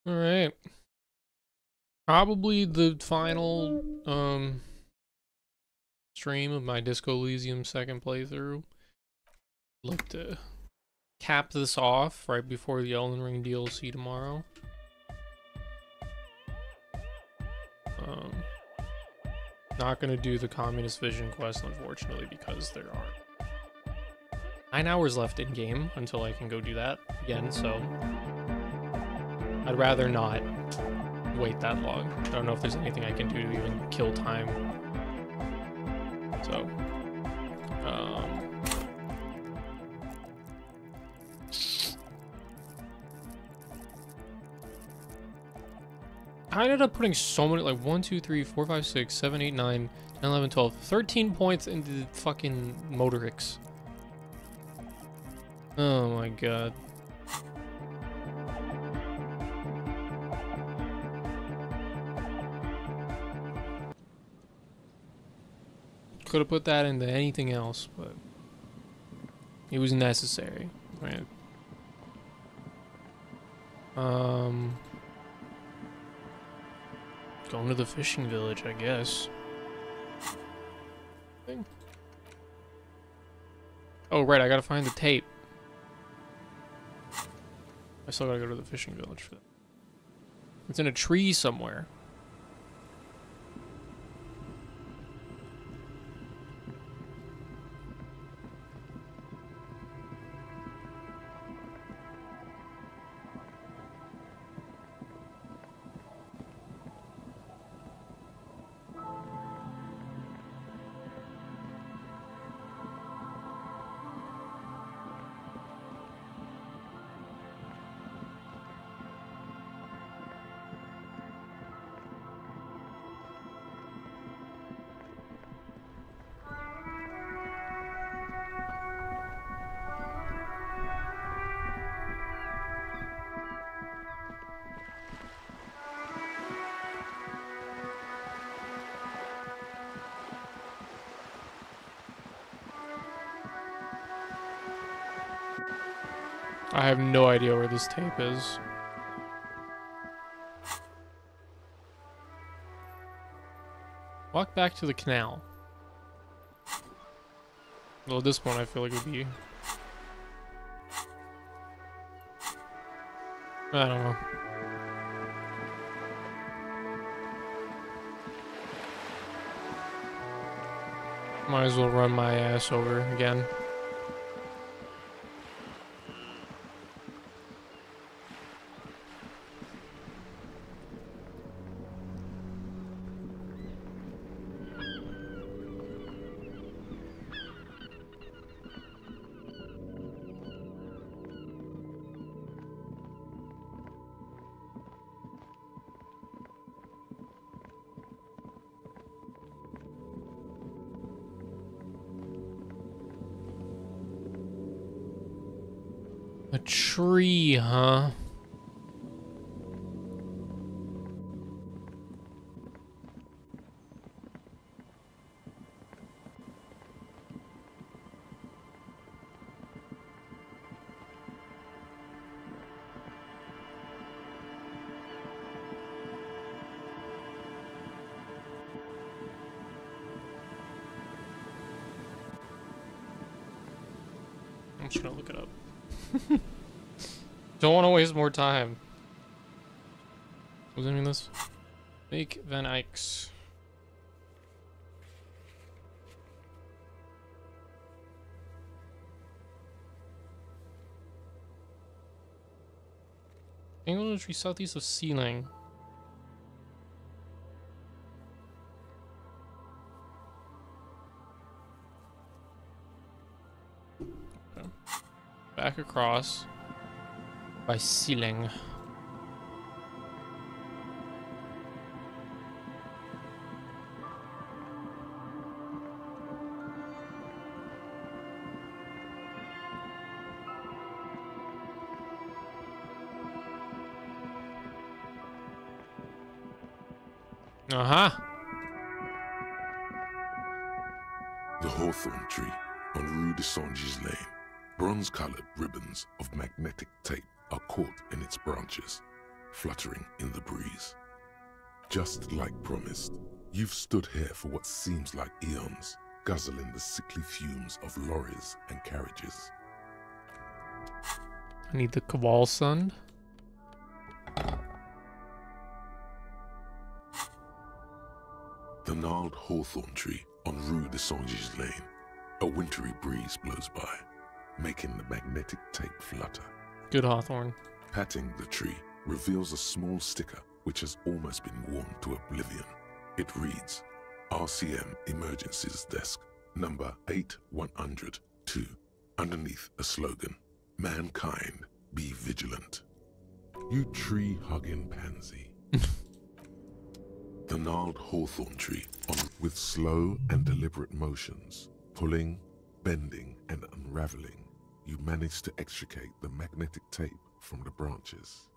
All right. Probably the final stream of my Disco Elysium second playthrough. Like to cap this off right before the Elden Ring DLC tomorrow. Um, Not gonna do the Communist Vision quest, unfortunately, because there are 9 hours left in game until I can go do that again. So I'd rather not wait that long. I don't know if there's anything I can do to even kill time. So, I ended up putting so many, like 1, 2, 3, 4, 5, 6, 7, 8, 9, 10, 11, 12, 13 points into the fucking Motorix. Oh my god. Could have put that into anything else, but it was necessary. Right. Going to the fishing village, I guess. Oh, right, I gotta find the tape. I still gotta go to the fishing village for that. It's in a tree somewhere. I have no idea where this tape is. Walk back to the canal. Well, this one I feel like would be... I don't know. Might as well run my ass over again. A tree, huh? I'm just gonna look it up. Don't want to waste more time. Was any of this? Make Van Eyck's. Angle tree southeast of Sealing. Okay. Back across by Sealing. Uh-huh. The hawthorn tree on Rue de Songes Lane. Bronze-colored ribbons of magnetic tape are caught in its branches. fluttering in the breeze. Just like promised, you've stood here for what seems like eons, guzzling the sickly fumes of lorries and carriages. I need the Cabal Sun. The gnarled hawthorn tree on Rue de Saint-Gilles Lane. A wintry breeze blows by, making the magnetic tape flutter. Good Hawthorn. Patting the tree reveals a small sticker which has almost been worn to oblivion. It reads, RCM Emergencies Desk, number 8102. Underneath a slogan, Mankind, be vigilant. You tree-hugging pansy. The gnarled hawthorn tree with slow and deliberate motions, pulling, bending, and unraveling, you manage to extricate the magnetic tape from the branches.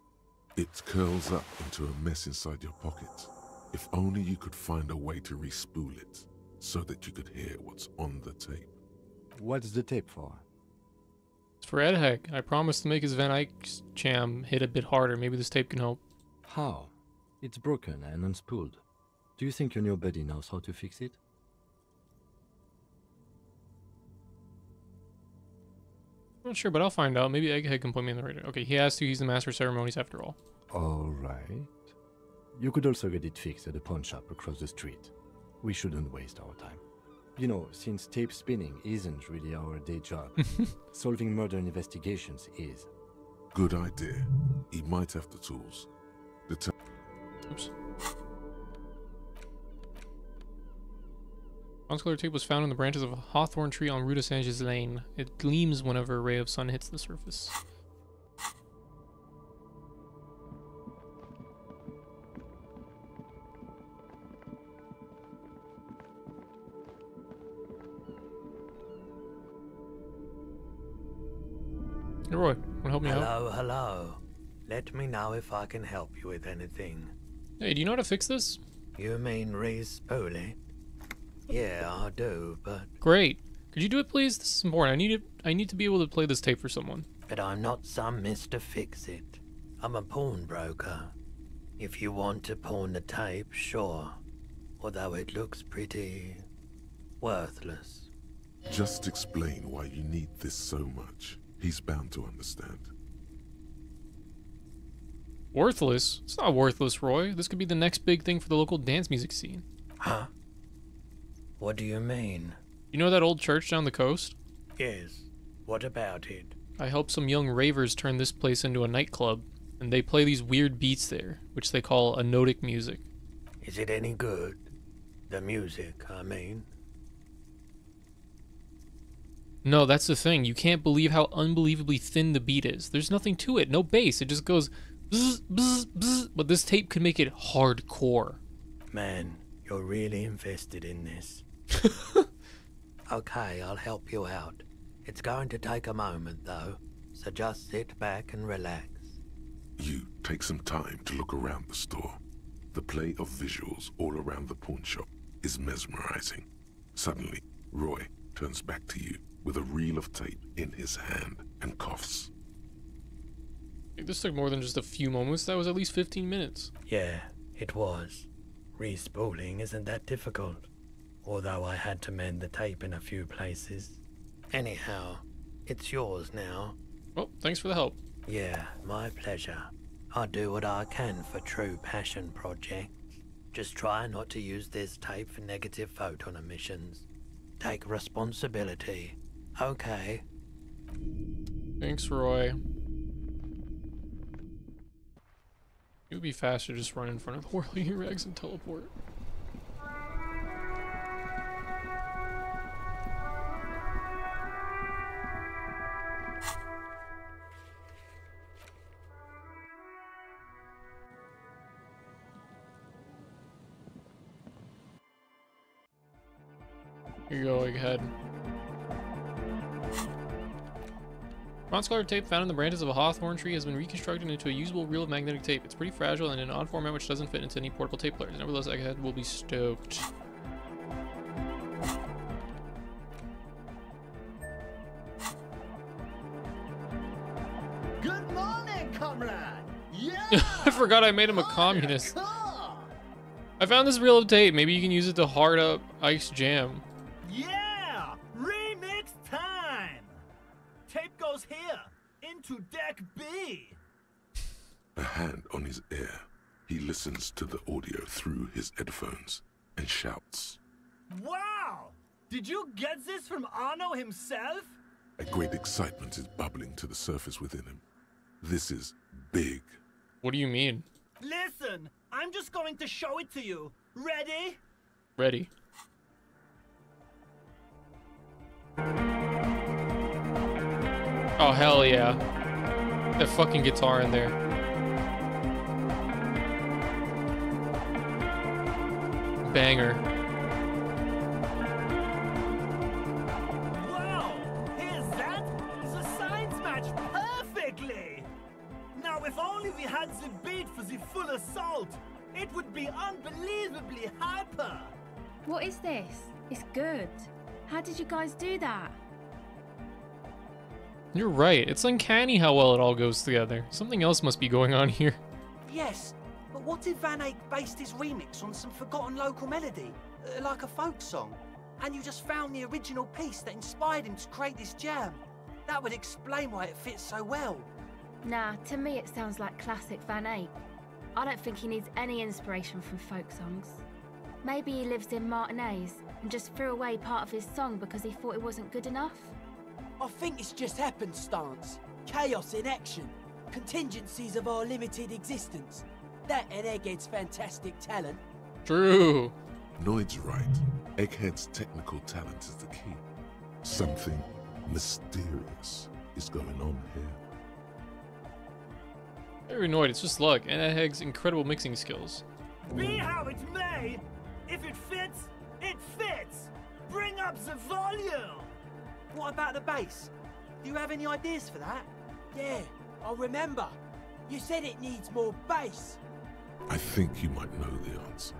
It curls up into a mess inside your pocket. If only you could find a way to re-spool it, so that you could hear what's on the tape. What's the tape for? It's for Ed Heck. I promised to make his Van Eyck jam hit a bit harder. Maybe this tape can help. How? It's broken and unspooled. Do you think your new buddy knows how to fix it? I'm not sure, but I'll find out. Maybe Egghead can point me in the right direction. Okay, he has to. He's the master of ceremonies after all. Alright. You could also get it fixed at the pawn shop across the street. We shouldn't waste our time. You know, since tape spinning isn't really our day job, solving murder investigations is. Good idea. He might have the tools. Oops. Bronze colored tape was found in the branches of a hawthorn tree on Rue de Saint-Gilles Lane. It gleams whenever a ray of sun hits the surface. Hey Roy, wanna help me out? Hello. Let me know if I can help you with anything. Hey, do you know how to fix this? You mean re-spooling? Yeah, I do, but... Great. Could you do it, please? This is important. I need to be able to play this tape for someone. But I'm not some Mr. Fix-It. I'm a pawnbroker. If you want to pawn the tape, sure. Although it looks pretty... worthless. Just explain why you need this so much. He's bound to understand. Worthless? It's not worthless, Roy. This could be the next big thing for the local dance music scene. Huh? What do you mean? You know that old church down the coast? Yes. What about it? I helped some young ravers turn this place into a nightclub, and they play these weird beats there, which they call anotic music. Is it any good? The music, I mean. No, that's the thing. You can't believe how unbelievably thin the beat is. There's nothing to it. No bass. It just goes bzz, bzz, bzz. But this tape could make it hardcore. Man, you're really invested in this. Okay, I'll help you out. It's going to take a moment, though, so just sit back and relax. You take some time to look around the store. The play of visuals all around the pawn shop is mesmerizing. Suddenly, Roy turns back to you with a reel of tape in his hand and coughs. This took more than just a few moments. That was at least 15 minutes. Yeah, it was. Re-spooling isn't that difficult, although I had to mend the tape in a few places. Anyhow, it's yours now. Well, thanks for the help. Yeah, my pleasure. I'll do what I can for true passion projects. Just try not to use this tape for negative photon emissions. Take responsibility. Okay. Thanks, Roy. It would be faster to just run in front of the whirling rags and teleport. Here you go, Egghead. Bronze-colored tape found in the branches of a hawthorn tree has been reconstructed into a usable reel of magnetic tape. It's pretty fragile and in an odd format which doesn't fit into any portable tape players. Nevertheless, Egghead will be stoked. Good morning, comrade. Yeah. I forgot I made him a communist. I found this reel of tape. Maybe you can use it to hard up Ike's jam. Yeah! Remix time! Tape goes here, into deck B. A hand on his ear, he listens to the audio through his headphones and shouts. Wow! Did you get this from Arno himself? A great excitement is bubbling to the surface within him. This is big. What do you mean? Listen, I'm just going to show it to you. Ready? Ready. Oh, hell yeah. That fucking guitar in there. Banger. Wow! Here's that? The signs match perfectly! Now, if only we had the beat for the full assault, it would be unbelievably hyper! What is this? It's good. How did you guys do that? You're right. It's uncanny how well it all goes together. Something else must be going on here. Yes, but what if Van Eyck based his remix on some forgotten local melody, like a folk song, and you just found the original piece that inspired him to create this jam? That would explain why it fits so well. Nah, to me it sounds like classic Van Eyck. I don't think he needs any inspiration from folk songs. Maybe he lives in Martinez and just threw away part of his song because he thought it wasn't good enough? I think it's just happenstance. Chaos in action. Contingencies of our limited existence. That and Egghead's fantastic talent. True. Noid's right. Egghead's technical talent is the key. Something mysterious is going on here. Very annoyed. It's just luck. And Egghead's incredible mixing skills. Be how it may, if it fits, it fits! Bring up the volume! What about the bass? Do you have any ideas for that? Yeah, I remember. You said it needs more bass. I think you might know the answer.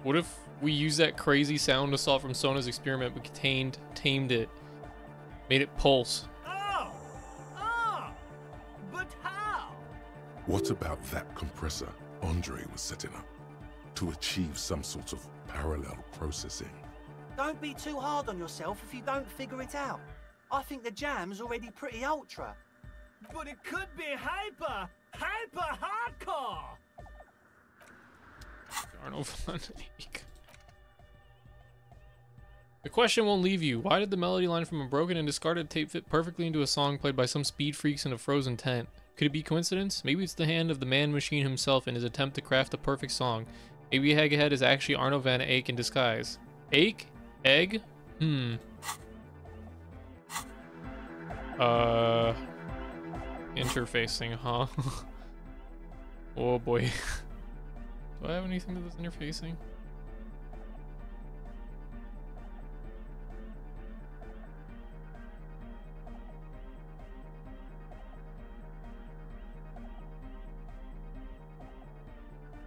What if we use that crazy sound assault from Sona's experiment but tamed it, made it pulse? But how? What about that compressor Andre was setting up to achieve some sort of parallel processing? Don't be too hard on yourself if you don't figure it out. I think the jam's already pretty ultra. But it could be hyper hardcore! Arnold Van Eyck. The question won't leave you. Why did the melody line from a broken and discarded tape fit perfectly into a song played by some speed freaks in a frozen tent? Could it be coincidence? Maybe it's the hand of the man machine himself in his attempt to craft a perfect song. Maybe Egghead is actually Arno Van Eyck in disguise. Ache? Egg? Interfacing, huh? Oh boy. Do I have anything that does interfacing?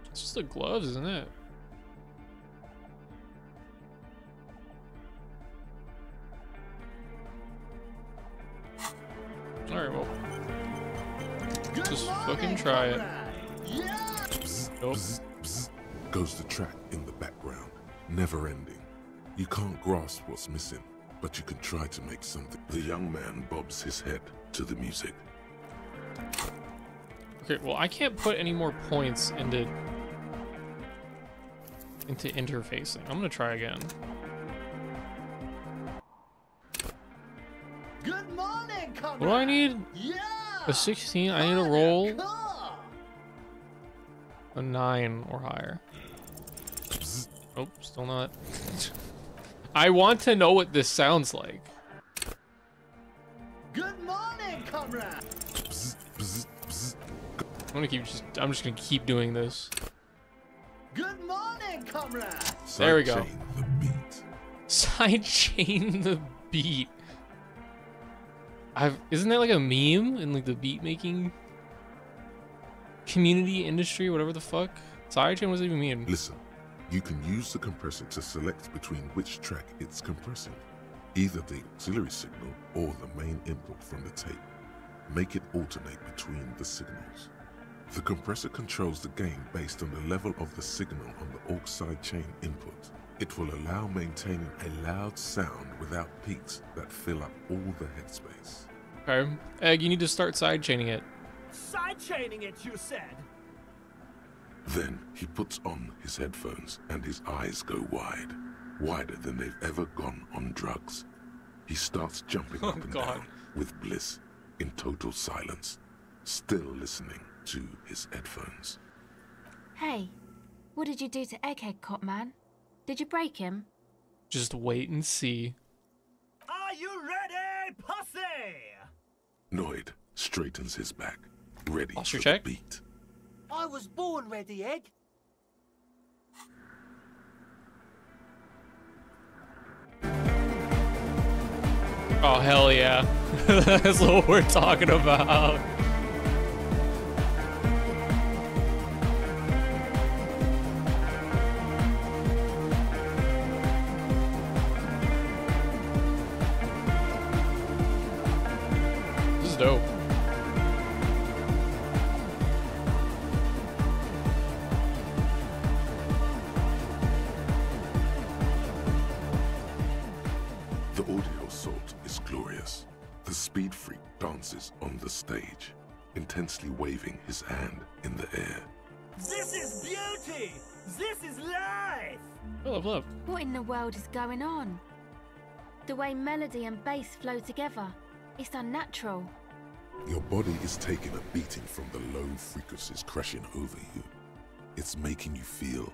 It's just the gloves, isn't it? Alright, well. Just fucking try it. Nope. Bzz, bzz, goes the track in the background, never ending. You can't grasp what's missing, but you can try to make something. The young man bobs his head to the music. Okay, well, I can't put any more points into interfacing. I'm gonna try again. Good morning, comrade! What do I need? Yeah! A 16? I need a roll a 9 or higher. Oh, still not. I want to know what this sounds like. Good morning, comrade! Bzz, bzz, bzz. I'm just gonna keep doing this. Good morning, comrade! There we go. Sidechain the beat. Sidechain the beat. Isn't that like a meme in like the beat making community industry, whatever the fuck? Sidechain, what does it even mean? Listen, you can use the compressor to select between which track it's compressing, either the auxiliary signal or the main input from the tape. Make it alternate between the signals. The compressor controls the gain based on the level of the signal on the aux sidechain input. It will allow maintaining a loud sound without peaks that fill up all the headspace. Okay. Egg, you need to start sidechaining it. Sidechaining it, you said? Then he puts on his headphones and his eyes go wide, wider than they've ever gone on drugs. He starts jumping up and down with bliss, in total silence, still listening to his headphones. Hey, what did you do to Egghead, Cop Man? Did you break him? Just wait and see. Are you ready, pussy? Noid straightens his back, ready Posture for check. the beat. I was born ready, Egg. Oh, hell yeah. That's what we're talking about. This is dope. The audio assault is glorious. The speed freak dances on the stage, intensely waving his hand in the air. This is beauty! This is life! Look. What in the world is going on? The way melody and bass flow together, it's unnatural. Your body is taking a beating from the low frequencies crashing over you. It's making you feel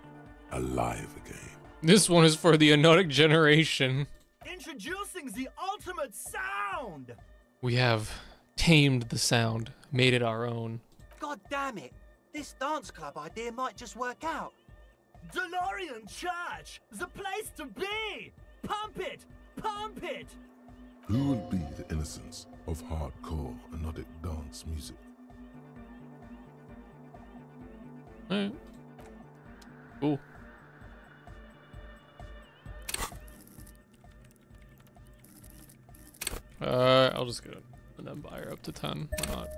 alive again. This one is for the Anodic generation. Introducing the ultimate sound! We have tamed the sound, made it our own. God damn it. This dance club idea might just work out. DeLorean Church! The place to be! Pump it! Pump it! Who will be the innocence of hardcore anodic dance music? Alright. Cool. I'll just get an Empire up to 10. Why not?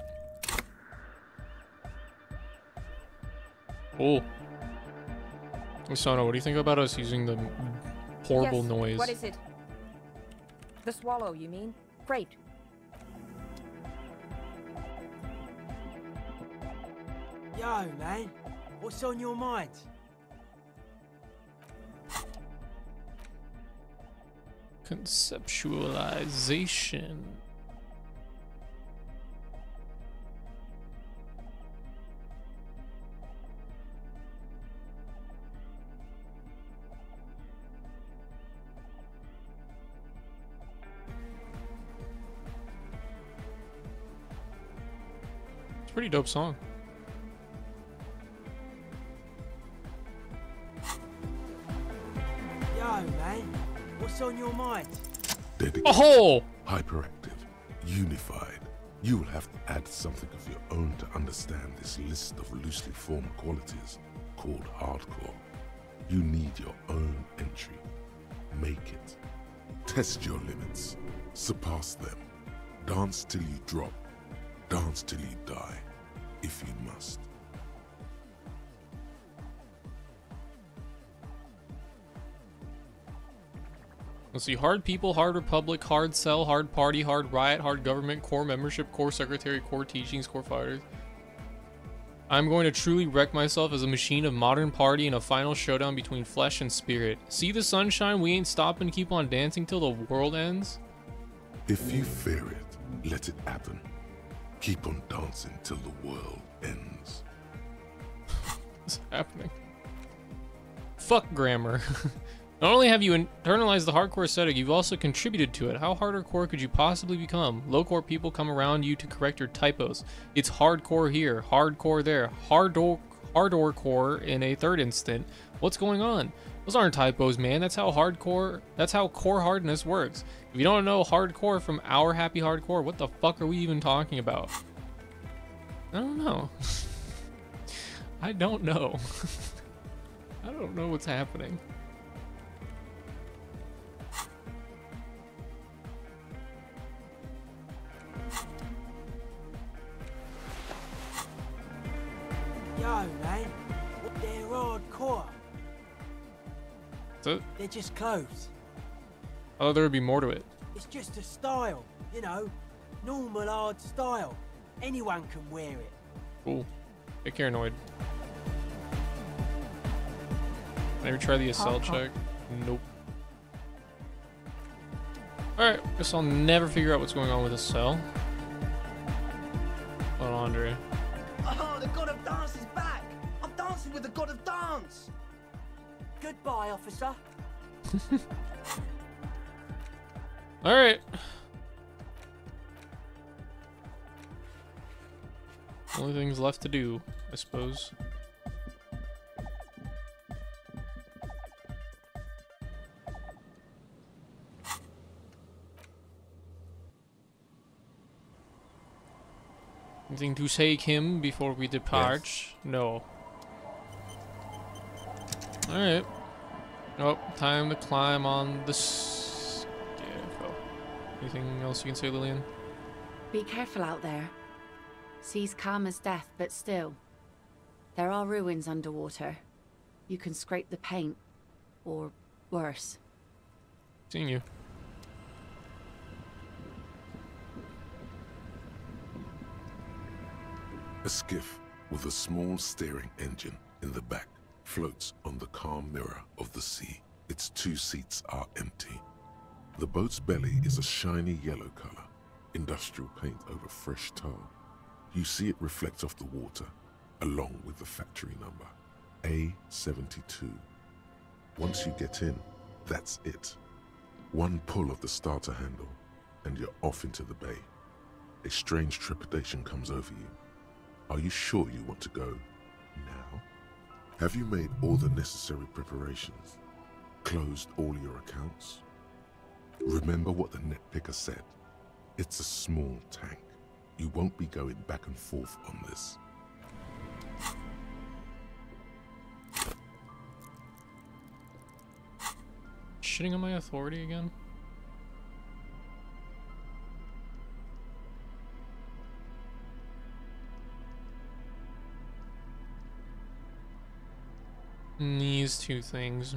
Cool. Sona, what do you think about us using the horrible Yes, noise? What is it? The swallow, you mean? Great. Yo, man. What's on your mind? Conceptualization. It's a pretty dope song. Yo, man. What's on your mind? Dedicated, Oh! hyperactive, unified. You will have to add something of your own to understand this list of loosely formed qualities called hardcore. You need your own entry. Make it. Test your limits. Surpass them. Dance till you drop. Dance till you die, if you must. Let's see, hard people, hard republic, hard cell, hard party, hard riot, hard government, core membership, core secretary, core teachings, core fighters. I'm going to truly wreck myself as a machine of modern party in a final showdown between flesh and spirit. See the sunshine, we ain't stopping, keep on dancing till the world ends. If you fear it, let it happen. Keep on dancing till the world ends. What's happening? Fuck grammar. Not only have you internalized the hardcore aesthetic, you've also contributed to it. How hardcore could you possibly become? Low-core people come around you to correct your typos. It's hardcore here, hardcore there, hardcore core in a third instant. What's going on? Those aren't typos, man. That's how core hardness works. If you don't know hardcore from our happy hardcore, what the fuck are we even talking about? I don't know. I don't know. I don't know what's happening. Yo, man. They're hardcore. That's it? They're just clothes. I thought there would be more to it. It's just a style, you know. Normal hard style. Anyone can wear it. Cool. Take care, Noid. Maybe try the assault check. Nope. Alright, guess I'll never figure out what's going on with this cell. Oh, Andre. Oh, the god of dance is back! I'm dancing with the god of dance! Goodbye, officer. Alright. Only things left to do, I suppose. Anything to say, Kim, before we depart? Yes. No. Alright. Oh, time to climb on this. Yeah, anything else you can say, Lillian? Be careful out there. Sea's calm as death, but still. There are ruins underwater. You can scrape the paint. Or worse. Seeing you. A skiff with a small steering engine in the back floats on the calm mirror of the sea. Its 2 seats are empty. The boat's belly is a shiny yellow color, industrial paint over fresh tar. You see it reflect off the water, along with the factory number, A72. Once you get in, that's it. One pull of the starter handle, and you're off into the bay. A strange trepidation comes over you. Are you sure you want to go now? Have you made all the necessary preparations? Closed all your accounts? Remember what the net picker said. It's a small tank. You won't be going back and forth on this. Shitting on my authority again? These 2 things,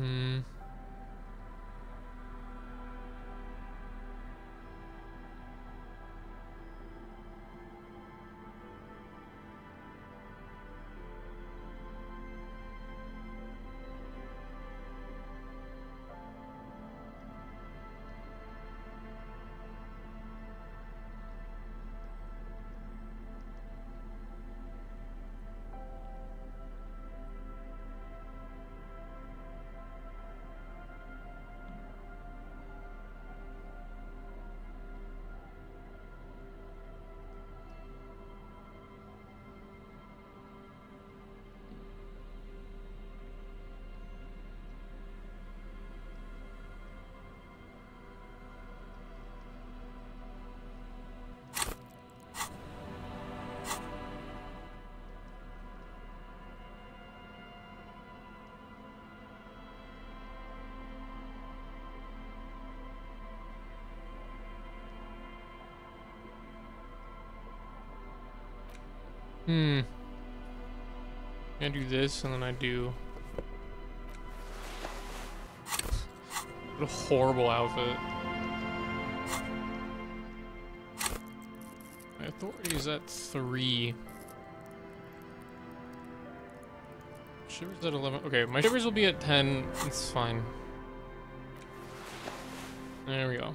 I do this, and then I do... What a horrible outfit. My authority is at 3. Shivers at 11. Okay, my shivers will be at 10. It's fine. There we go.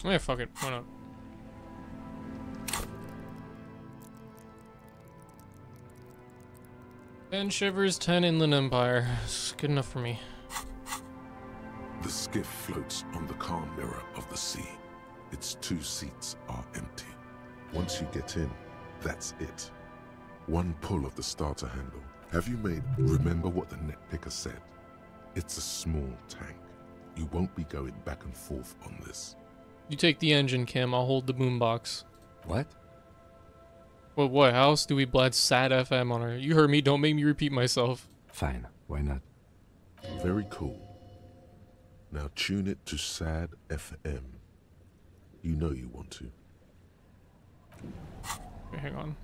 Oh yeah, fuck it. Why not? 10 shivers, 10 Inland Empire. It's good enough for me. The skiff floats on the calm mirror of the sea. Its 2 seats are empty. Once you get in, that's it. One pull of the starter handle. Have you made... Remember what the net picker said? It's a small tank. You won't be going back and forth on this. You take the engine, Kim. I'll hold the boombox. What? Well, what? How else do we blast sad FM on her? You heard me. Don't make me repeat myself. Fine, why not? Very cool. Now tune it to sad FM. You know you want to. Okay, hang on.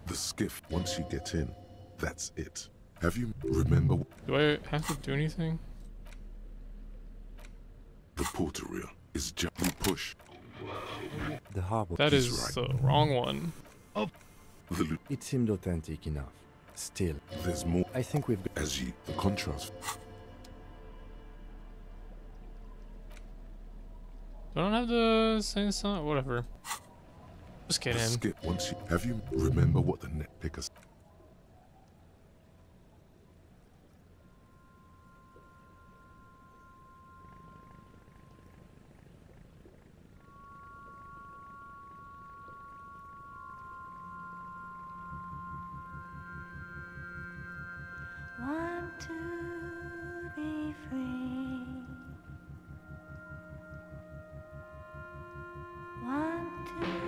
The skiff, once you get in, that's it. Have you... Remember... Do I have to do anything? The porterier is just... Push. The harbor. That He's is right. the wrong one. The It seemed authentic enough. Still, there's more... I think we've got... As you... The contrast... I don't have to say something. Whatever. Just get The in. skip, once you... Have you... Remember what the net picker... Want to be free. Want to be free.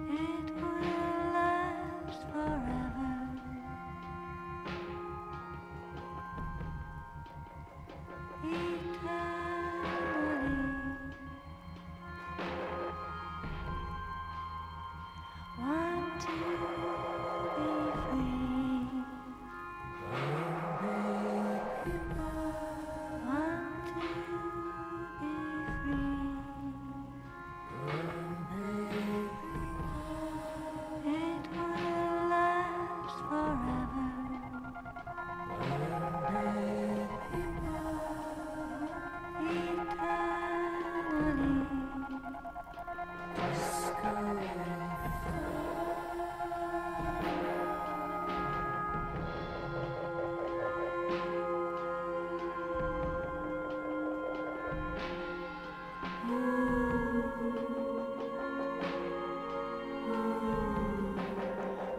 It will last forever. Eternally. Want to be free. Want to be free. It will last forever.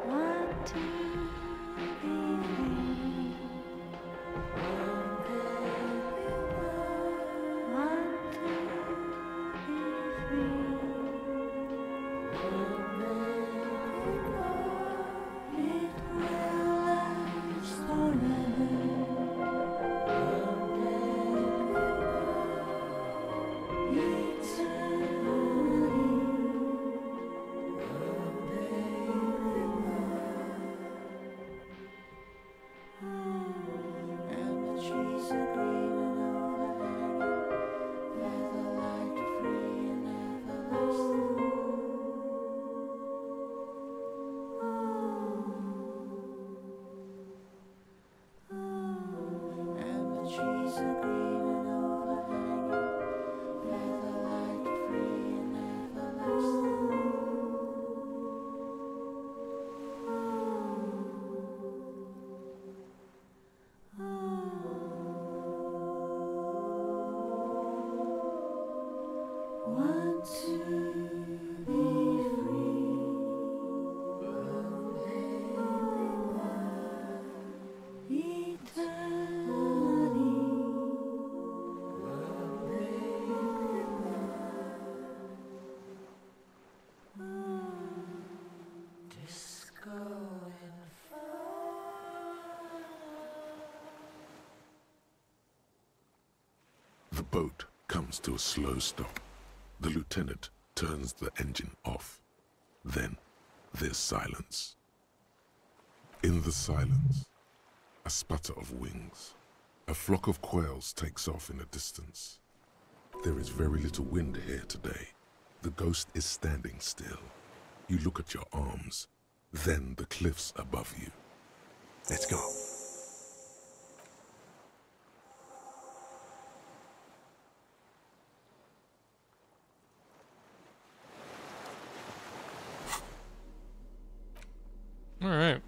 Want to be free. Want to be free. It will last trees are green and overhanging, featherlight free and everlasting. And the trees are green and overhanging, featherlight free and everlasting. Want to be free. The boat comes to a slow stop. The lieutenant turns the engine off. Then there's silence. In the silence, a sputter of wings. A flock of quails takes off in the distance. There is very little wind here today. The ghost is standing still. You look at your arms, then the cliffs above you. Let's go. Alright.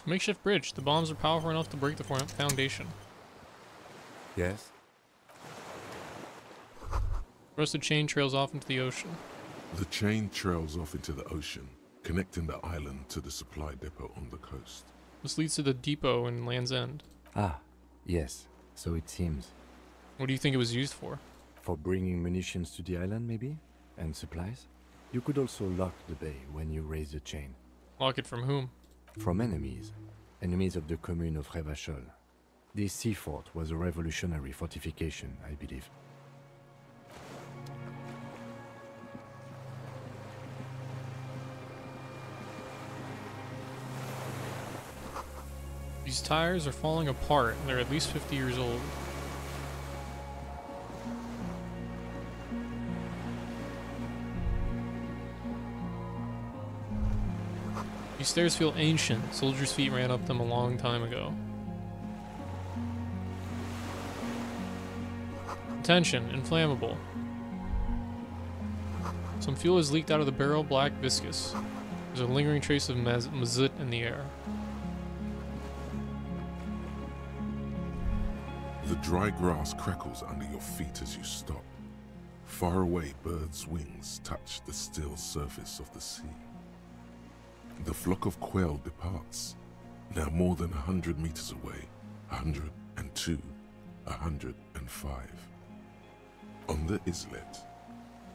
Makeshift bridge. The bombs are powerful enough to break the foundation. Yes? Rusted chain trails off into the ocean. The chain trails off into the ocean, connecting the island to the supply depot on the coast. This leads to the depot in Land's End. Ah, yes. So it seems. What do you think it was used for? For bringing munitions to the island, maybe? And supplies? You could also lock the bay when you raise the chain. Lock it from whom? From enemies. Enemies of the commune of Revachol. This sea fort was a revolutionary fortification, I believe. These tires are falling apart. They're at least 50 years old. These stairs feel ancient. Soldiers' feet ran up them a long time ago. Attention, inflammable. Some fuel has leaked out of the barrel, black, viscous. There's a lingering trace of mazut in the air. The dry grass crackles under your feet as you stop. Far away, birds' wings touch the still surface of the sea. The flock of quail departs, now more than 100 meters away, 102, 105. On the islet,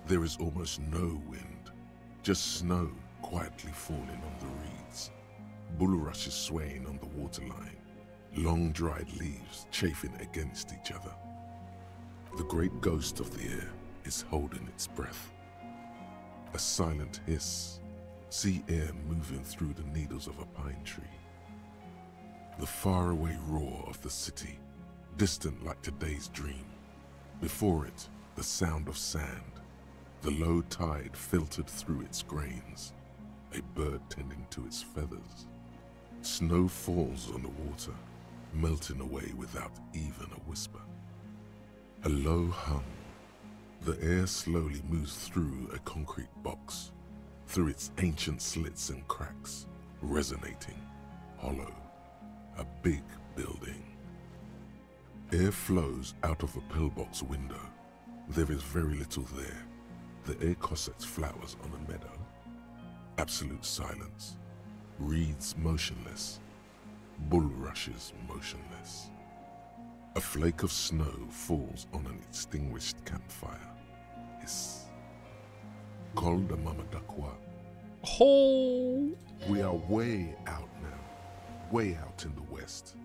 there is almost no wind, just snow quietly falling on the reeds, bulrushes swaying on the waterline, long dried leaves chafing against each other. The great ghost of the air is holding its breath. A silent hiss, sea air moving through the needles of a pine tree. The faraway roar of the city, distant like today's dream. Before it, the sound of sand, the low tide filtered through its grains, a bird tending to its feathers. Snow falls on the water, melting away without even a whisper. A low hum. The air slowly moves through a concrete box, through its ancient slits and cracks, resonating, hollow, a big building. Air flows out of a pillbox window. There is very little there. The air cossets flowers on a meadow. Absolute silence. Reeds motionless. Bulrushes motionless. A flake of snow falls on an extinguished campfire. Hiss. Col de Mamadakwa. Oh! We are way out now. Way out in the west.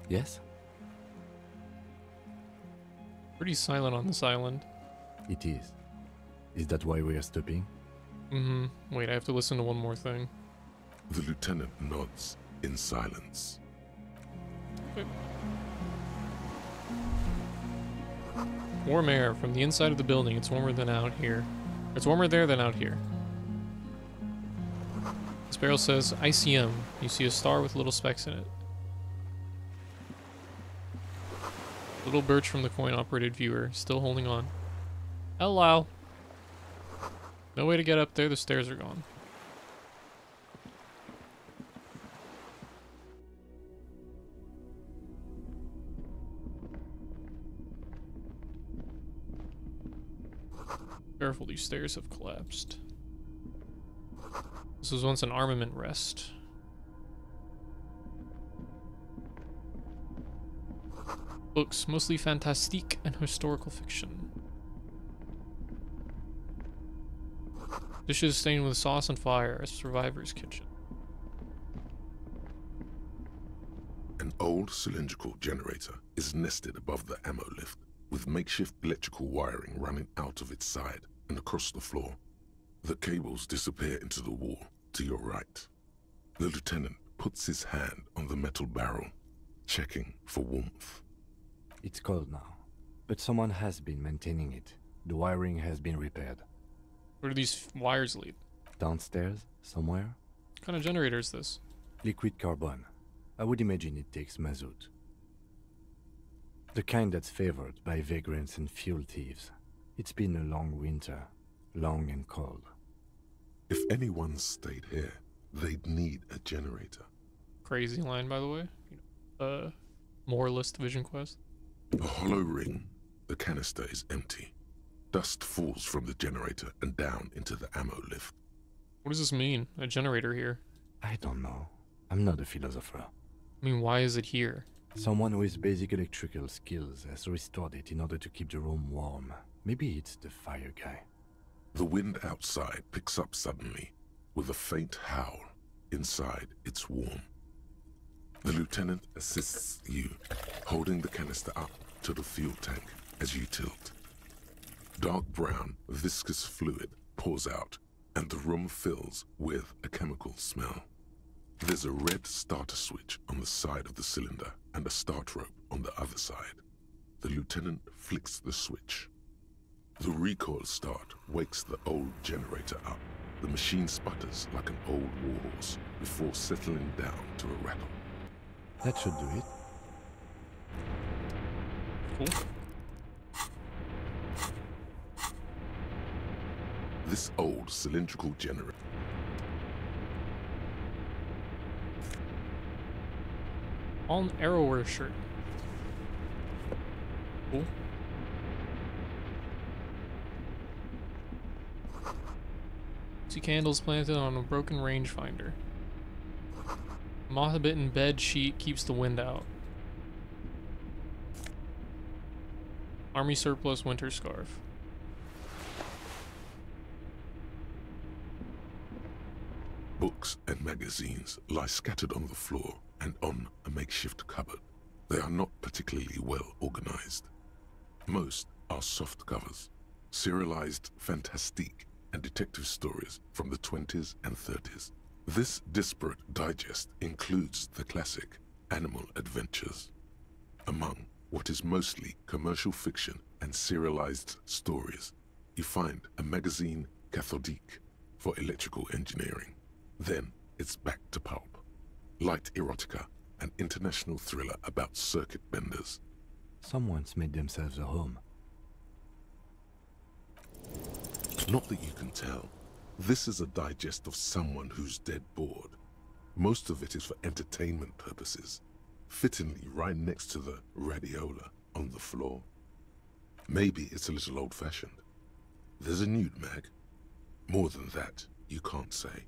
Yes? Pretty silent on this island. It is. Is that why we are stopping? Mm-hmm. Wait, I have to listen to one more thing. The lieutenant nods in silence. Okay. Warm air from the inside of the building. It's warmer than out here. It's warmer there than out here. This barrel says Elysium. You see a star with little specks in it. Little birch from the coin-operated viewer, still holding on. Hello. No way to get up there. The stairs are gone. Careful, these stairs have collapsed. This was once an armament rest. Books, mostly fantastique and historical fiction. Dishes stained with sauce and fire, a survivor's kitchen. An old cylindrical generator is nested above the ammo lift, with makeshift electrical wiring running out of its side and across the floor. The cables disappear into the wall to your right. The lieutenant puts his hand on the metal barrel, checking for warmth. It's cold now, but someone has been maintaining it. The wiring has been repaired. Where do these wires lead? downstairs, somewhere. What kind of generator is this? Liquid carbon. I would imagine it takes mazout. The kind that's favored by vagrants and fuel thieves. It's been a long winter, long and cold. If anyone stayed here, they'd need a generator. Crazy line, by the way. Moralist vision quest. A hollow ring. The canister is empty. Dust falls from the generator and down into the ammo lift. What does this mean? A generator here? I don't know. I'm not a philosopher. I mean, why is it here? Someone with basic electrical skills has restored it in order to keep the room warm. Maybe it's the fire guy. The wind outside picks up suddenly, with a faint howl. Inside, it's warm. The lieutenant assists you, holding the canister up to the fuel tank as you tilt. Dark brown, viscous fluid pours out, and the room fills with a chemical smell. There's a red starter switch on the side of the cylinder and a start rope on the other side. The lieutenant flicks the switch. The recoil start wakes the old generator up. The machine sputters like an old warhorse before settling down to a rattle. That should do it. Cool. This old cylindrical generator On Arrower shirt. Cool. See candles planted on a broken rangefinder. Moth-bitten bed sheet keeps the wind out. Army surplus winter scarf. Books and magazines lie scattered on the floor and on a makeshift cupboard. They are not particularly well organized. Most are soft covers, serialized fantastique and detective stories from the 20s and 30s. This disparate digest includes the classic Animal Adventures. Among what is mostly commercial fiction and serialized stories, you find a magazine cathodique for electrical engineering. Then it's back to pulp. Light erotica, an international thriller about circuit benders. Someone's made themselves a home. Not that you can tell. This is a digest of someone who's dead bored. Most of it is for entertainment purposes, fittingly right next to the radiola on the floor. Maybe it's a little old-fashioned. There's a nude mag. More than that, you can't say.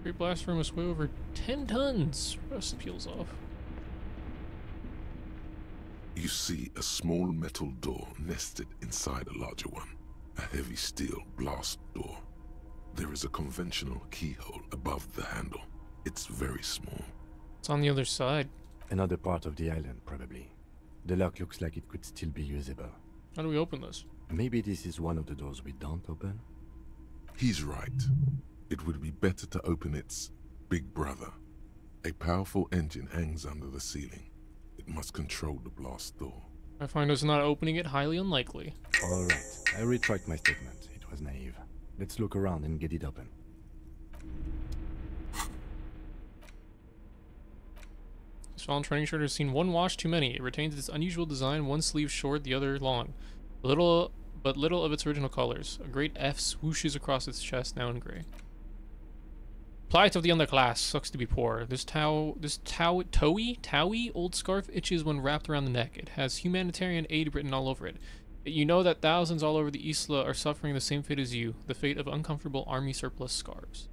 Great blast room must weigh over 10 tons. Rust peels off. You see a small metal door nested inside a larger one. A heavy steel blast door. There is a conventional keyhole above the handle. It's very small. It's on the other side. Another part of the island, probably. The lock looks like it could still be usable. How do we open this? Maybe this is one of the doors we don't open? He's right. It would be better to open its big brother. A powerful engine hangs under the ceiling. It must control the blast door. I find us not opening it highly unlikely. Alright, I retract my statement. It was naive. Let's look around and get it open. This fallen training shirt has seen one wash too many. It retains its unusual design, one sleeve short, the other long. Little of its original colors. A great F swooshes across its chest, now in gray. Plight of the underclass. Sucks to be poor. This towy old scarf itches when wrapped around the neck. It has humanitarian aid written all over it. Yet you know that thousands all over the Isla are suffering the same fate as you, the fate of uncomfortable army surplus scarves.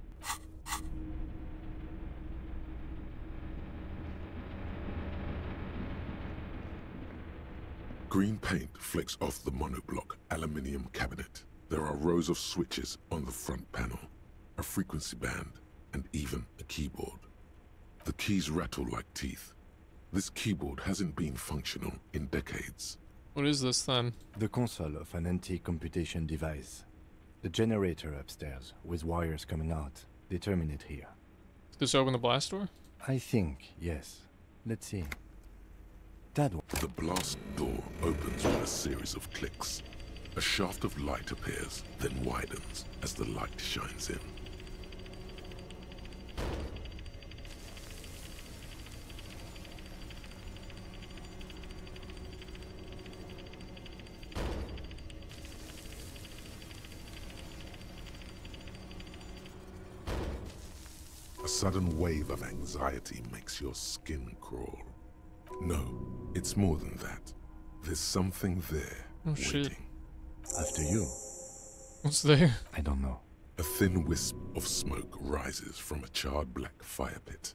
Green paint flakes off the monoblock aluminium cabinet. There are rows of switches on the front panel, a frequency band, and even a keyboard. The keys rattle like teeth. This keyboard hasn't been functional in decades. What is this then? The console of an anti-computation device. The generator upstairs, with wires coming out. They terminate here. This open the blast door? I think, yes. Let's see. That one. The blast door opens with a series of clicks. A shaft of light appears, then widens as the light shines in. A sudden wave of anxiety makes your skin crawl. No, it's more than that. There's something there, Oh, waiting. shit. After you. What's there? I don't know. A thin wisp of smoke rises from a charred black fire pit.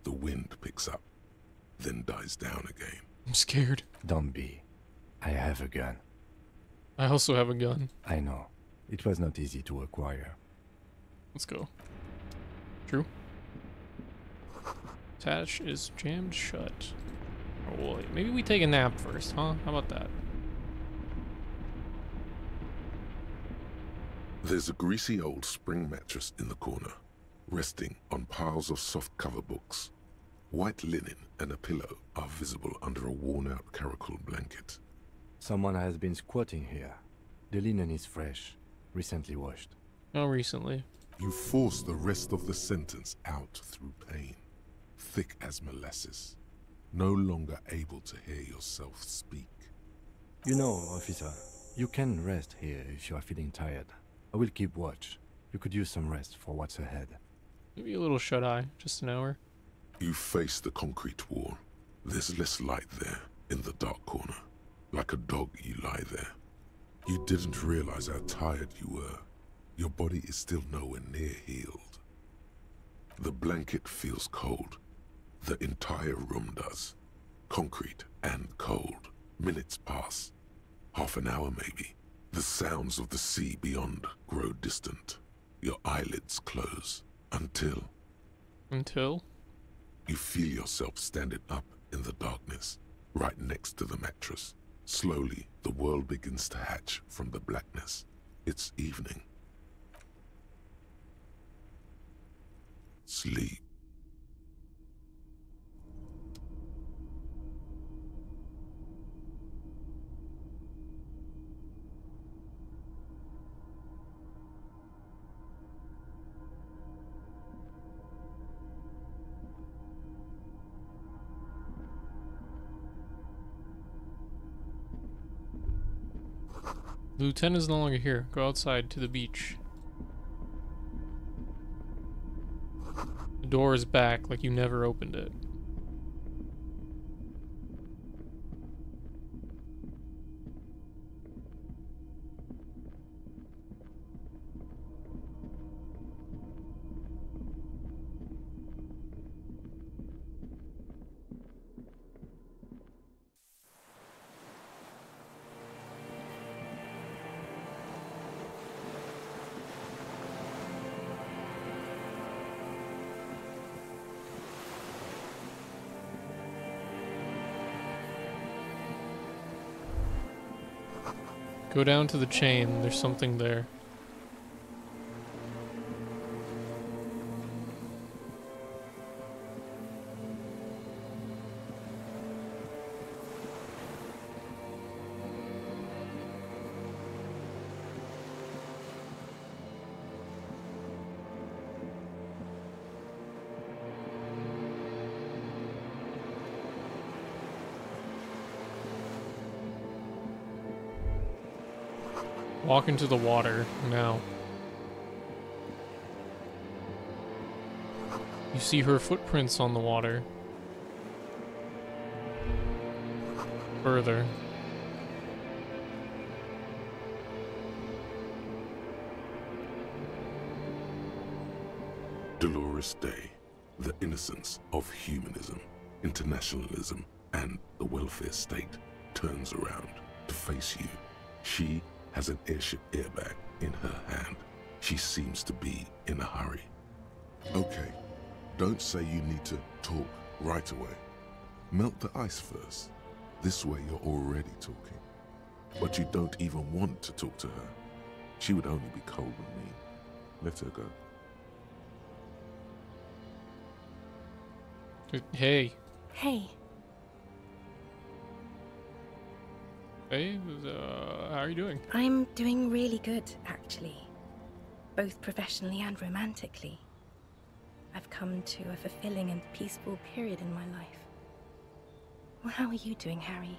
The wind picks up, then dies down again. I'm scared. Don't be. I have a gun. I also have a gun. I know. It was not easy to acquire. Let's go. True. Attach is jammed shut. Oh, wait. Maybe we take a nap first, huh? How about that? There's a greasy old spring mattress in the corner, resting on piles of soft-cover books. White linen and a pillow are visible under a worn-out caracal blanket. Someone has been squatting here. The linen is fresh, recently washed. Oh, recently. You force the rest of the sentence out through pain, thick as molasses, no longer able to hear yourself speak. You know, officer, you can rest here if you are feeling tired. I will keep watch. You could use some rest for what's ahead. Maybe a little shut-eye, just an hour. You face the concrete wall. There's less light there, in the dark corner. Like a dog, you lie there. You didn't realize how tired you were. Your body is still nowhere near healed. The blanket feels cold. The entire room does. Concrete and cold. Minutes pass. Half an hour maybe. The sounds of the sea beyond grow distant. Your eyelids close. Until you feel yourself standing up in the darkness, right next to the mattress. Slowly, the world begins to hatch from the blackness. It's evening. Sleep. The lieutenant is no longer here. Go outside to the beach. The door is back, like you never opened it. Go down to the chain, there's something there. Walk into the water now. You see her footprints on the water. Further. Dolores Day, the innocence of humanism, internationalism, and the welfare state turns around to face you. She has an airship airbag in her hand. She seems to be in a hurry. Okay, don't say you need to talk right away. Melt the ice first. This way you're already talking. But you don't even want to talk to her. She would only be cold with me. Let her go. Hey. Hey, Hey, how are you doing? I'm doing really good, actually. Both professionally and romantically. I've come to a fulfilling and peaceful period in my life. Well, how are you doing, Harry?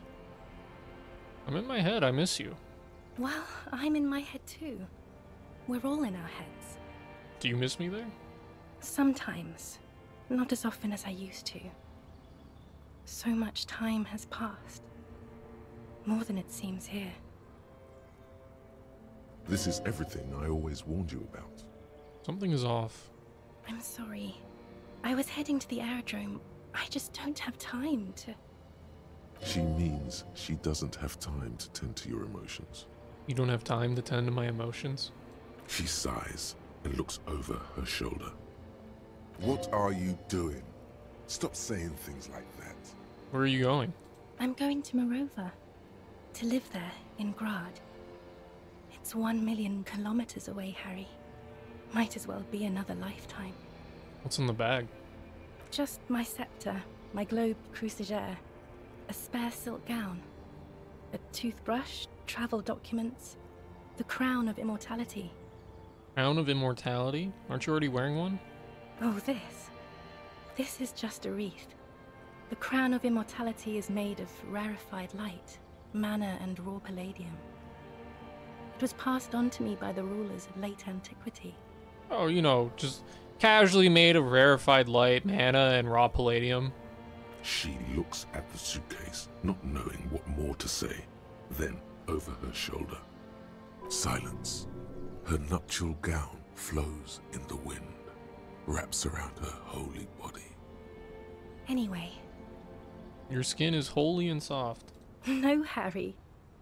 I'm in my head. I miss you. Well, I'm in my head too. We're all in our heads. Do you miss me there? Sometimes. Not as often as I used to. So much time has passed. More than it seems here. This is everything I always warned you about. Something is off. I'm sorry. I was heading to the aerodrome. I just don't have time to... She means she doesn't have time to tend to your emotions. You don't have time to tend to my emotions? She sighs and looks over her shoulder. What are you doing? Stop saying things like that. Where are you going? I'm going to Morova. To live there, in Grad. It's 1 million kilometers away, Harry. Might as well be another lifetime. What's in the bag? Just my scepter, my globe cruciger, a spare silk gown, a toothbrush, travel documents, the crown of immortality. Crown of immortality? Aren't you already wearing one? Oh, this. This is just a wreath. The crown of immortality is made of rarefied light, mana and raw palladium. It was passed on to me by the rulers of late antiquity. Oh, you know, just casually made of rarefied light, mana, and raw palladium. She looks at the suitcase, not knowing what more to say. Then, over her shoulder, silence. Her nuptial gown flows in the wind, wraps around her holy body. Anyway. Your skin is holy and soft. No, Harry.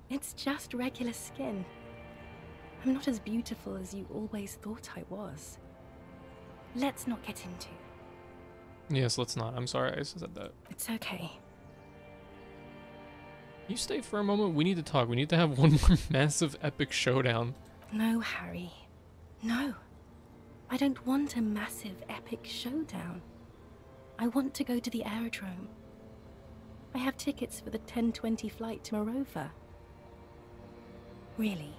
It's just regular skin. I'm not as beautiful as you always thought I was. Let's not get into. Yes, let's not. I'm sorry I said that. It's okay. You stay for a moment. We need to talk. We need to have one more massive epic showdown. No, Harry. No. I don't want a massive epic showdown. I want to go to the aerodrome. I have tickets for the 10:20 flight to Morova. Really.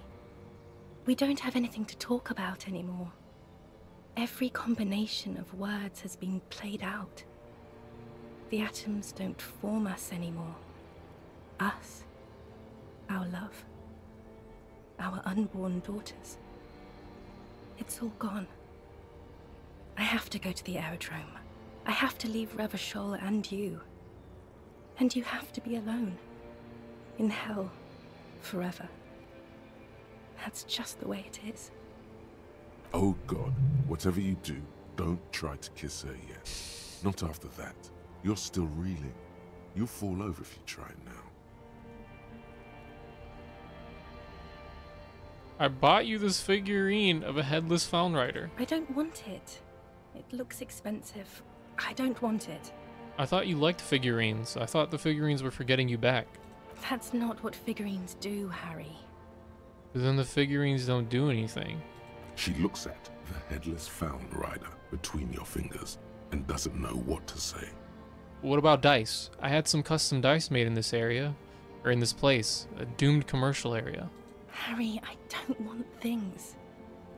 We don't have anything to talk about anymore. Every combination of words has been played out. The atoms don't form us anymore. Us. Our love. Our unborn daughters. It's all gone. I have to go to the aerodrome. I have to leave Revachol and you. And you have to be alone. In hell. Forever. That's just the way it is. Oh God, whatever you do, don't try to kiss her yet. Not after that. You're still reeling. You'll fall over if you try now. I bought you this figurine of a headless Found Rider. I don't want it. It looks expensive. I don't want it. I thought you liked figurines. I thought the figurines were for getting you back. That's not what figurines do, Harry. But then the figurines don't do anything. She looks at the headless Found Rider between your fingers and doesn't know what to say. What about dice? I had some custom dice made in this area. Or in this place. A doomed commercial area. Harry, I don't want things.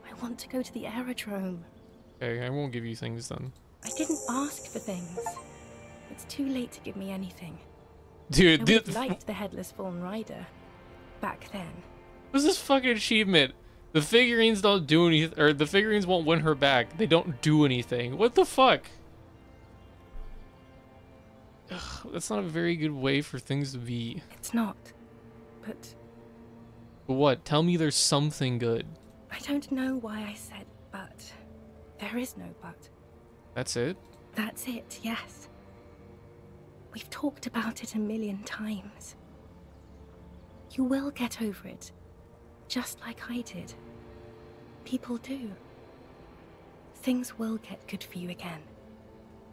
I want to go to the aerodrome. Okay, I won't give you things then. I didn't ask for things. It's too late to give me anything. Dude, I would have liked the headless Fallen Rider. Back then. What's this fucking achievement? The figurines don't do anything, or the figurines won't win her back. They don't do anything. What the fuck? Ugh, that's not a very good way for things to be. It's not. But What? Tell me there's something good. I don't know why I said but. There is no but. That's it? That's it, yes. We've talked about it 1,000,000 times. You will get over it. Just like I did. People do. Things will get good for you again.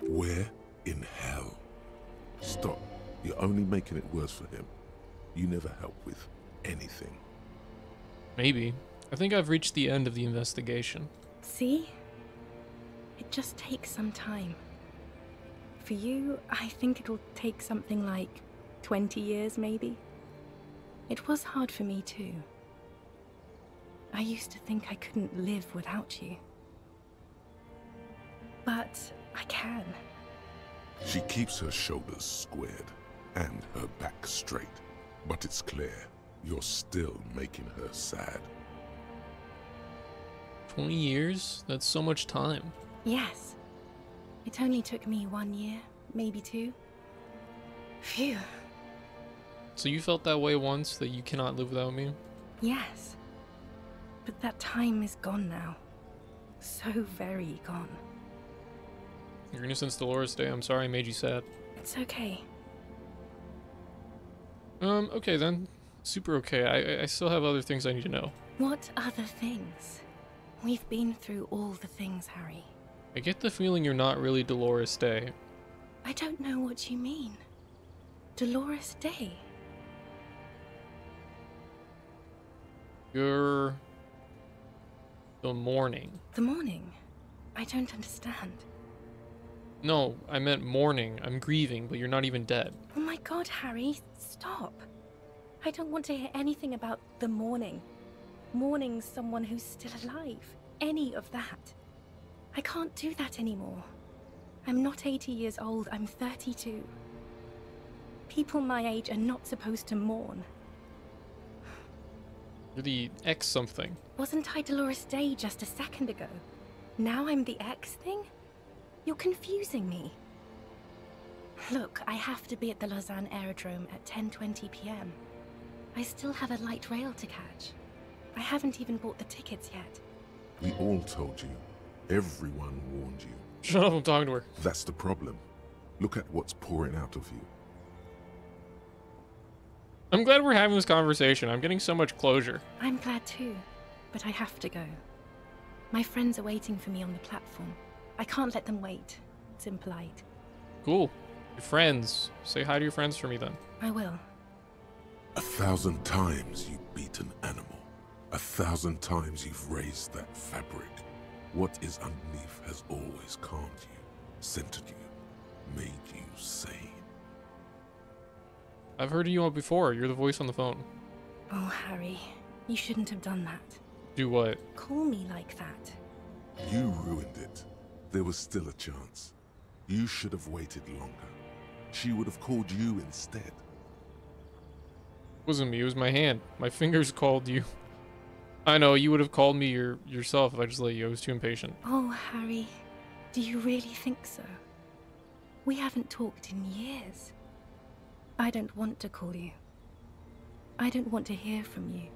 Where in hell? Stop. You're only making it worse for him. You never help with anything. Maybe. I think I've reached the end of the investigation. See? It just takes some time. For you, I think it'll take something like 20 years, maybe. It was hard for me, too. I used to think I couldn't live without you. But I can. She keeps her shoulders squared and her back straight, but it's clear you're still making her sad. 20 years? That's so much time. Yes. It only took me 1 year, maybe 2. Phew. So you felt that way once, that you cannot live without me? Yes. But that time is gone now. So very gone. Your Innocence Dolores Day, I'm sorry I made you sad. It's okay. Okay then. Super okay. I still have other things I need to know. What other things? We've been through all the things, Harry. I get the feeling you're not really Dolores Day. I don't know what you mean. Dolores Day? You're... the morning. The morning? I don't understand. No, I meant mourning. I'm grieving, but you're not even dead. Oh my god, Harry, stop. I don't want to hear anything about the mourning. Mourning someone who's still alive. Any of that. I can't do that anymore. I'm not 80 years old, I'm 32. People my age are not supposed to mourn. You're the X something. Wasn't I Dolores Day just a second ago? Now I'm the X thing? You're confusing me. Look, I have to be at the Lausanne Aerodrome at 10:20 p.m. I still have a light rail to catch. I haven't even bought the tickets yet. We all told you. Everyone warned you. Shut up, I'm talking to her. That's the problem. Look at what's pouring out of you. I'm glad we're having this conversation. I'm getting so much closure. I'm glad too, but I have to go. My friends are waiting for me on the platform. I can't let them wait. It's impolite. Cool. Your friends. Say hi to your friends for me then. I will. 1,000 times you beat an animal. 1,000 times you've raised that fabric. What is underneath has always calmed you, centered you, made you sane. I've heard you on before. You're the voice on the phone. Oh, Harry, you shouldn't have done that. Do what? Call me like that. You ruined it. There was still a chance. You should have waited longer. She would have called you instead. It wasn't me, it was my hand. My fingers called you. I know, you would have called me yourself if I just let you. I was too impatient. Oh, Harry, do you really think so? We haven't talked in years. I don't want to call you. I don't want to hear from you.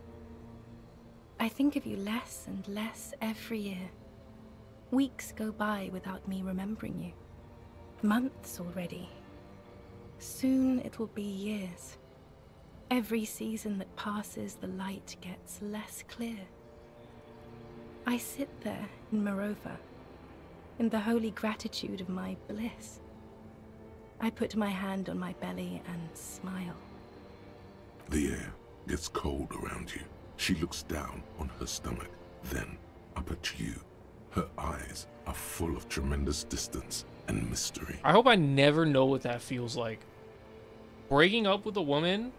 I think of you less and less every year. Weeks go by without me remembering you. Months already. Soon it will be years. Every season that passes, the light gets less clear. I sit there in Morova, in the holy gratitude of my bliss. I put my hand on my belly and smile. The air gets cold around you. She looks down on her stomach, then up at you. Her eyes are full of tremendous distance and mystery. I hope I never know what that feels like. Breaking up with a woman,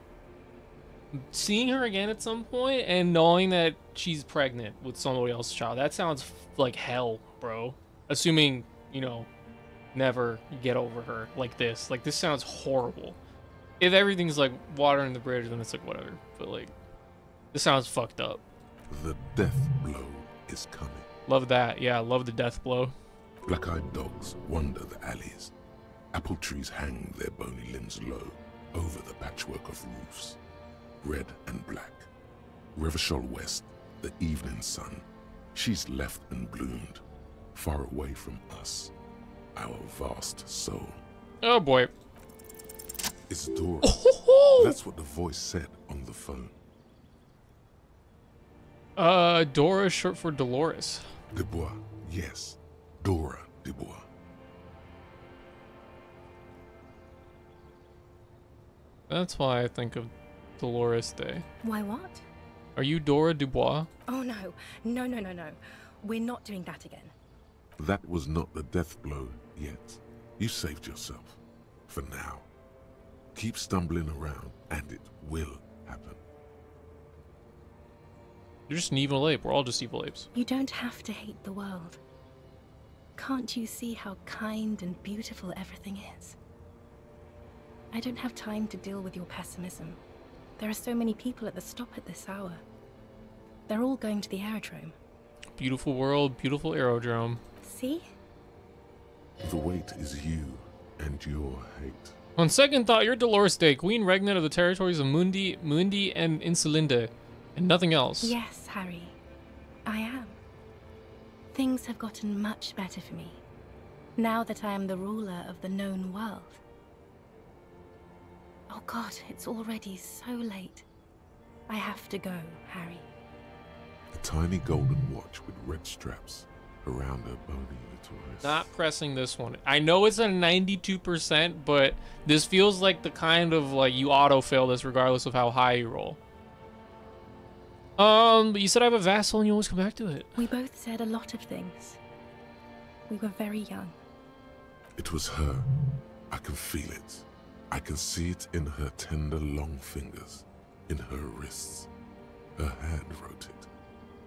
seeing her again at some point, and knowing that she's pregnant with somebody else's child. That sounds like hell, bro. Assuming, you know, never get over her like this. Like, this sounds horrible. If everything's like water in the bridge, then it's like whatever. But like, this sounds fucked up. The death blow is coming. Love that. Yeah, love the death blow. Black-eyed dogs wander the alleys. Apple trees hang their bony limbs low over the patchwork of roofs. Red and black. Revachol West, the evening sun. She's left and bloomed, far away from us, our vast soul. Oh boy. It's Dora. That's what the voice said on the phone. Dora is short for Dolores. Dubois, yes. Dora Dubois. That's why I think of Dolores Day. Why what? Are you Dora Dubois? Oh no. No, no, no, no. We're not doing that again. That was not the death blow yet. You saved yourself. For now. Keep stumbling around, and it will happen. You're just an evil ape. We're all just evil apes. You don't have to hate the world. Can't you see how kind and beautiful everything is? I don't have time to deal with your pessimism. There are so many people at the stop at this hour. They're all going to the aerodrome. Beautiful world, beautiful aerodrome. See? The weight is you and your hate. On second thought, you're Dolores Day, Queen Regnant of the territories of Mundi and Insulinde, and nothing else. Yes, Harry. I am. Things have gotten much better for me, now that I am the ruler of the known world. Oh God, it's already so late. I have to go, Harry. A tiny golden watch with red straps around her bony little wrist. Not pressing this one. I know it's a 92%, but this feels like the kind of like you auto-fail this regardless of how high you roll. But you said I have a vassal and you always come back to it. We both said a lot of things. We were very young. It was her. I can feel it. I can see it in her tender long fingers, in her wrists. Her hand wrote it,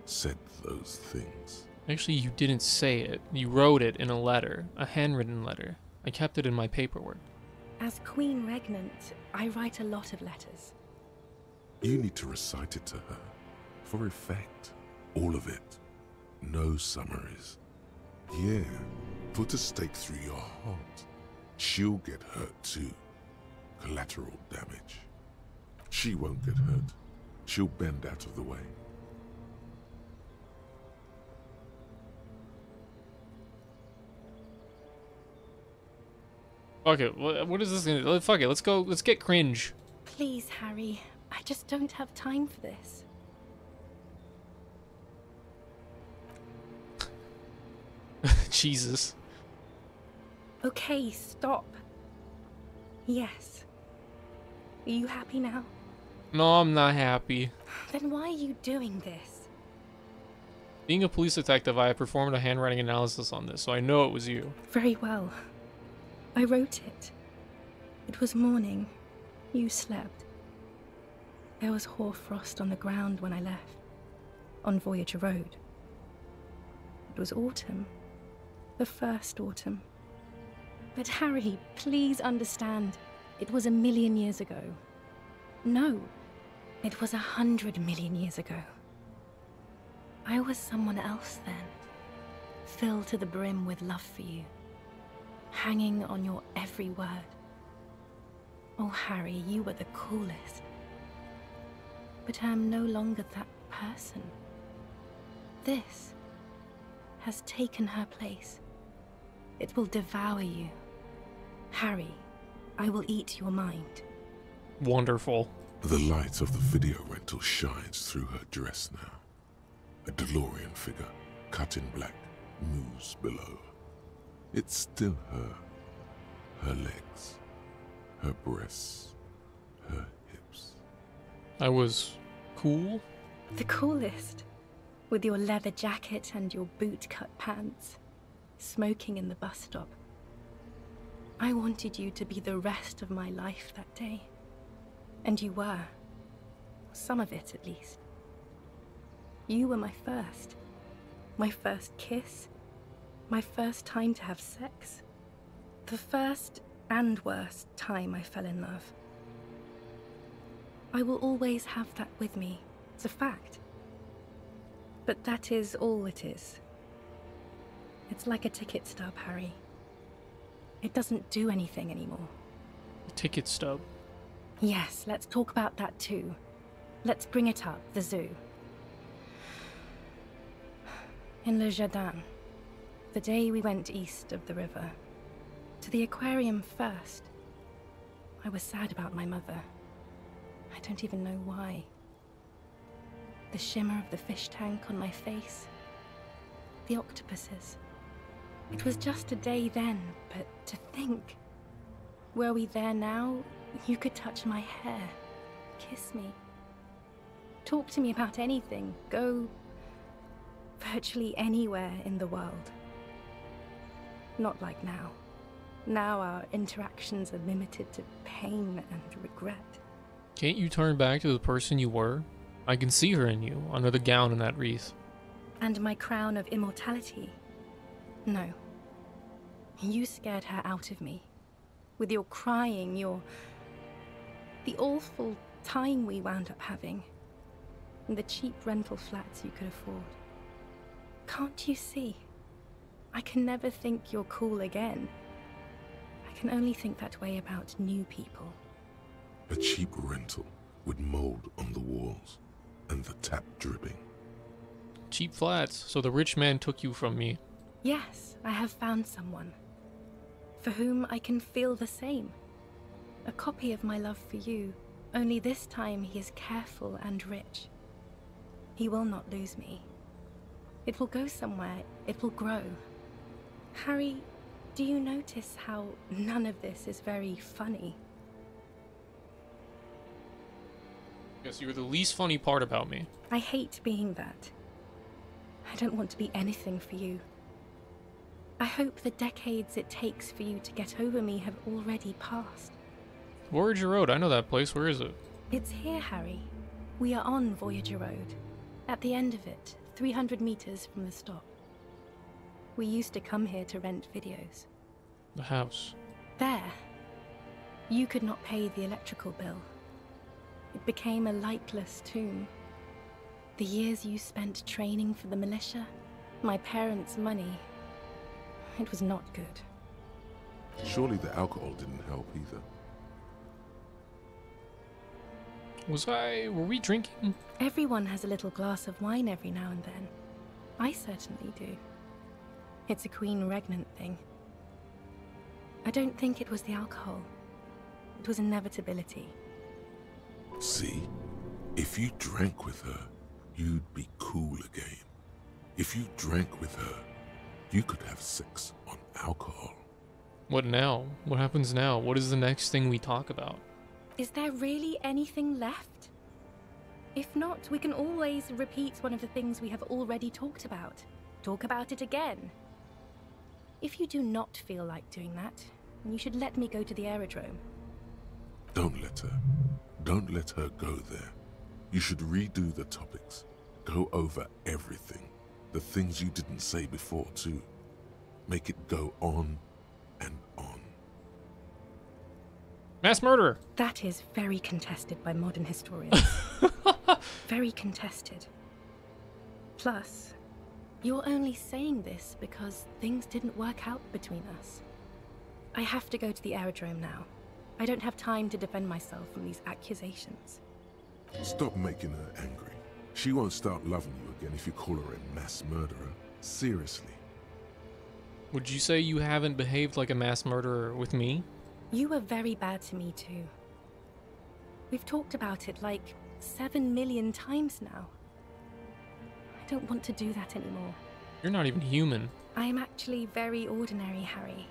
said those things. Actually, you didn't say it. You wrote it in a letter, a handwritten letter. I kept it in my paperwork. As Queen Regnant, I write a lot of letters. You need to recite it to her, for effect. All of it. No summaries. Yeah, put a stake through your heart. She'll get hurt too. Collateral damage. She won't get hurt. She'll bend out of the way. Okay, what is this gonna do? Fuck it, let's go, let's get cringe. Please, Harry. I just don't have time for this. Jesus. Okay, stop. Yes. Are you happy now? No, I'm not happy. Then why are you doing this? Being a police detective, I have performed a handwriting analysis on this, so I know it was you. Very well. I wrote it. It was morning. You slept. There was hoarfrost on the ground when I left, on Voyager Road. It was autumn. The first autumn. But Harry, please understand, it was 1,000,000 years ago. No, it was 100 million years ago. I was someone else then, filled to the brim with love for you, hanging on your every word. Oh, Harry, you were the coolest. But I am no longer that person. This has taken her place. It will devour you. Harry, I will eat your mind. Wonderful. The light of the video rental shines through her dress now. A DeLorean figure, cut in black, moves below. It's still her. Her legs, her breasts, her hips. I was cool? The coolest. With your leather jacket and your boot-cut pants. Smoking in the bus stop. I wanted you to be the rest of my life that day. And you were. Some of it, at least. You were my first. My first kiss. My first time to have sex. The first and worst time I fell in love. I will always have that with me. It's a fact. But that is all it is. It's like a ticket stub, Harry. It doesn't do anything anymore. A ticket stub. Yes, let's talk about that too. Let's bring it up, the zoo. In Le Jardin, the day we went east of the river. To the aquarium first. I was sad about my mother. I don't even know why. The shimmer of the fish tank on my face. The octopuses. It was just a day then, but to think. Were we there now, you could touch my hair, kiss me. Talk to me about anything. Go virtually anywhere in the world. Not like now. Now our interactions are limited to pain and regret. Can't you turn back to the person you were? I can see her in you, under the gown and that wreath. And my crown of immortality? No. You scared her out of me. With your crying, the awful time we wound up having. And the cheap rental flats you could afford. Can't you see? I can never think you're cool again. I can only think that way about new people. A cheap rental with mold on the walls and the tap dripping. Cheap flats, so the rich man took you from me. Yes, I have found someone. For whom I can feel the same. A copy of my love for you, only this time he is careful and rich. He will not lose me. It will go somewhere, it will grow. Harry, do you notice how none of this is very funny? Yes, you're the least funny part about me. I hate being that. I don't want to be anything for you. I hope the decades it takes for you to get over me have already passed. Voyager Road, I know that place. Where is it? It's here, Harry. We are on Voyager Road. At the end of it, 300 meters from the stop. We used to come here to rent videos. The house. There. You could not pay the electrical bill. It became a lightless tomb. The years you spent training for the militia, my parents' money, it was not good. Surely the alcohol didn't help either. Were we drinking? Everyone has a little glass of wine every now and then. I certainly do. It's a queen regnant thing. I don't think it was the alcohol. It was inevitability. See? If you drank with her, you'd be cool again. If you drank with her, you could have sex on alcohol. What now? What happens now? What is the next thing we talk about? Is there really anything left? If not, we can always repeat one of the things we have already talked about. Talk about it again. If you do not feel like doing that, you should let me go to the aerodrome. Don't let her. Don't let her go there. You should redo the topics. Go over everything. The things you didn't say before, too. Make it go on and on. Mass murderer! That is very contested by modern historians. Very contested. Plus, you're only saying this because things didn't work out between us. I have to go to the aerodrome now. I don't have time to defend myself from these accusations. Stop making her angry. She won't start loving you again if you call her a mass murderer. Seriously. Would you say you haven't behaved like a mass murderer with me? You were very bad to me too. We've talked about it like 7 million times now. I don't want to do that anymore. You're not even human. I am actually very ordinary, Harry.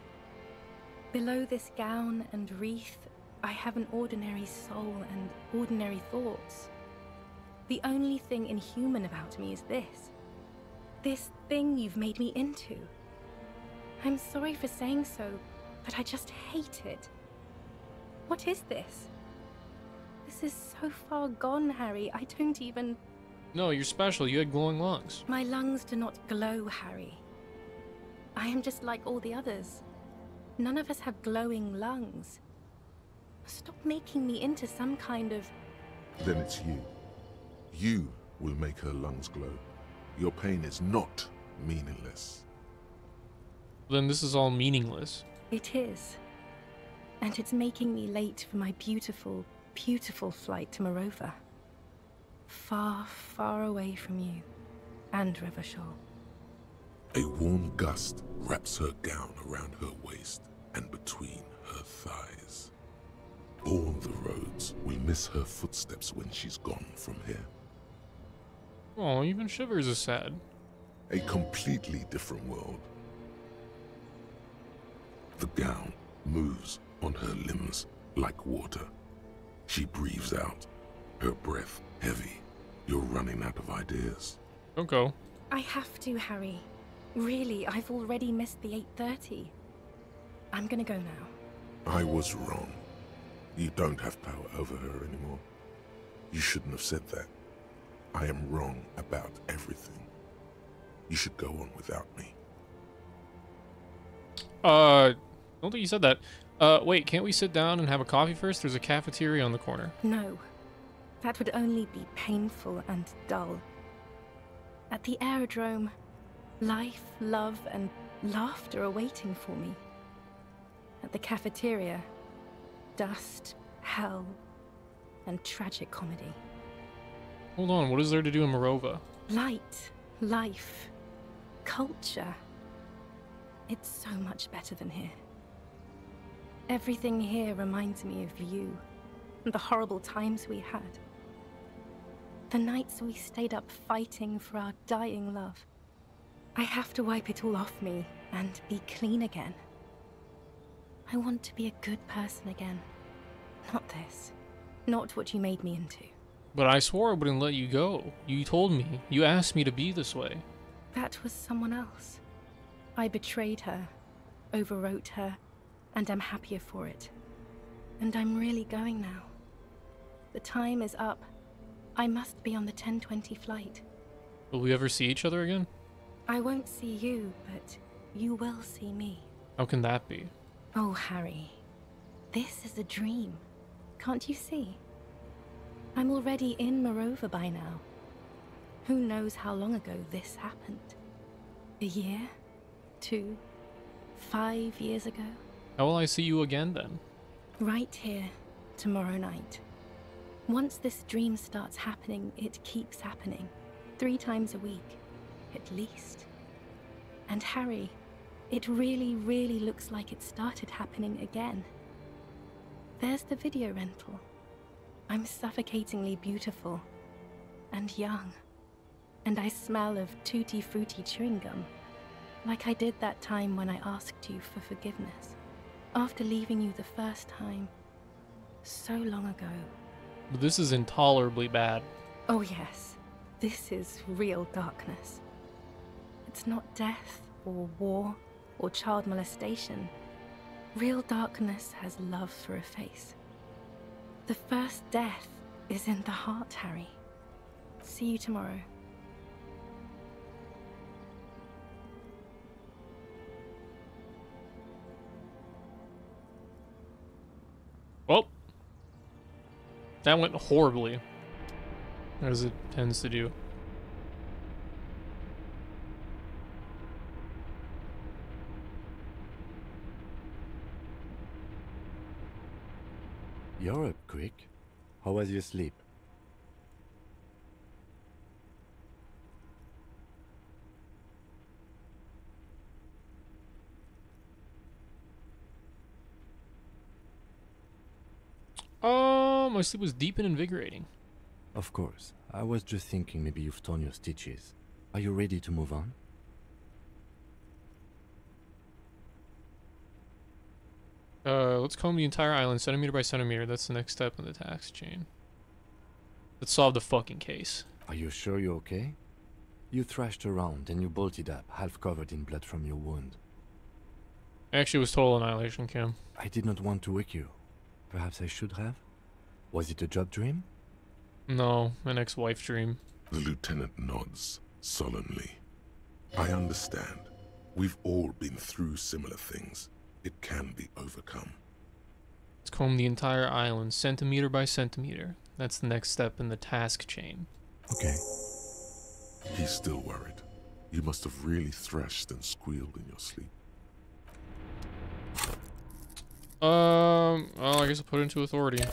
Below this gown and wreath, I have an ordinary soul and ordinary thoughts. The only thing inhuman about me is this. This thing you've made me into. I'm sorry for saying so, but I just hate it. What is this? This is so far gone, Harry. I don't even... No, you're special. You had glowing lungs. My lungs do not glow, Harry. I am just like all the others. None of us have glowing lungs. Stop making me into some kind of... Then it's you. You will make her lungs glow. Your pain is not meaningless. Then this is all meaningless. It is. And it's making me late for my beautiful, beautiful flight to Morova. Far, far away from you and Revachol. A warm gust wraps her gown around her waist and between her thighs. All the roads will miss her footsteps when she's gone from here. Oh, even Shivers is sad. A completely different world. The gown moves on her limbs like water. She breathes out, her breath heavy, You're running out of ideas. Don't go. I have to, Harry. Really, I've already missed the 8:30. I'm gonna go now. I was wrong. You don't have power over her anymore. You shouldn't have said that. I am wrong about everything. You should go on without me. I don't think you said that. Wait, can't we sit down and have a coffee first? There's a cafeteria on the corner. No. That would only be painful and dull. At the aerodrome, life, love, and laughter are waiting for me. At the cafeteria, dust, hell, and tragic comedy. Hold on, what is there to do in Morova? Light, life, culture. It's so much better than here. Everything here reminds me of you, and the horrible times we had. The nights we stayed up fighting for our dying love. I have to wipe it all off me and be clean again. I want to be a good person again. Not this. Not what you made me into. But I swore I wouldn't let you go. You told me. You asked me to be this way. That was someone else. I betrayed her, overwrote her, and I'm happier for it. And I'm really going now. The time is up. I must be on the 10:20 flight. Will we ever see each other again? I won't see you, but you will see me. How can that be? Oh, Harry. This is a dream. Can't you see? I'm already in Morova by now. Who knows how long ago this happened? A year? 2? 5 years ago? How will I see you again then? Right here, tomorrow night. Once this dream starts happening, it keeps happening. 3 times a week, at least. And Harry, it really, really looks like it started happening again. There's the video rental. I'm suffocatingly beautiful. And young. And I smell of tutti frutti chewing gum. Like I did that time when I asked you for forgiveness. After leaving you the first time. So long ago. But this is intolerably bad. Oh yes. This is real darkness. It's not death, or war, or child molestation. Real darkness has love for a face. The first death is in the heart, Harry. See you tomorrow. Well, that went horribly, as it tends to do. You're up quick. How was your sleep? My sleep was deep and invigorating. Of course. I was just thinking maybe you've torn your stitches. Are you ready to move on? Let's comb the entire island centimeter by centimeter. That's the next step in the task chain. Let's solve the fucking case. Are you sure you're okay? You thrashed around and you bolted up, half covered in blood from your wound. Actually, it was total annihilation, Kim. I did not want to wake you. Perhaps I should have? Was it a job dream? No, an ex-wife dream. The lieutenant nods solemnly. I understand. We've all been through similar things. It can be overcome. Let's comb the entire island centimeter by centimeter. That's the next step in the task chain. Okay. He's still worried. You must have really thrashed and squealed in your sleep. Well, I guess I'll put it into authority.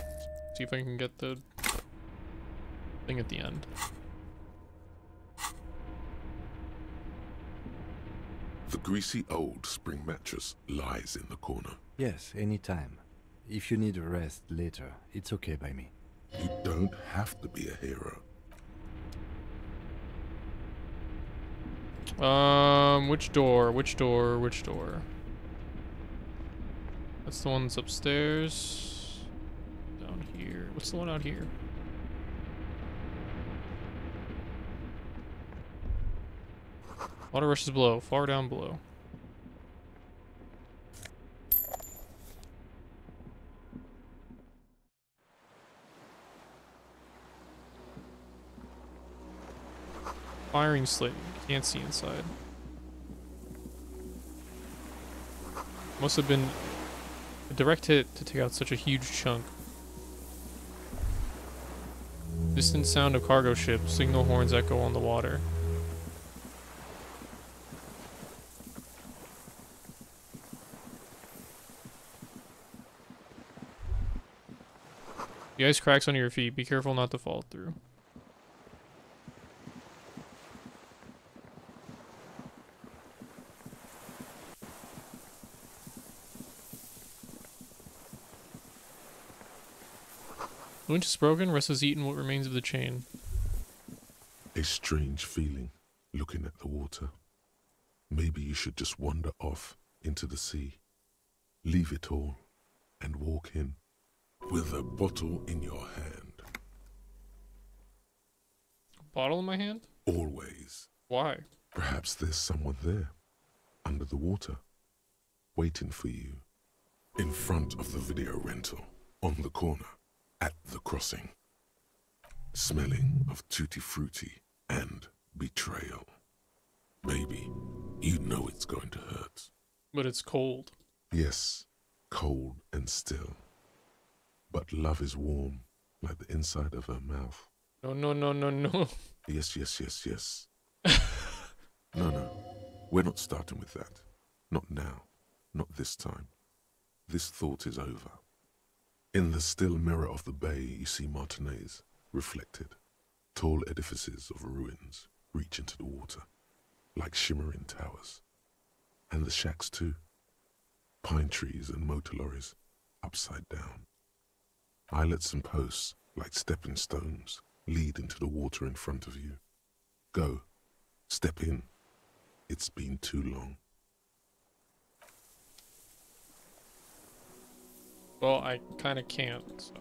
See if I can get the thing at the end. The greasy old spring mattress lies in the corner. Yes, anytime. If you need a rest later, it's okay by me. You don't have to be a hero. Which door? Which door? Which door? That's the one that's upstairs. Down here. What's the one out here? Water rushes below, far down below. Firing slit. Can't see inside. Must have been a direct hit to take out such a huge chunk. Distant sound of cargo ship. Signal horns echo on the water. The ice cracks under your feet. Be careful not to fall through. The winch is broken. Russ has eaten what remains of the chain. A strange feeling looking at the water. Maybe you should just wander off into the sea. Leave it all and walk in with a bottle in your hand. A bottle in my hand? Always. Why? Perhaps there's someone there, under the water, waiting for you. In front of the video rental, on the corner, at the crossing. Smelling of tutti frutti and betrayal. Maybe you know it's going to hurt. But it's cold. Yes, cold and still. But love is warm, like the inside of her mouth. No, no, no, no, no. Yes, yes, yes, yes. No, we're not starting with that. Not now. Not this time. This thought is over. In the still mirror of the bay, you see Martinez, reflected. Tall edifices of ruins reach into the water, like shimmering towers. And the shacks too. Pine trees and motor lorries, upside down. Islets and posts, like stepping stones, lead into the water in front of you. Go. Step in. It's been too long. Well, I kind of can't, so.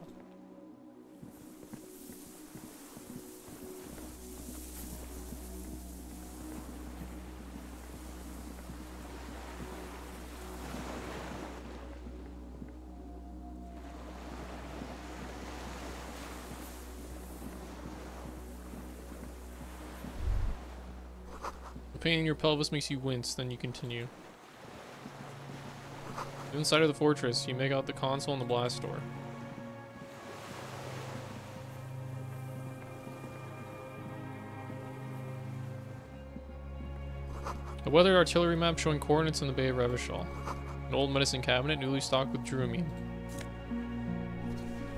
The pain in your pelvis makes you wince, then you continue. Inside of the fortress, you make out the console and the blast door. A weathered artillery map showing coordinates in the Bay of Revachol. An old medicine cabinet newly stocked with druamine.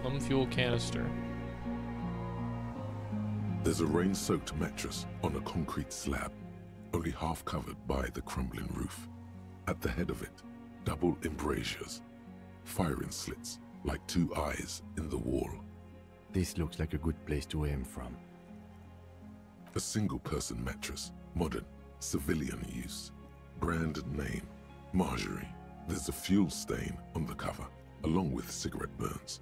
Plum fuel canister. There's a rain-soaked mattress on a concrete slab, only half covered by the crumbling roof. At the head of it, double embrasures, firing slits like two eyes in the wall. This looks like a good place to aim from. A single-person mattress, modern, civilian use. Brand name, Marjorie. There's a fuel stain on the cover, along with cigarette burns.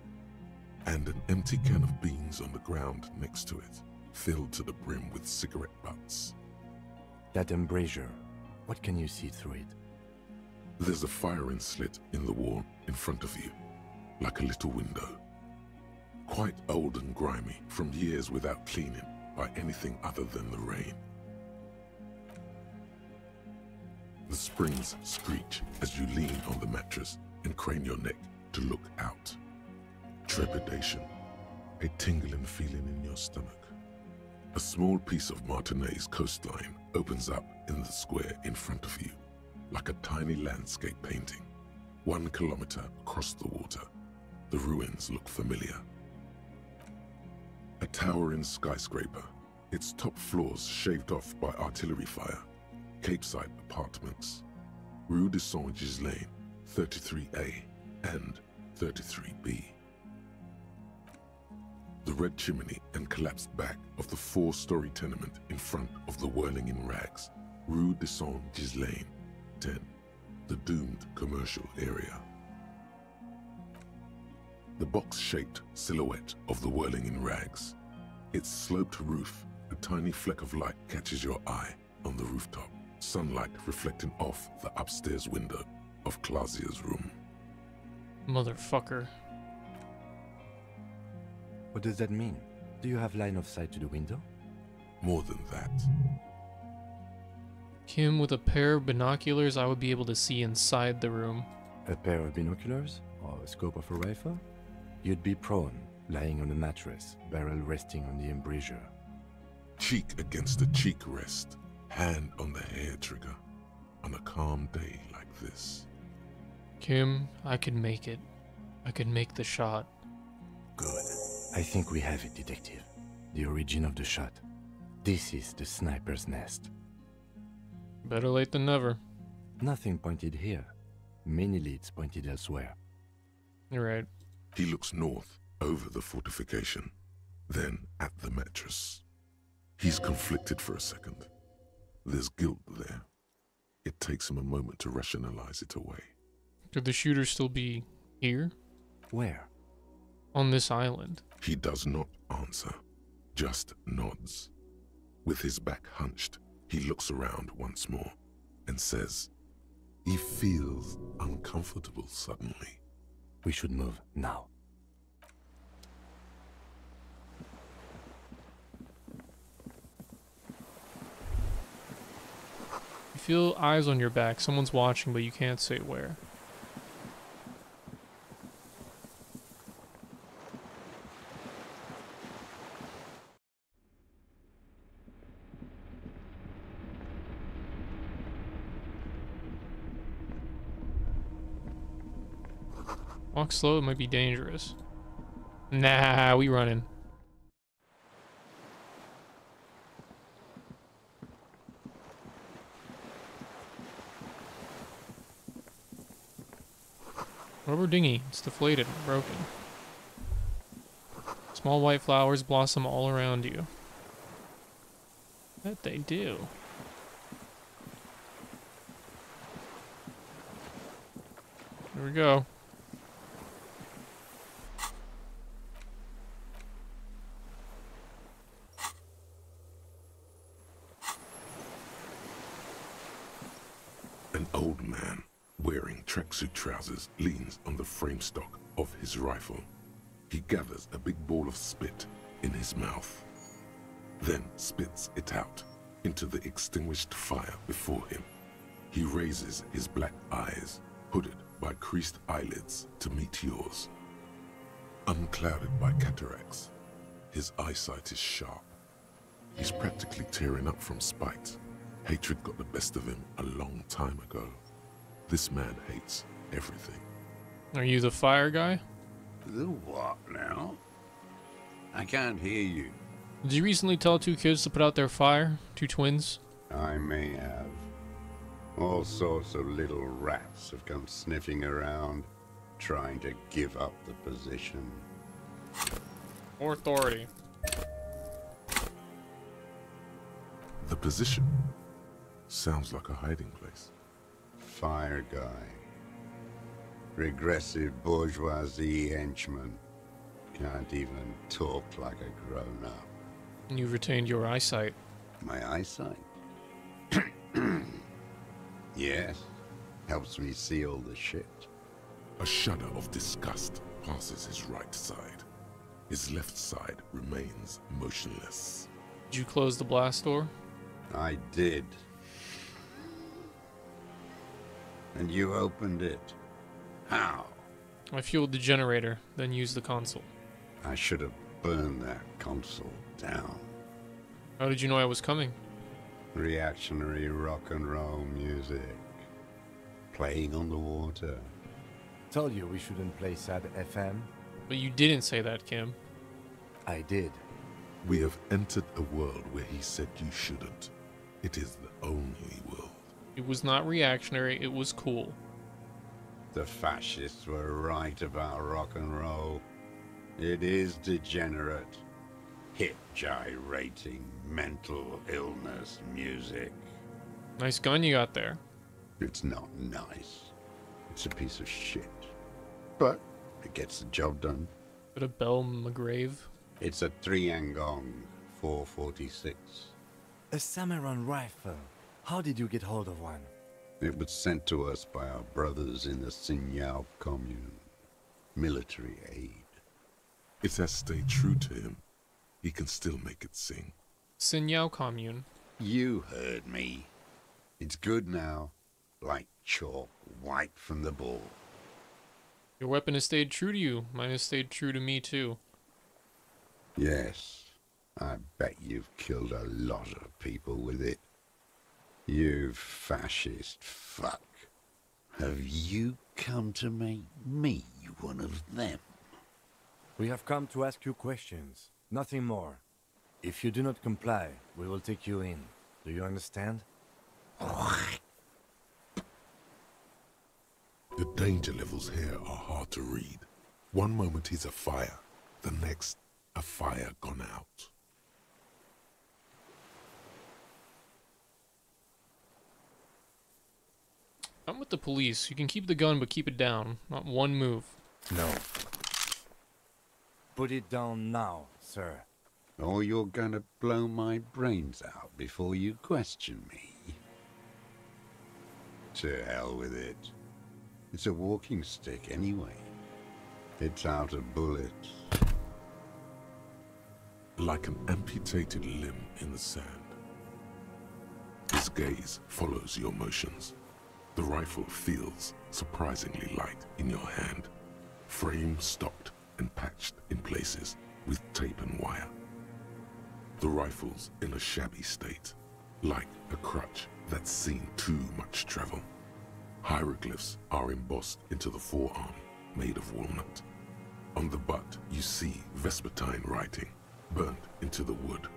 And an empty can of beans on the ground next to it, filled to the brim with cigarette butts. That embrasure, what can you see through it? There's a firing slit in the wall in front of you, like a little window. Quite old and grimy from years without cleaning by anything other than the rain. The springs screech as you lean on the mattress and crane your neck to look out. Trepidation, a tingling feeling in your stomach. A small piece of Martinez coastline opens up in the square in front of you, like a tiny landscape painting. 1 kilometer across the water, the ruins look familiar. A towering skyscraper, its top floors shaved off by artillery fire. Capeside apartments. Rue de Saint-Ghislain, 33A and 33B. The red chimney and collapsed back of the 4-story tenement in front of the whirling in rags. Rue de Saint-Ghislain, 10. The doomed commercial area. The box-shaped silhouette of the whirling in rags. Its sloped roof, a tiny fleck of light catches your eye on the rooftop. sunlight reflecting off the upstairs window of Clausia's room. Motherfucker. What does that mean? Do you have line of sight to the window? More than that, Kim, with a pair of binoculars, I would be able to see inside the room. A pair of binoculars? Or a scope of a rifle? You'd be prone, lying on a mattress, barrel resting on the embrasure. cheek against a cheek rest, hand on the hair trigger, on a calm day like this. Kim, I can make it. I can make the shot. Good. I think we have it, Detective. The origin of the shot. This is the sniper's nest. Better late than never. Nothing pointed here. Many leads pointed elsewhere. You're right. He looks north, over the fortification, then at the mattress. He's conflicted for a second. There's guilt there. It takes him a moment to rationalize it away. Could the shooter still be here? Where? On this island. He does not answer, just nods. With his back hunched, he looks around once more and says, he feels uncomfortable suddenly. We should move now. You feel eyes on your back. Someone's watching, but you can't say where. Walk slow, it might be dangerous. Nah, we running. Rubber dinghy, it's deflated and broken. Small white flowers blossom all around you. That they do. Here we go. An old man, wearing tracksuit trousers, leans on the frame stock of his rifle. He gathers a big ball of spit in his mouth, then spits it out into the extinguished fire before him. He raises his black eyes, hooded by creased eyelids, to meet yours. Unclouded by cataracts, his eyesight is sharp. He's practically tearing up from spite. Hatred got the best of him a long time ago. This man hates everything. Are you the fire guy? The what now? I can't hear you. Did you recently tell two kids to put out their fire? Two twins? I may have. All sorts of little rats have come sniffing around, trying to give up the position. More authority. The position sounds like a hiding place. Fire guy. Regressive bourgeoisie henchman. Can't even talk like a grown-up. You've retained your eyesight. My eyesight? Yes. Helps me see all the shit. A shudder of disgust passes his right side. His left side remains motionless. Did you close the blast door? I did. And you opened it. How? I fueled the generator, then used the console. I should have burned that console down. How did you know I was coming? Reactionary rock and roll music. Playing on the water. Told you we shouldn't play sad FM. But you didn't say that, Kim. I did. We have entered a world where he said you shouldn't. It is the only world. It was not reactionary, it was cool. The fascists were right about rock and roll. It is degenerate. Hip gyrating, mental illness music. Nice gun you got there. It's not nice. It's a piece of shit. But it gets the job done. Bit of Bell McGrave. It's a 3-Angong 446. A Samaran rifle. How did you get hold of one? It was sent to us by our brothers in the Signal commune. Military aid. It has stayed true to him. He can still make it sing. Signal commune. You heard me. It's good now. Like chalk, white from the ball. Your weapon has stayed true to you. Mine has stayed true to me too. Yes, I bet you've killed a lot of people with it. You fascist fuck. Have you come to make me one of them? We have come to ask you questions, nothing more. If you do not comply, we will take you in. Do you understand? The danger levels here are hard to read. One moment he's a fire, the next, a fire gone out. I'm with the police. You can keep the gun, but keep it down. Not one move. No. Put it down now, sir. Or you're gonna blow my brains out before you question me. To hell with it. It's a walking stick anyway. It's out of bullets. Like an amputated limb in the sand. His gaze follows your motions. The rifle feels surprisingly light in your hand. Frame stocked and patched in places with tape and wire. The rifle's in a shabby state, like a crutch that's seen too much travel. Hieroglyphs are embossed into the forearm, made of walnut. On the butt, you see Vespertine writing, burnt into the wood.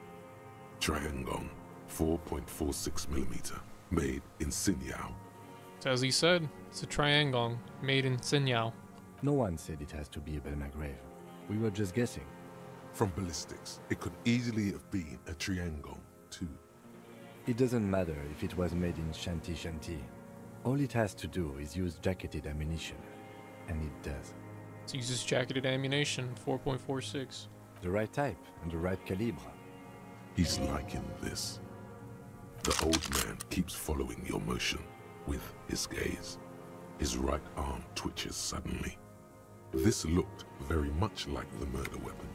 Triangle, 4.46mm, made in Signal. As he said, it's a triangle made in Signal. No one said it has to be a Belmagrave. We were just guessing. From ballistics, it could easily have been a triangle, too. It doesn't matter if it was made in Shanty Shanty. All it has to do is use jacketed ammunition. And it does. It uses jacketed ammunition, 4.46. The right type and the right calibre. He's liking this. The old man keeps following your motion with his gaze. His right arm twitches suddenly. This looked very much like the murder weapon.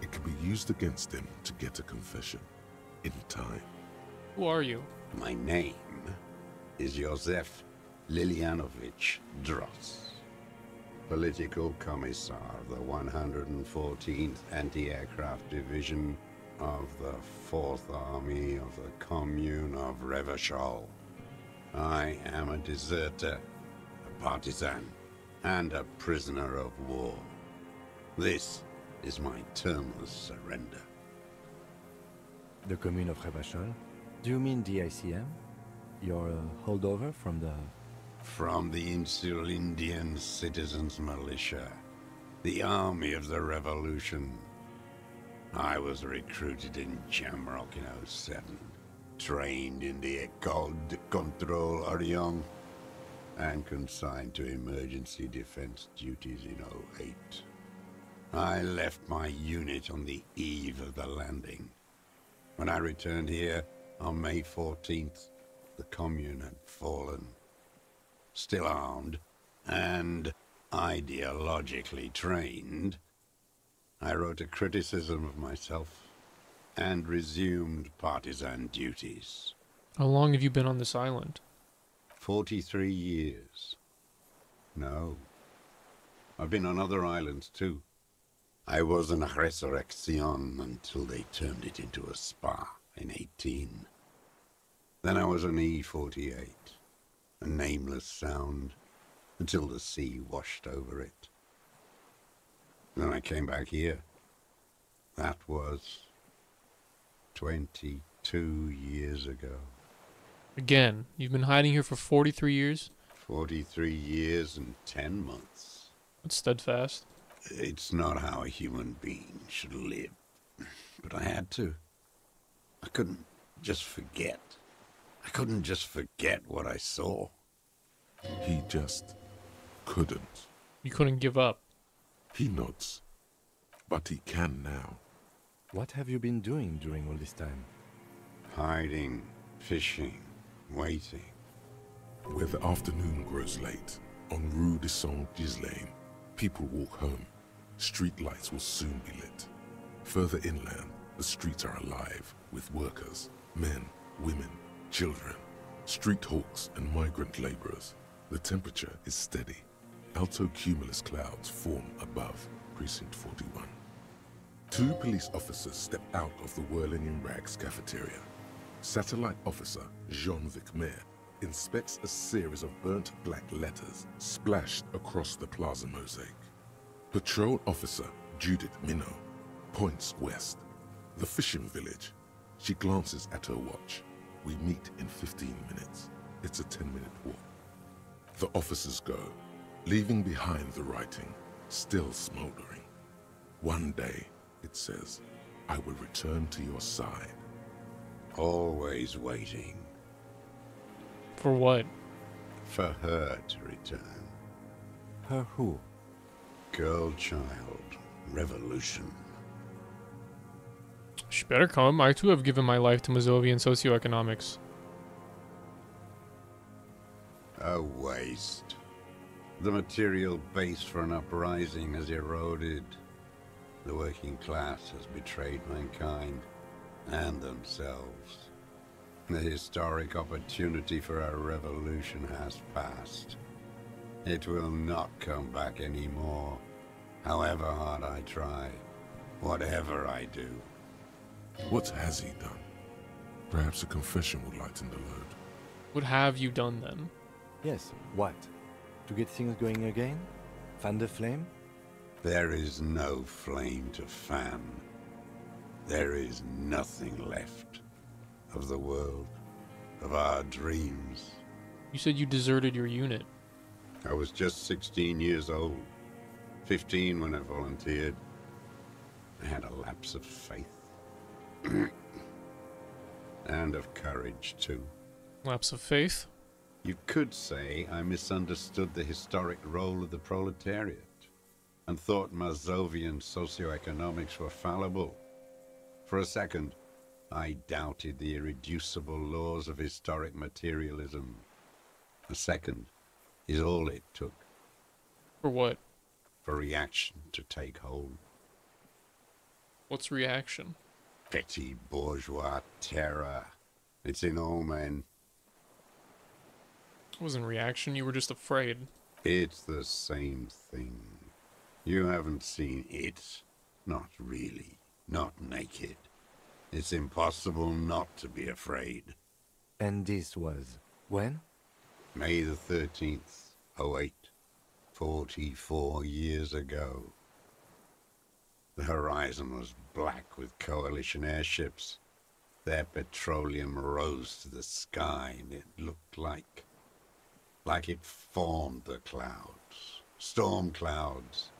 It could be used against him to get a confession in time. Who are you? My name is Josef Lilianovich Dross, Political Commissar of the 114th Anti-Aircraft Division of the 4th Army of the Commune of Revachol. I am a deserter, a partisan, and a prisoner of war. This is my termless surrender. The Commune of Revachol? Do you mean the ICM? You're a holdover from the... From the Insular Indian Citizens Militia, the Army of the Revolution. I was recruited in Jamrock in '07, trained in the École de Contrôle Orion, and consigned to emergency defense duties in '08. I left my unit on the eve of the landing. When I returned here on May 14th, the Commune had fallen. Still armed and ideologically trained, I wrote a criticism of myself and resumed partisan duties. How long have you been on this island? 43 years. No. I've been on other islands too. I was in Resurrection until they turned it into a spa in 18. Then I was on E48, a nameless sound, until the sea washed over it. Then I came back here. That was 22 years ago. Again, you've been hiding here for 43 years? 43 years and 10 months. That's steadfast. It's not how a human being should live. But I had to. I couldn't just forget. I couldn't just forget what I saw. He just couldn't. You couldn't give up. He nods. But he can now. What have you been doing during all this time? Hiding, fishing, waiting. Where the afternoon grows late, on Rue de Saint-Ghislain, people walk home. Street lights will soon be lit. Further inland, the streets are alive with workers, men, women, children, street hawks and migrant laborers. The temperature is steady. Alto cumulus clouds form above Precinct 41. Two police officers step out of the Whirling in Rags cafeteria. Satellite officer Jean-Vic Mayer inspects a series of burnt black letters splashed across the plaza mosaic. Patrol officer Judith Minot points west. The fishing village. She glances at her watch. We meet in 15 minutes. It's a 10-minute walk. The officers go, leaving behind the writing, still smoldering. One day, it says, I will return to your side. Always waiting. For what? For her to return. Her who? Girl child. Revolution. She better come. I too have given my life to Mazovian socioeconomics. A waste. The material base for an uprising has eroded. The working class has betrayed mankind and themselves. The historic opportunity for a revolution has passed. It will not come back anymore, however hard I try, whatever I do. What has he done? Perhaps a confession will lighten the load. What have you done then? Yes, what? To get things going again? Fan the flame? There is no flame to fan. There is nothing left of the world, of our dreams. You said you deserted your unit. I was just 16 years old, 15 when I volunteered. I had a lapse of faith. And of courage, too. Lapse of faith? You could say I misunderstood the historic role of the proletariat and thought Mazovian socioeconomics were fallible. For a second, I doubted the irreducible laws of historic materialism. A second is all it took. For what? For reaction to take hold. What's reaction? Petty bourgeois terror. It's in all men. It wasn't reaction, you were just afraid. It's the same thing. You haven't seen it. Not really. Not naked. It's impossible not to be afraid. And this was when? May the 13th, 08. 44 years ago. The horizon was black with coalition airships. Their petroleum rose to the sky and it looked like it formed the clouds. Storm clouds.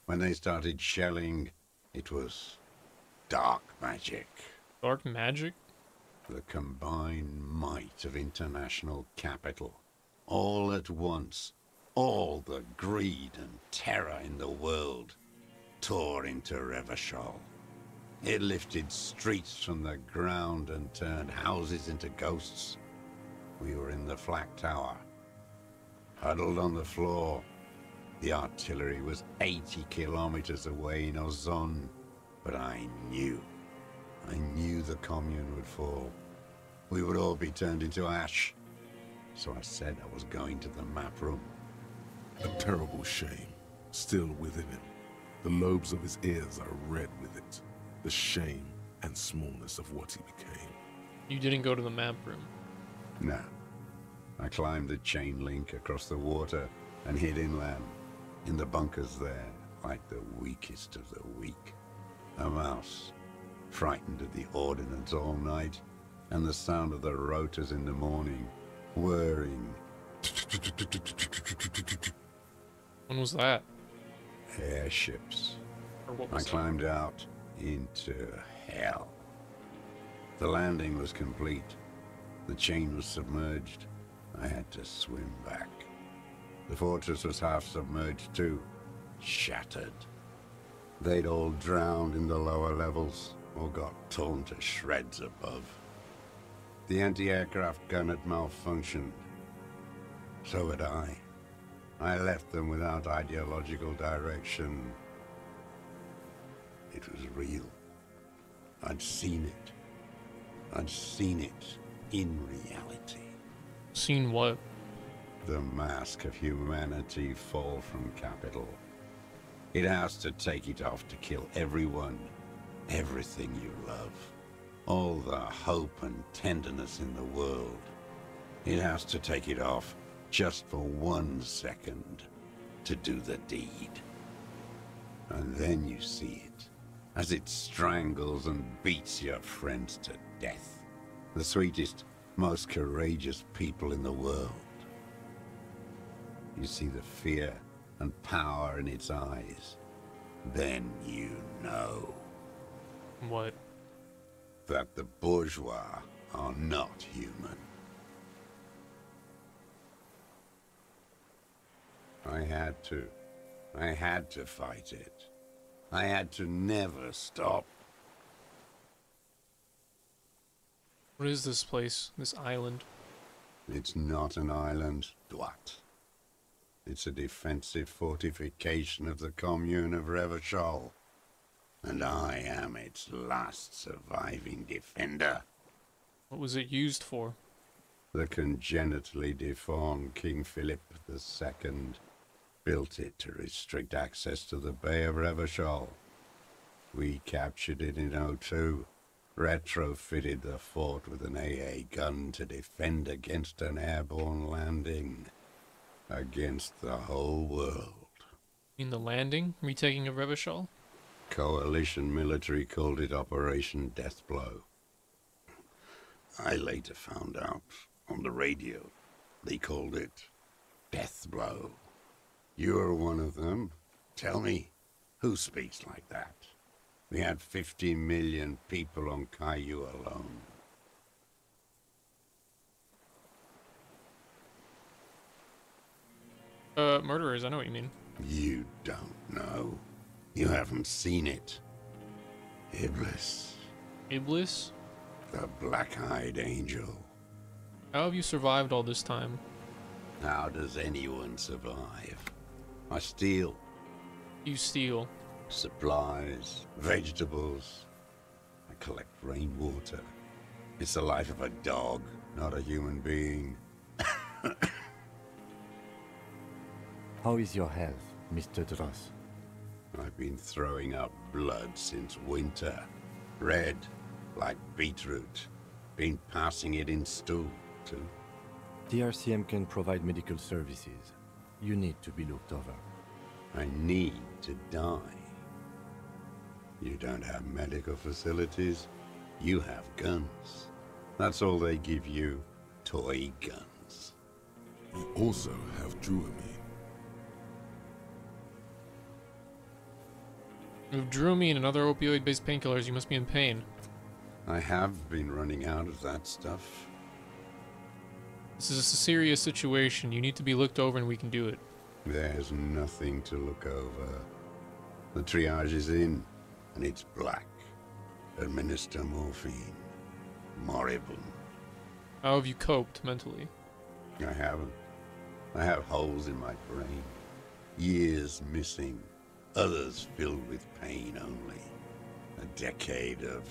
When they started shelling, it was dark magic. Dark magic? The combined might of international capital. All at once, all the greed and terror in the world tore into Revachol. It lifted streets from the ground and turned houses into ghosts. We were in the flak tower, huddled on the floor. The artillery was 80 kilometers away in Ozon, but I knew the commune would fall. We would all be turned into ash. So I said I was going to the map room. A terrible shame, still within him. The lobes of his ears are red with it. The shame and smallness of what he became. You didn't go to the map room. No. I climbed the chain link across the water and hid inland, in the bunkers there, like the weakest of the weak. A mouse, frightened of the ordnance all night, and the sound of the rotors in the morning, whirring. When was that? Airships. Or what I was that? climbed out into hell. The landing was complete. The chain was submerged. I had to swim back. The fortress was half submerged too, shattered. They'd all drowned in the lower levels, or got torn to shreds above. The anti-aircraft gun had malfunctioned. So had I. I left them without ideological direction. It was real. I'd seen it. I'd seen it in reality. Seen what? The mask of humanity fall from capital. It has to take it off to kill everyone, everything you love. All the hope and tenderness in the world. It has to take it off just for 1 second to do the deed. And then you see it, as it strangles and beats your friends to death. The sweetest, most courageous people in the world. You see the fear and power in its eyes. Then you know. What? That the bourgeois are not human. I had to fight it. I had to never stop. What is this place? This island? It's not an island, Dwat. It's a defensive fortification of the commune of Revachol. And I am its last surviving defender. What was it used for? The congenitally deformed King Philip II built it to restrict access to the Bay of Revachol. We captured it in '02, retrofitted the fort with an AA gun to defend against an airborne landing. Against the whole world. In the landing? Retaking of Revachol? Coalition military called it Operation Deathblow. I later found out on the radio they called it Deathblow. You're one of them. Tell me, who speaks like that? We had 50 million people on Caillou alone. Murderers, I know what you mean. You don't know. You haven't seen it. Iblis. Iblis? The black-eyed angel. How have you survived all this time? How does anyone survive? I steal. You steal. Supplies, vegetables. I collect rainwater. It's the life of a dog, not a human being. How is your health, Mr. Dross? I've been throwing up blood since winter. Red, like beetroot. Been passing it in stool, too. The RCM can provide medical services. You need to be looked over. I need to die. You don't have medical facilities. You have guns. That's all they give you. Toy guns. You also have Dramamine. With Dramamine and other opioid-based painkillers, you must be in pain. I have been running out of that stuff. This is a serious situation. You need to be looked over and we can do it. There's nothing to look over. The triage is in, and it's black. Administer morphine. Moribund. How have you coped mentally? I haven't. I have holes in my brain. Years missing. Others filled with pain only. A decade of...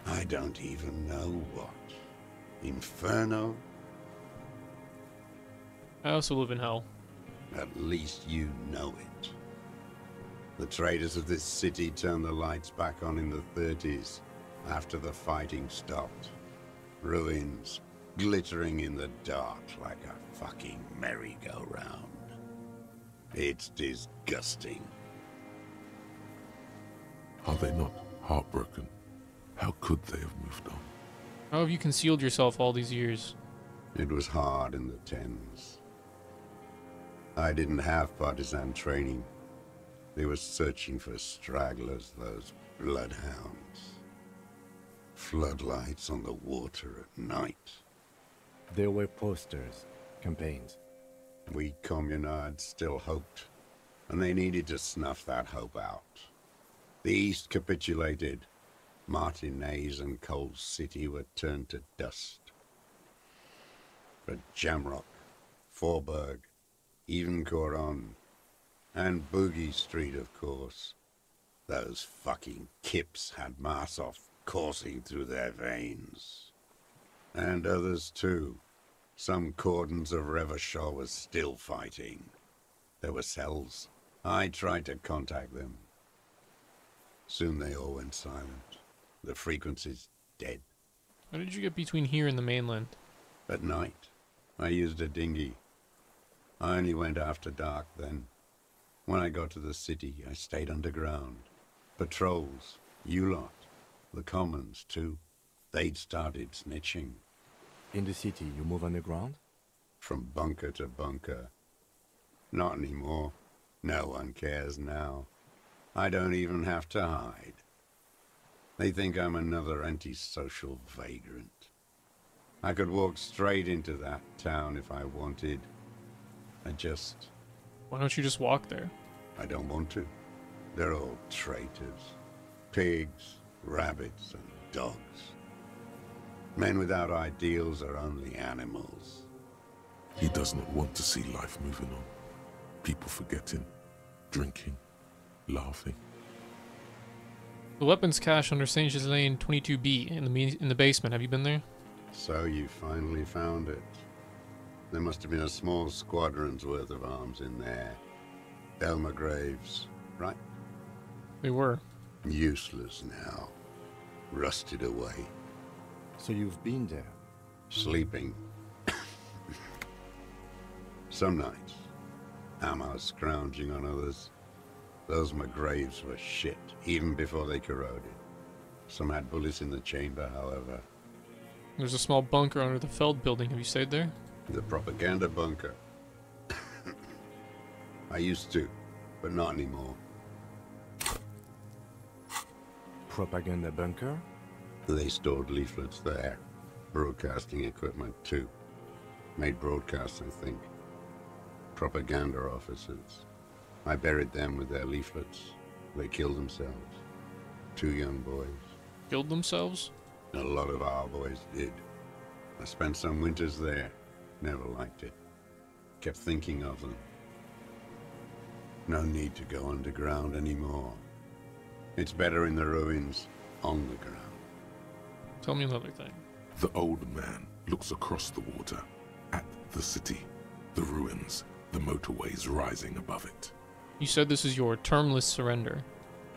I don't even know what. Inferno? I also live in hell. At least you know it. The traders of this city turned the lights back on in the 30s, after the fighting stopped. Ruins, glittering in the dark like a fucking merry-go-round. It's disgusting. Are they not heartbroken? How could they have moved on? How have you concealed yourself all these years? It was hard in the tens. I didn't have partisan training. They were searching for stragglers, those bloodhounds. Floodlights on the water at night. There were posters, campaigns. We communards still hoped, and they needed to snuff that hope out. The East capitulated. Martinez and Cold City were turned to dust. But Jamrock, Forburg, even Coron, and Boogie Street, of course. Those fucking kips had Marsov coursing through their veins. And others too. Some cordons of Revachol was still fighting. There were cells. I tried to contact them. Soon they all went silent. The frequency's dead. How did you get between here and the mainland? At night, I used a dinghy. I only went after dark then. When I got to the city, I stayed underground. Patrols, you lot, the commons too. They'd started snitching. In the city, you move underground? From bunker to bunker. Not anymore. No one cares now. I don't even have to hide. They think I'm another antisocial vagrant. I could walk straight into that town if I wanted. Why don't you just walk there? I don't want to. They're all traitors. Pigs, rabbits, and dogs. Men without ideals are only animals. He does not want to see life moving on. People forgetting, drinking, laughing. The weapons cache under Saint Ghislain 22B in the basement. Have you been there? So you finally found it. There must have been a small squadron's worth of arms in there. Elmer Graves, right? They were. Useless now. Rusted away. So you've been there? Sleeping. Some nights. Ammo scrounging on others. Those McGraves were shit, even before they corroded. Some had bullets in the chamber, however. There's a small bunker under the Feld building. Have you stayed there? The propaganda bunker. I used to, but not anymore. Propaganda bunker? They stored leaflets there. Broadcasting equipment, too. Made broadcasts, I think. Propaganda officers. I buried them with their leaflets. They killed themselves. 2 young boys. Killed themselves? A lot of our boys did. I spent some winters there. Never liked it. Kept thinking of them. No need to go underground anymore. It's better in the ruins, on the ground. Tell me another thing. The old man looks across the water, at the city, the ruins, the motorways rising above it. You said this is your termless surrender.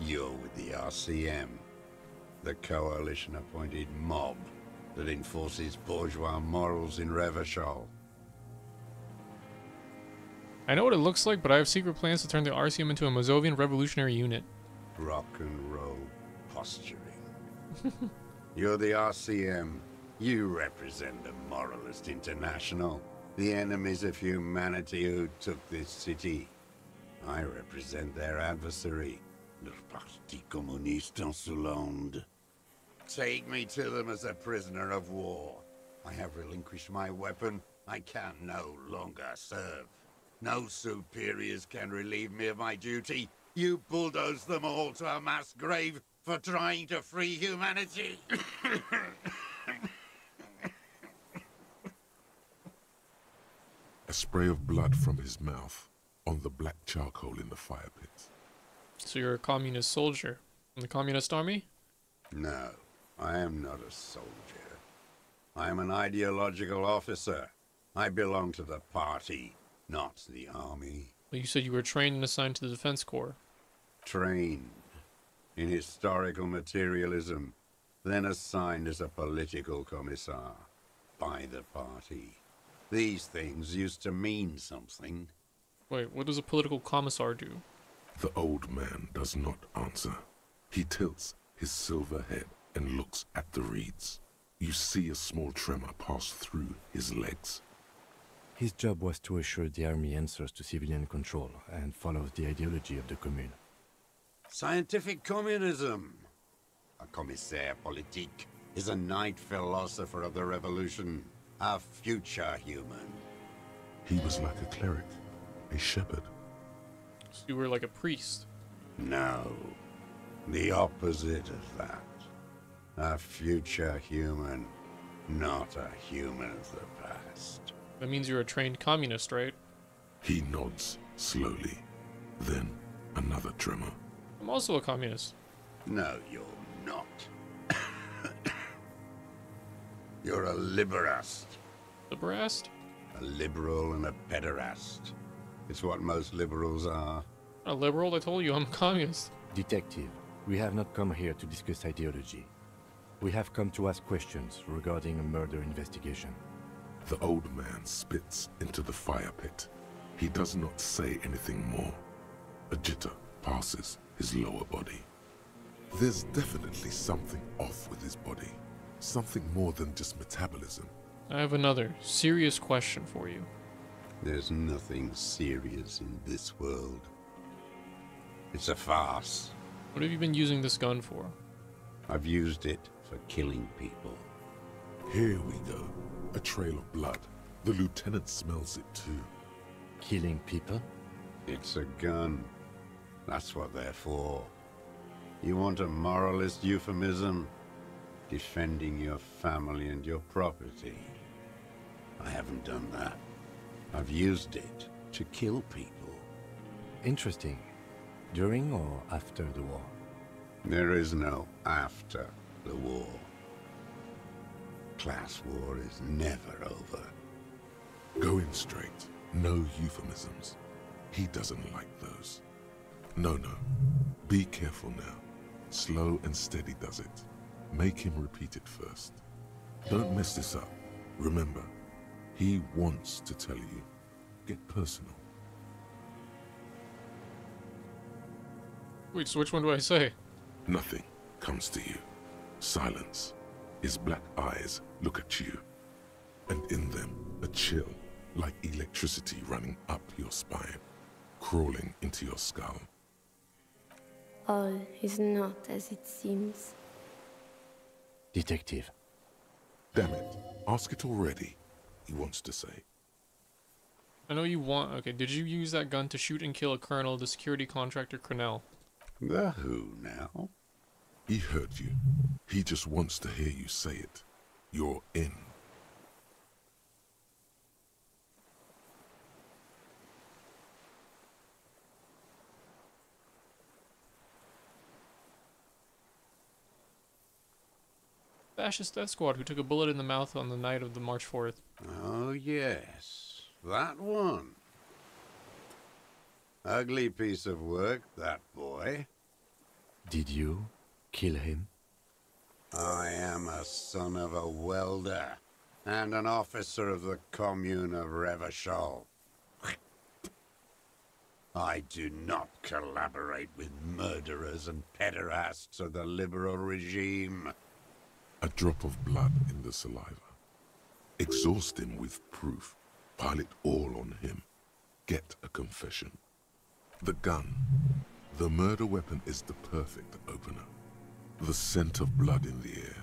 You're with the RCM, the coalition-appointed mob that enforces bourgeois morals in Revachol. I know what it looks like, but I have secret plans to turn the RCM into a Mazovian revolutionary unit. Rock and roll posturing. You're the RCM. You represent the Moralist International, the enemies of humanity who took this city. I represent their adversary, le Parti Communiste Insolente. Take me to them as a prisoner of war. I have relinquished my weapon. I can no longer serve. No superiors can relieve me of my duty. You bulldoze them all to a mass grave for trying to free humanity. A spray of blood from his mouth on the black charcoal in the fire pit. So you're a communist soldier in the communist army? No, I am not a soldier. I am an ideological officer. I belong to the party, not the army. Well, you said you were trained and assigned to the Defense Corps. Trained in historical materialism, then assigned as a political commissar by the party. These things used to mean something. Wait, what does a political commissar do? The old man does not answer. He tilts his silver head and looks at the reeds. You see a small tremor pass through his legs. His job was to assure the army answers to civilian control and follows the ideology of the Commune. Scientific communism. A commissaire politique is a night philosopher of the revolution, a future human. He was like a cleric, a shepherd. So you were like a priest? No, the opposite of that. A future human, not a human of the past. That means you're a trained communist, right? He nods slowly. Then another tremor. I'm also a communist. No, you're not. You're a liberast. Liberast? A liberal and a pederast. It's what most liberals are. A liberal? I told you I'm a communist. Detective, we have not come here to discuss ideology. We have come to ask questions regarding a murder investigation. The old man spits into the fire pit. He does not say anything more. A jitter passes his lower body. There's definitely something off with his body. Something more than just metabolism. I have another serious question for you. There's nothing serious in this world. It's a farce. What have you been using this gun for? I've used it for killing people. Here we go. A trail of blood. The lieutenant smells it too. Killing people? It's a gun. That's what they're for. You want a moralist euphemism? Defending your family and your property. I haven't done that. I've used it to kill people. Interesting. During or after the war? There is no after the war. Class war is never over. Go in straight. No euphemisms. He doesn't like those. No. Be careful now. Slow and steady does it. Make him repeat it first. Don't mess this up. Remember, he wants to tell you. Get personal. Wait, so which one do I say? Nothing comes to you. Silence. His black eyes look at you. And in them, a chill, like electricity running up your spine, crawling into your skull. All is not as it seems. Detective. Damn it. Ask it already, he wants to say. I know you want... Okay, did you use that gun to shoot and kill a colonel, the security contractor Cornell? The who now? He heard you. He just wants to hear you say it. You're in. Fascist death squad who took a bullet in the mouth on the night of the March 4th. Oh, yes. That one. Ugly piece of work, that boy. Did you kill him? I am a son of a welder and an officer of the commune of Revachol. I do not collaborate with murderers and pederasts of the liberal regime. A drop of blood in the saliva. Exhaust him with proof. Pile it all on him. Get a confession. The gun. The murder weapon is the perfect opener. The scent of blood in the air.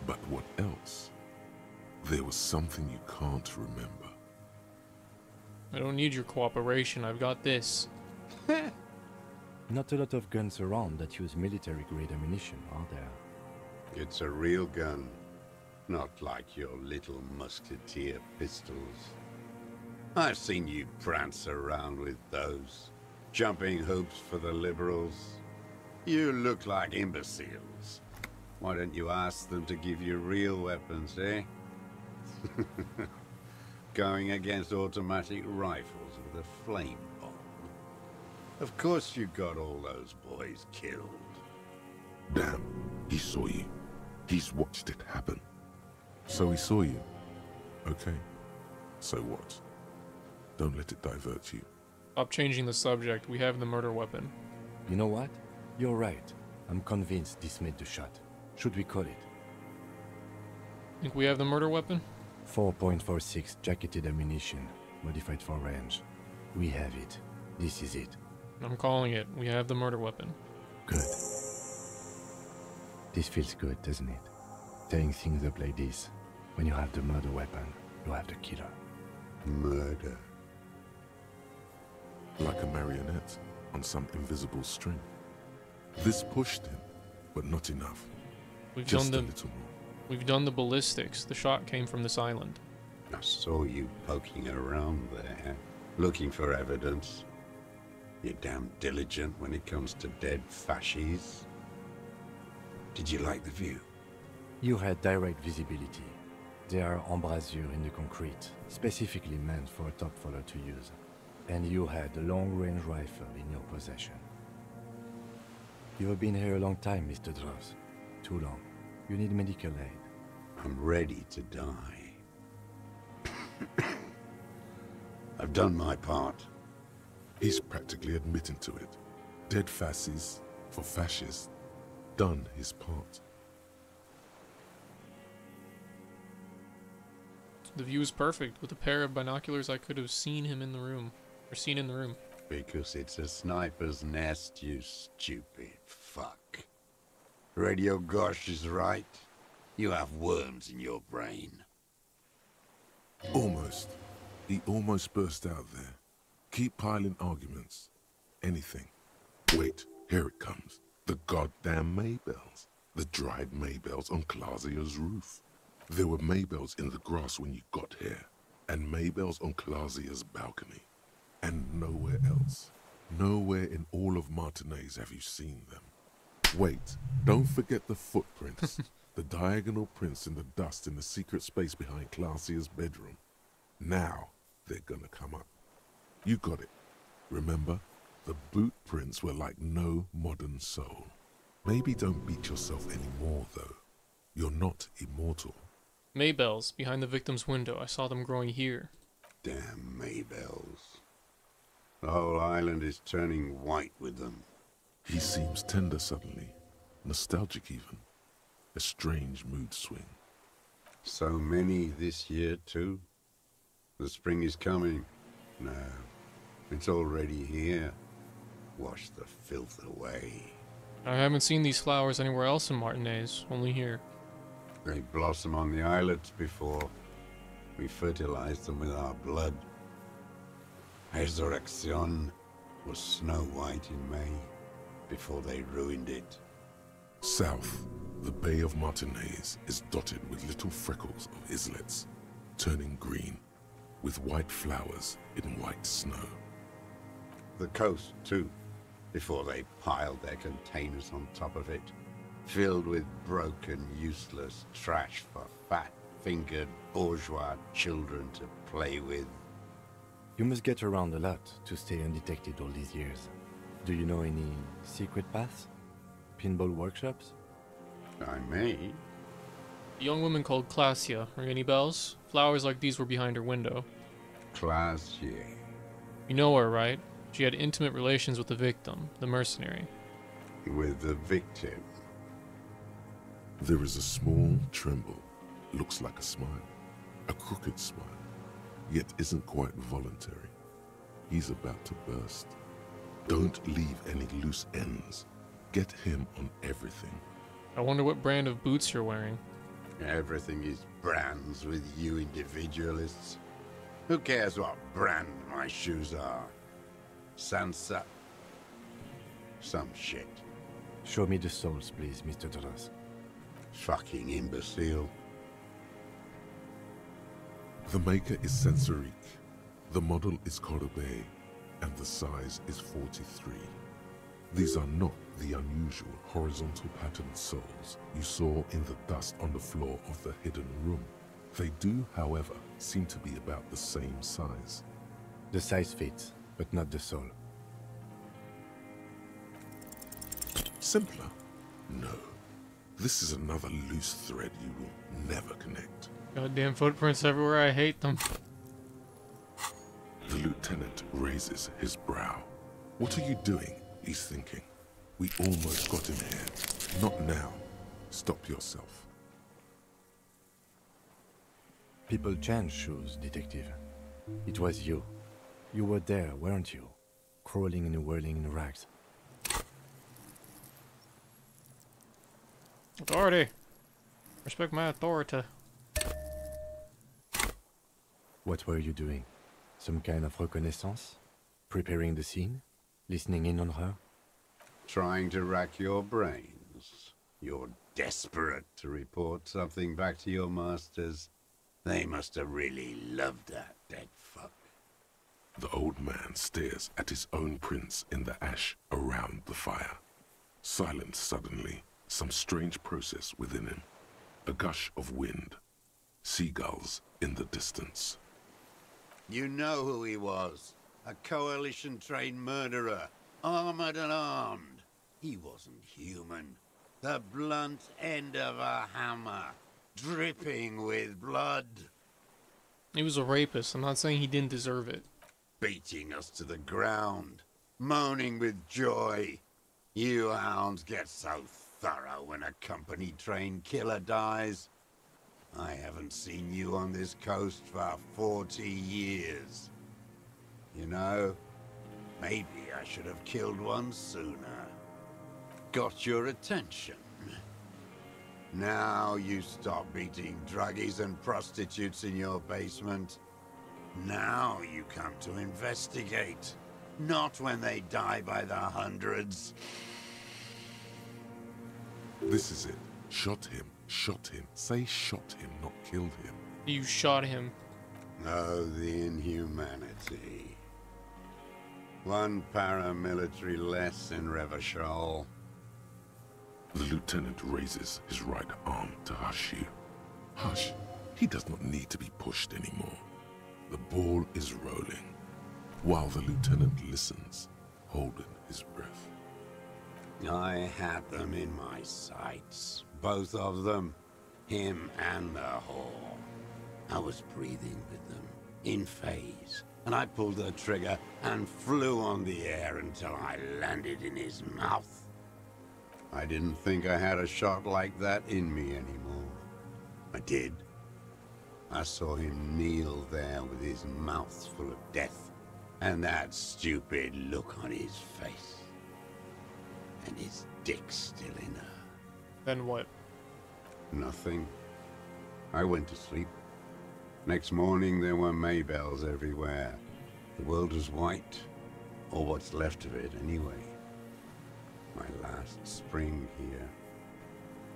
But what else? There was something you can't remember. I don't need your cooperation, I've got this. Not a lot of guns around that use military-grade ammunition, are there? It's a real gun, not like your little musketeer pistols. I've seen you prance around with those, jumping hoops for the liberals. You look like imbeciles. Why don't you ask them to give you real weapons, eh? Going against automatic rifles with a flame bomb. Of course you got all those boys killed. Damn, he saw you. He's watched it happen. So he saw you. Okay. So what? Don't let it divert you. Stop changing the subject. We have the murder weapon. You know what? You're right. I'm convinced this made the shot. Should we call it? Think we have the murder weapon? 4.46 jacketed ammunition, modified for range. We have it. This is it. I'm calling it. We have the murder weapon. Good. This feels good, doesn't it? Tearing things up like this. When you have the murder weapon, you have the killer. Murder. Like a marionette on some invisible string. This pushed him, but not enough. We've Just done a little more. We've done the ballistics. The shot came from this island. I saw you poking around there, looking for evidence. You're damn diligent when it comes to dead fascies. Did you like the view? You had direct visibility. There are embrasures in the concrete, specifically meant for a top follower to use. And you had a long-range rifle in your possession. You have been here a long time, Mr. Dross. Too long. You need medical aid. I'm ready to die. I've done my part. He's practically admitting to it. Dead fascists for fascists. Done his part. The view is perfect. With a pair of binoculars, I could have seen him in the room. Or seen in the room. Because it's a sniper's nest, you stupid fuck. Radio Gosh is right. You have worms in your brain. Almost. He almost burst out there. Keep piling arguments. Anything. Wait, here it comes. The goddamn Maybells. The dried Maybells on Clausia's roof. There were Maybells in the grass when you got here. And Maybells on Clausia's balcony. And nowhere else. Nowhere in all of Martinez have you seen them. Wait, don't forget the footprints. The diagonal prints in the dust in the secret space behind Clausia's bedroom. Now they're gonna come up. You got it. Remember? The boot prints were like no modern soul. Maybe don't beat yourself anymore, though. You're not immortal. Maybells, behind the victim's window. I saw them growing here. Damn Maybells. The whole island is turning white with them. He seems tender suddenly. Nostalgic even. A strange mood swing. So many this year, too. The spring is coming. No, it's already here. Wash the filth away. I haven't seen these flowers anywhere else in Martinez, only here. They blossom on the islets before. We fertilize them with our blood. Resurrection was snow white in May, before they ruined it. South, the Bay of Martinez is dotted with little freckles of islets, turning green, with white flowers in white snow. The coast, too, before they piled their containers on top of it, filled with broken, useless trash for fat-fingered bourgeois children to play with. You must get around a lot to stay undetected all these years. Do you know any secret paths? Pinball workshops? I may. A young woman called Clausia. Ring any bells? Flowers like these were behind her window. Clausia. You know her, right? She had intimate relations with the victim, the mercenary. With the victim? There is a small tremble. Looks like a smile. A crooked smile. Yet isn't quite voluntary. He's about to burst. Don't leave any loose ends. Get him on everything. I wonder what brand of boots you're wearing. Everything is brands with you individualists. Who cares what brand my shoes are? Sansa? Some shit. Show me the souls, please, Mr. Dross. Fucking imbecile. The maker is Sensorique. The model is Cordobe, and the size is 43. These are not the unusual horizontal patterned soles you saw in the dust on the floor of the hidden room. They do, however, seem to be about the same size. The size fits, but not the sole. Simpler? No. This is another loose thread you will never connect. Goddamn footprints everywhere, I hate them. The lieutenant raises his brow. What are you doing? He's thinking. We almost got him here. Not now. Stop yourself. People change shoes, Detective. It was you. You were there, weren't you? Crawling and whirling in rags. Authority! Respect my authority. What were you doing? Some kind of reconnaissance? Preparing the scene? Listening in on her? Trying to rack your brains. You're desperate to report something back to your masters. They must have really loved that dead fuck. The old man stares at his own prints in the ash around the fire. Silent suddenly, some strange process within him. A gush of wind. Seagulls in the distance. You know who he was. A coalition-trained murderer. Armored and armed. He wasn't human. The blunt end of a hammer. Dripping with blood. He was a rapist. I'm not saying he didn't deserve it. Beating us to the ground. Moaning with joy. You hounds get so thorough when a company-trained killer dies. I haven't seen you on this coast for 40 years. You know, maybe I should have killed one sooner. Got your attention. Now you stop beating druggies and prostitutes in your basement. Now you come to investigate. Not when they die by the hundreds. This is it. Shot him. Shot him. Say shot him, not killed him. You shot him. Oh, the inhumanity. One paramilitary less in Revachol. The lieutenant raises his right arm to hush you. Hush. He does not need to be pushed anymore. The ball is rolling, while the lieutenant listens, holding his breath. I had them in my sights. Both of them. Him and the whore. I was breathing with them, in phase, and I pulled the trigger and flew on the air until I landed in his mouth. I didn't think I had a shot like that in me anymore. I did. I saw him kneel there with his mouth full of death, and that stupid look on his face. And his dick still in her. Then what? Nothing. I went to sleep. Next morning there were Maybells everywhere. The world was white, or what's left of it anyway. My last spring here.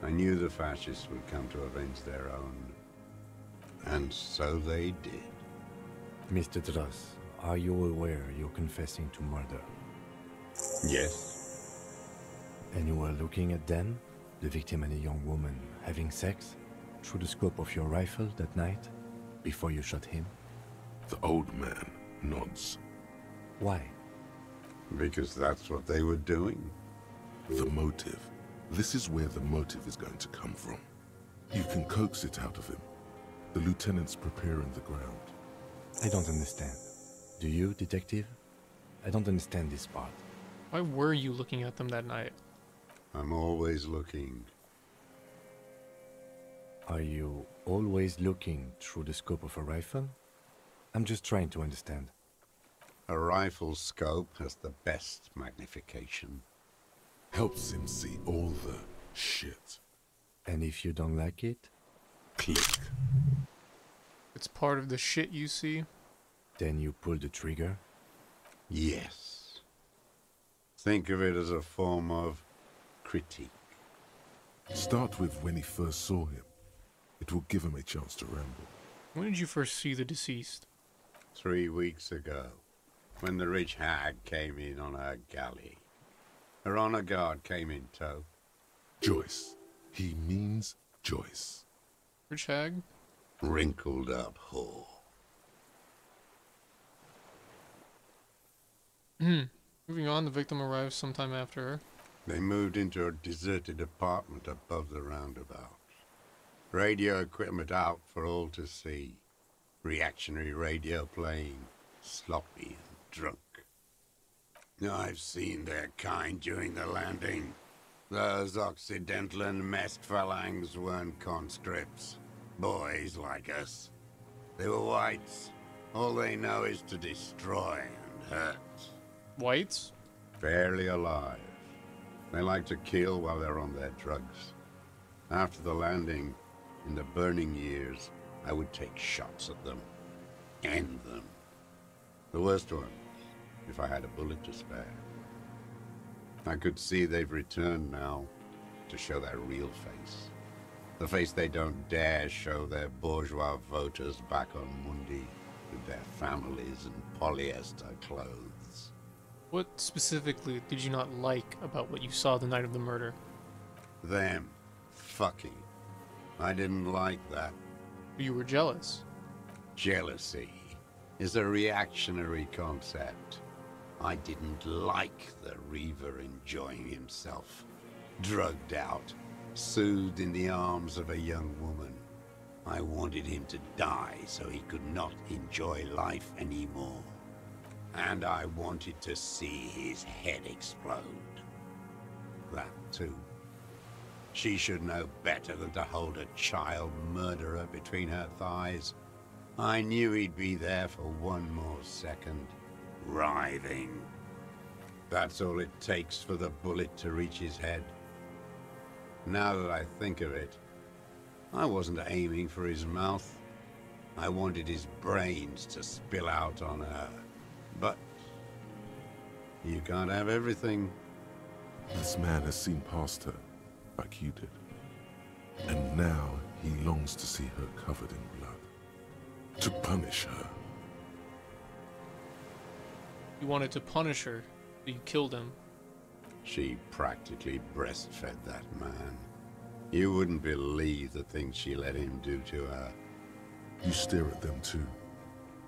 I knew the fascists would come to avenge their own. And so they did. Mr. Dross, are you aware you're confessing to murder? Yes. And you were looking at them, the victim and a young woman, having sex, through the scope of your rifle that night, before you shot him? The old man nods. Why? Because that's what they were doing. The motive. This is where the motive is going to come from. You can coax it out of him. The lieutenant's preparing the ground. I don't understand. Do you, detective? I don't understand this part. Why were you looking at them that night? I'm always looking. Are you always looking through the scope of a rifle? I'm just trying to understand. A rifle scope has the best magnification. Helps him see all the shit. And if you don't like it? Click. It's part of the shit you see? Then you pull the trigger? Yes. Think of it as a form of critique. Start with when he first saw him. It will give him a chance to ramble. When did you first see the deceased? 3 weeks ago, when the rich hag came in on her galley. Her honor guard came in tow. Joyce. He means Joyce. Rich hag? Wrinkled up whore. Moving on, the victim arrives sometime after her. They moved into a deserted apartment above the roundabout. Radio equipment out for all to see. Reactionary radio playing, sloppy and drunk. I've seen their kind during the landing. Those Occidental and masked phalangs weren't conscripts. Boys like us. They were whites. All they know is to destroy and hurt. Whites? Barely alive. They like to kill while they're on their drugs. After the landing, in the burning years, I would take shots at them. End them. The worst ones, if I had a bullet to spare. I could see they've returned now to show their real face. The face they don't dare show their bourgeois voters back on Mundi with their families and polyester clothes. What specifically did you not like about what you saw the night of the murder? Them fucking. I didn't like that. You were jealous. Jealousy is a reactionary concept. I didn't like the Reaver enjoying himself, drugged out, soothed in the arms of a young woman. I wanted him to die so he could not enjoy life anymore. And I wanted to see his head explode. That too. She should know better than to hold a child murderer between her thighs. I knew he'd be there for one more second, writhing. That's all it takes for the bullet to reach his head. Now that I think of it, I wasn't aiming for his mouth. I wanted his brains to spill out on her. But you can't have everything. This man has seen past her, like you did. And now he longs to see her covered in blood. To punish her. You wanted to punish her, but you killed him. She practically breastfed that man. You wouldn't believe the things she let him do to her. You stare at them too.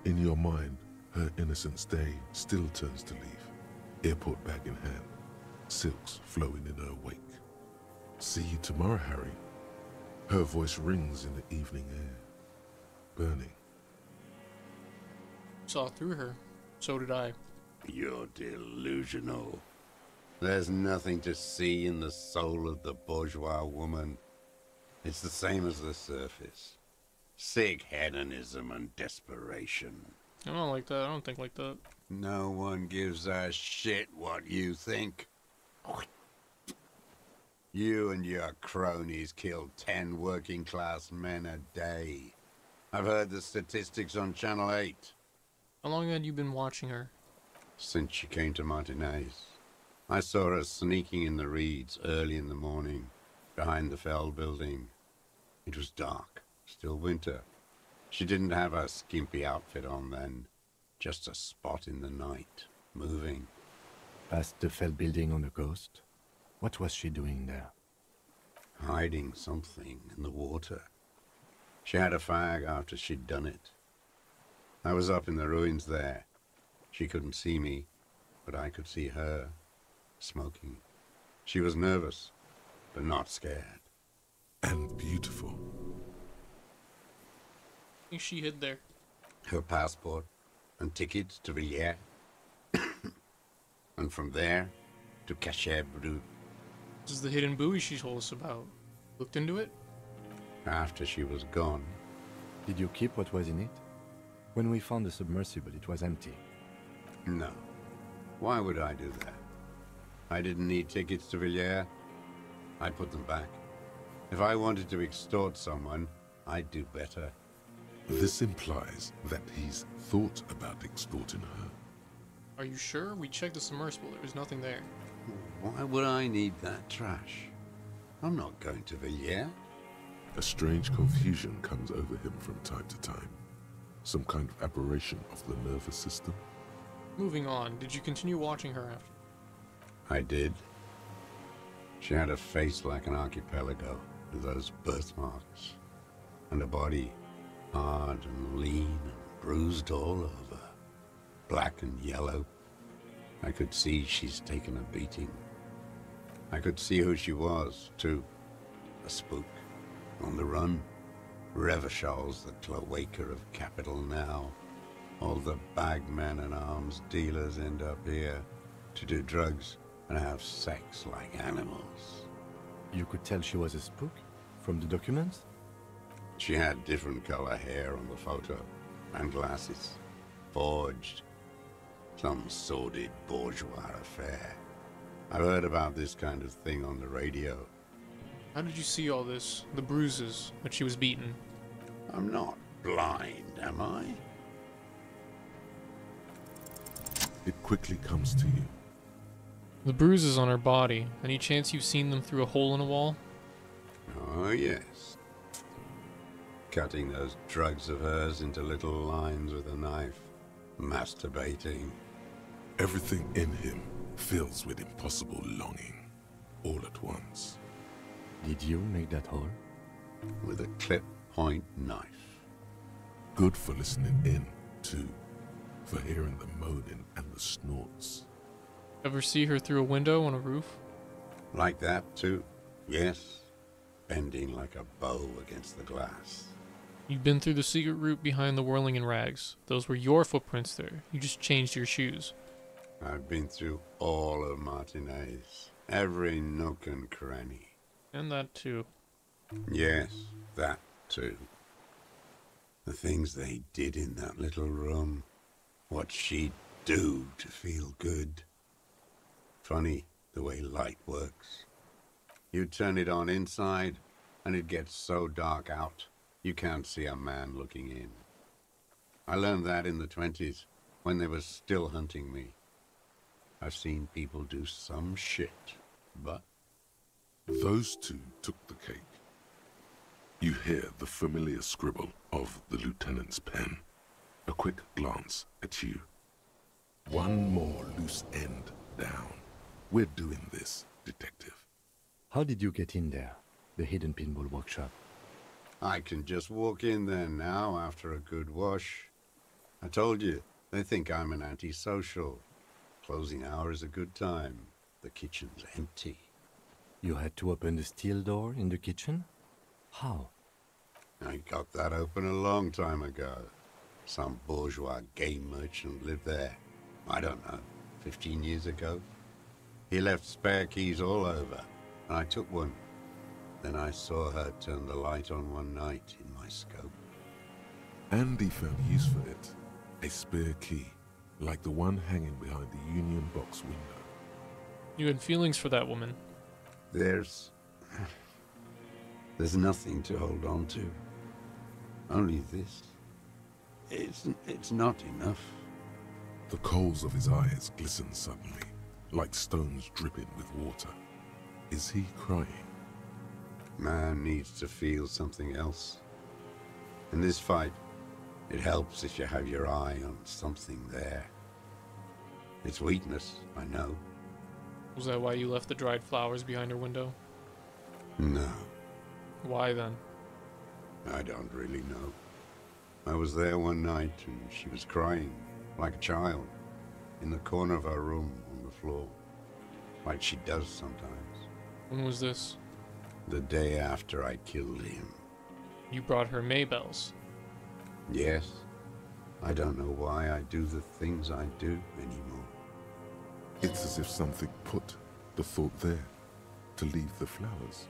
In your mind, her innocence day still turns to leaf. Airport bag in hand, silks flowing in her wake. See you tomorrow, Harry. Her voice rings in the evening air, burning. Saw through her. So did I. You're delusional. There's nothing to see in the soul of the bourgeois woman. It's the same as the surface. Sick hedonism and desperation. I don't like that. I don't think like that. No one gives a shit what you think. You and your cronies kill 10 working-class men a day. I've heard the statistics on Channel 8. How long had you been watching her? Since she came to Martinez. I saw her sneaking in the reeds early in the morning, behind the Feld building. It was dark, still winter. She didn't have a skimpy outfit on then, just a spot in the night, moving. Past the Feld building on the coast? What was she doing there? Hiding something in the water. She had a fag after she'd done it. I was up in the ruins there. She couldn't see me, but I could see her, smoking. She was nervous, but not scared. And beautiful. I think she hid there. Her passport and tickets to Villiers. And from there to Cachet Brut. This is the hidden buoy she told us about. Looked into it? After she was gone. Did you keep what was in it? When we found the submersible, it was empty. No. Why would I do that? I didn't need tickets to Villiers. I put them back. If I wanted to extort someone, I'd do better. This implies that he's thought about extorting her. Are you sure? We checked the submersible. There was nothing there. Why would I need that trash? I'm not going to Villiers. A strange confusion comes over him from time to time. Some kind of aberration of the nervous system. Moving on, did you continue watching her after? I did. She had a face like an archipelago with those birthmarks. And a body hard and lean and bruised all over. Black and yellow. I could see she's taken a beating. I could see who she was, too. A spook. On the run. Revachol's the cloaca of capital now. All the bagmen and arms dealers end up here to do drugs and have sex like animals. You could tell she was a spook from the documents? She had different color hair on the photo and glasses. Forged. Some sordid bourgeois affair. I've heard about this kind of thing on the radio. How did you see all this? The bruises, that she was beaten? I'm not blind, am I? It quickly comes to you. The bruises on her body. Any chance you've seen them through a hole in a wall? Oh, yes. cutting those drugs of hers into little lines with a knife, masturbating. Everything in him fills with impossible longing, all at once. Did you make that hole? With a clip point knife. Good for listening in, too. For hearing the moaning and the snorts. Ever see her through a window on a roof? Like that, too. Yes. Bending like a bow against the glass. You've been through the secret route behind the whirling in rags. Those were your footprints there. You just changed your shoes. I've been through all of Martinez. Every nook and cranny. And that too. Yes, that too. The things they did in that little room. What she'd do to feel good. Funny the way light works. You turn it on inside, and it gets so dark out, you can't see a man looking in. I learned that in the 20s, when they were still hunting me. I've seen people do some shit, but... Those two took the cake. You hear the familiar scribble of the lieutenant's pen. A quick glance at you. One more loose end down. We're doing this, detective. How did you get in there? The hidden pinball workshop. I can just walk in there now after a good wash. I told you, they think I'm an antisocial. Closing hour is a good time. The kitchen's empty. You had to open the steel door in the kitchen? How? I got that open a long time ago. Some bourgeois game merchant lived there. I don't know, 15 years ago. He left spare keys all over, and I took one. Then I saw her turn the light on one night in my scope. Andy found use for it. A spare key, like the one hanging behind the Union Box window. You had feelings for that woman. There's nothing to hold on to. Only this. It's not enough. The coals of his eyes glisten suddenly, like stones dripping with water. Is he crying? Man needs to feel something else. In this fight, it helps if you have your eye on something there. It's weakness, I know. Was that why you left the dried flowers behind her window? No, Why then? I don't really know. I was there one night and she was crying, like a child, in the corner of her room on the floor, like she does sometimes. When was this? The day after I killed him. You brought her Maybells. Yes. I don't know why I do the things I do anymore. It's as if something put the thought there, to leave the flowers.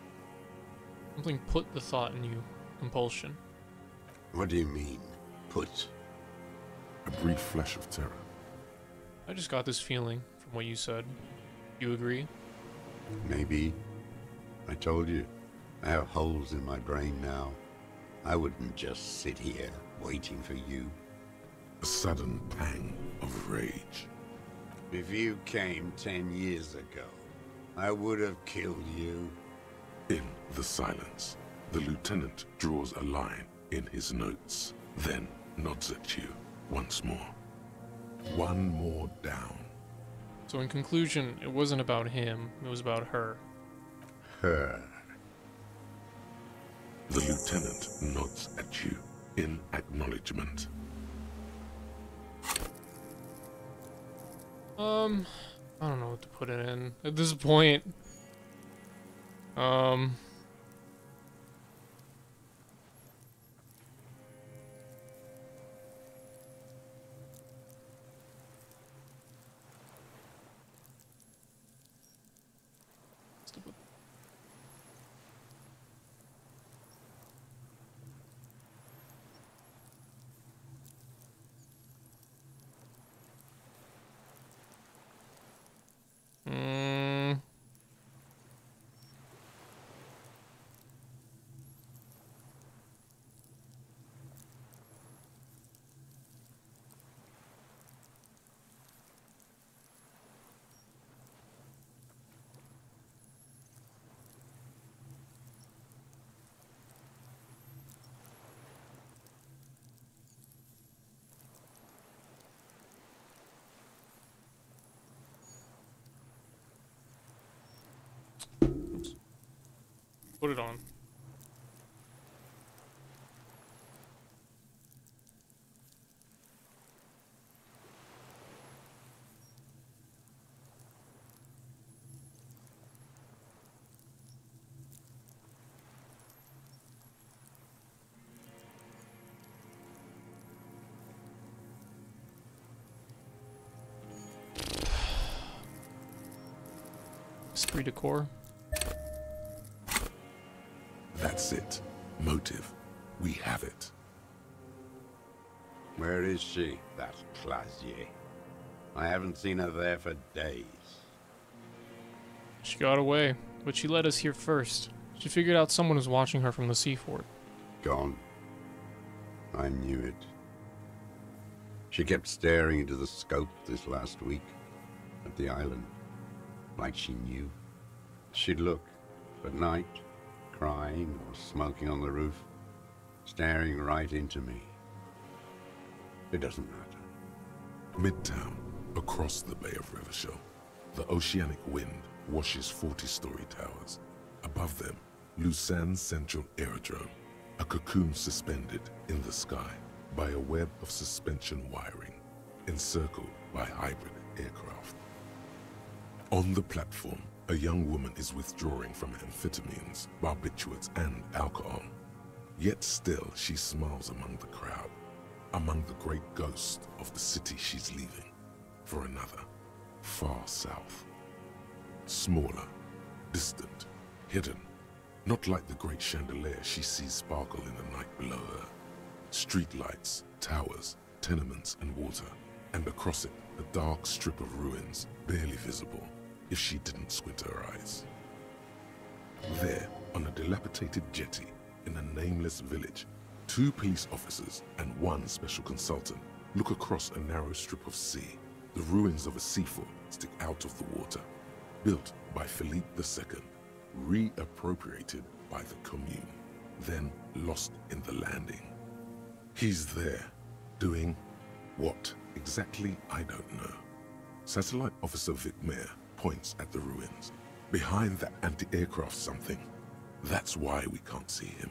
Something put the thought in you. Compulsion. What do you mean, put? A brief flash of terror. I just got this feeling from what you said. You agree? Maybe. I told you, I have holes in my brain now. I wouldn't just sit here waiting for you. A sudden pang of rage. If you came 10 years ago, I would have killed you. In the silence, the lieutenant draws a line in his notes, then nods at you once more. One more down. So in conclusion, it wasn't about him, it was about her. Her. The lieutenant nods at you in acknowledgement. I don't know what to put it in. At this point, Put it on. Esprit de corps. That's it. Motive. We have it. Where is she, that Clasier? I haven't seen her there for days. She got away, but she led us here first. She figured out someone was watching her from the sea fort. Gone. I knew it. She kept staring into the scope this last week at the island, like she knew. She'd look at night, crying or smoking on the roof, staring right into me. It doesn't matter. Midtown, across the Bay of Revachol, the oceanic wind washes 40-story towers. Above them, Lusanne's central aerodrome, a cocoon suspended in the sky by a web of suspension wiring, encircled by hybrid aircraft. On the platform, a young woman is withdrawing from amphetamines, barbiturates, and alcohol. Yet still, she smiles among the crowd, among the great ghosts of the city she's leaving, for another, far south. Smaller, distant, hidden, not like the great chandelier she sees sparkle in the night below her. Streetlights, towers, tenements, and water, and across it, a dark strip of ruins, barely visible, if she didn't squint her eyes. There, on a dilapidated jetty, in a nameless village, 2 police officers and 1 special consultant look across a narrow strip of sea. The ruins of a sea fort stick out of the water, built by Philippe II, reappropriated by the Commune, then lost in the landing. He's there, doing what exactly, I don't know. Satellite Officer Vic Mayer points at the ruins. Behind that anti-aircraft something. That's why we can't see him.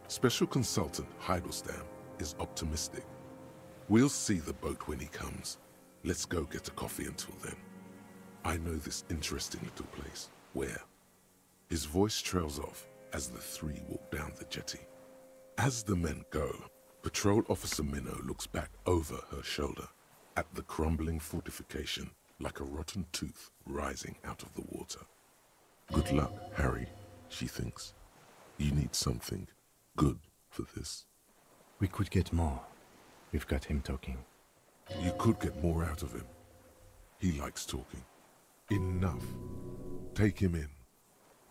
Special Consultant Heidelstam is optimistic. We'll see the boat when he comes. Let's go get a coffee until then. I know this interesting little place. Where? His voice trails off as the 3 walk down the jetty. As the men go, Patrol Officer Minnow looks back over her shoulder at the crumbling fortification like a rotten tooth rising out of the water. Good luck, Harry, she thinks. You need something good for this. We could get more. We've got him talking. You could get more out of him. He likes talking. Enough. Take him in.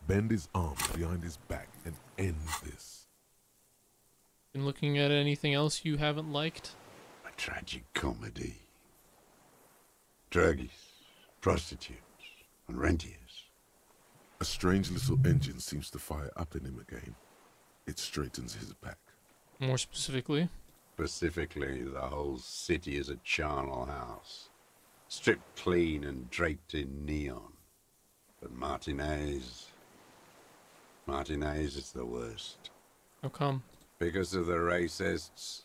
Bend his arms behind his back and end this. Been looking at anything else you haven't liked? A tragic comedy. Druggies, prostitutes, and rentiers. A strange little engine seems to fire up in him again. It straightens his back. More specifically? Specifically, the whole city is a charnel house. Stripped clean and draped in neon. But Martinez is the worst. How come? Because of the racists.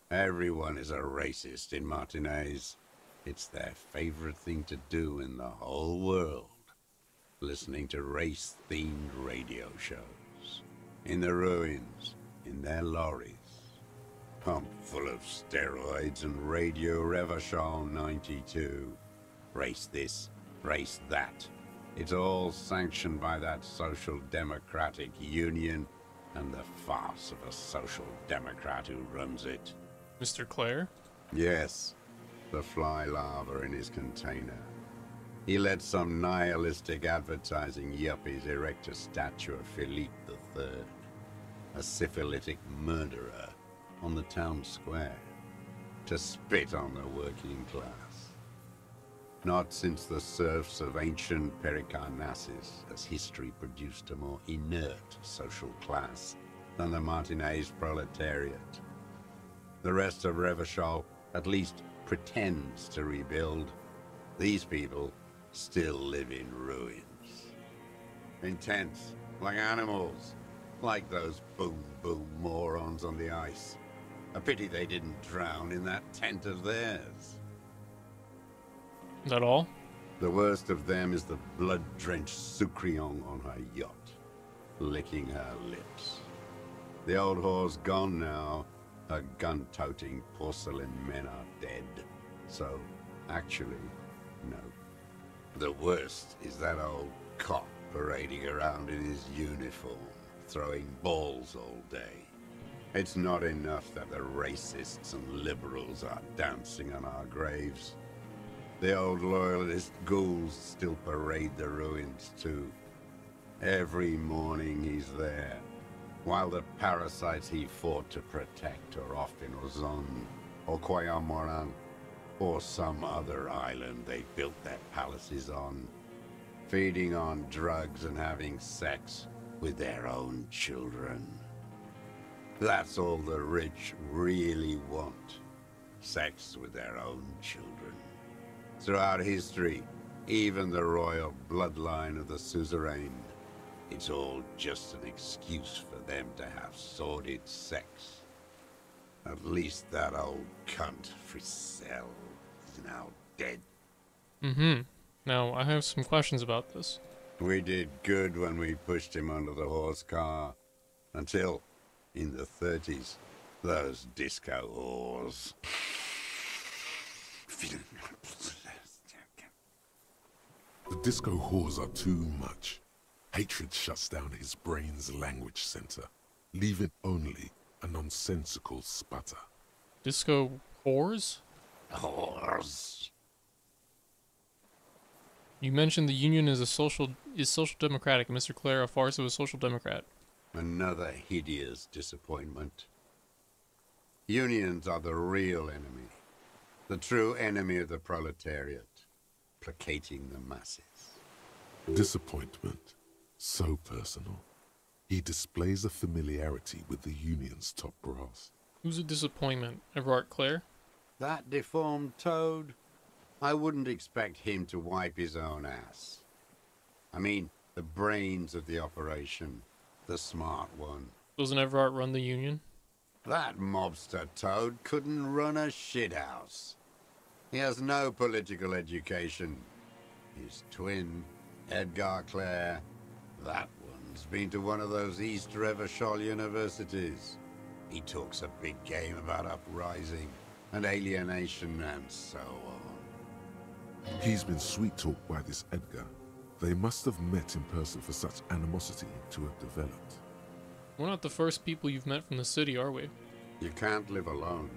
Everyone is a racist in Martinez. It's their favorite thing to do in the whole world. Listening to race-themed radio shows. In the ruins, in their lorries. Pumped full of steroids and Radio Revachol 92. Race this, race that. It's all sanctioned by that Social Democratic Union and the farce of a Social Democrat who runs it. Mr. Clare? Yes, the fly larva in his container. He let some nihilistic advertising yuppies erect a statue of Philippe III, a syphilitic murderer, on the town square, to spit on the working class. Not since the serfs of ancient Pericarnassus has history produced a more inert social class than the Martinez proletariat. The rest of Revachol at least pretends to rebuild. These people still live in ruins. Intense, like animals. Like those boom-boom morons on the ice. A pity they didn't drown in that tent of theirs. Is that all? The worst of them is the blood-drenched Sucrion on her yacht, licking her lips. The old whore's gone now. Her gun-toting porcelain men are dead. So, actually, no. The worst is that old cop parading around in his uniform, throwing balls all day. It's not enough that the racists and liberals are dancing on our graves. The old loyalist ghouls still parade the ruins too. Every morning he's there, while the parasites he fought to protect are off in Ozon, or Koyamoran, or some other island they built their palaces on, feeding on drugs and having sex with their own children. That's all the rich really want. Sex with their own children. Throughout history, even the royal bloodline of the suzerain, it's all just an excuse for them to have sordid sex. At least that old cunt, Frisell, is now dead. Mm-hmm. Now, I have some questions about this. We did good when we pushed him under the horse car. Until, in the 30s, those disco whores. The disco whores are too much. Hatred shuts down his brain's language center, leaving only a nonsensical sputter. Disco whores? Whores. You mentioned the Union is social democratic, and Mr. Clare, a farce of a social democrat. Another hideous disappointment. Unions are the real enemy. The true enemy of the proletariat. Placating the masses. Disappointment. So personal. He displays a familiarity with the Union's top brass. Who's a disappointment? Everard Clare? That deformed toad? I wouldn't expect him to wipe his own ass. I mean, the brains of the operation. The smart one. Doesn't Everard run the Union? That mobster toad couldn't run a shithouse. He has no political education. His twin, Edgar Clare, that one's been to one of those East Revachol universities. He talks a big game about uprising and alienation and so on. He's been sweet-talked by this Edgar. They must have met in person for such animosity to have developed. We're not the first people you've met from the city, are we? You can't live alone.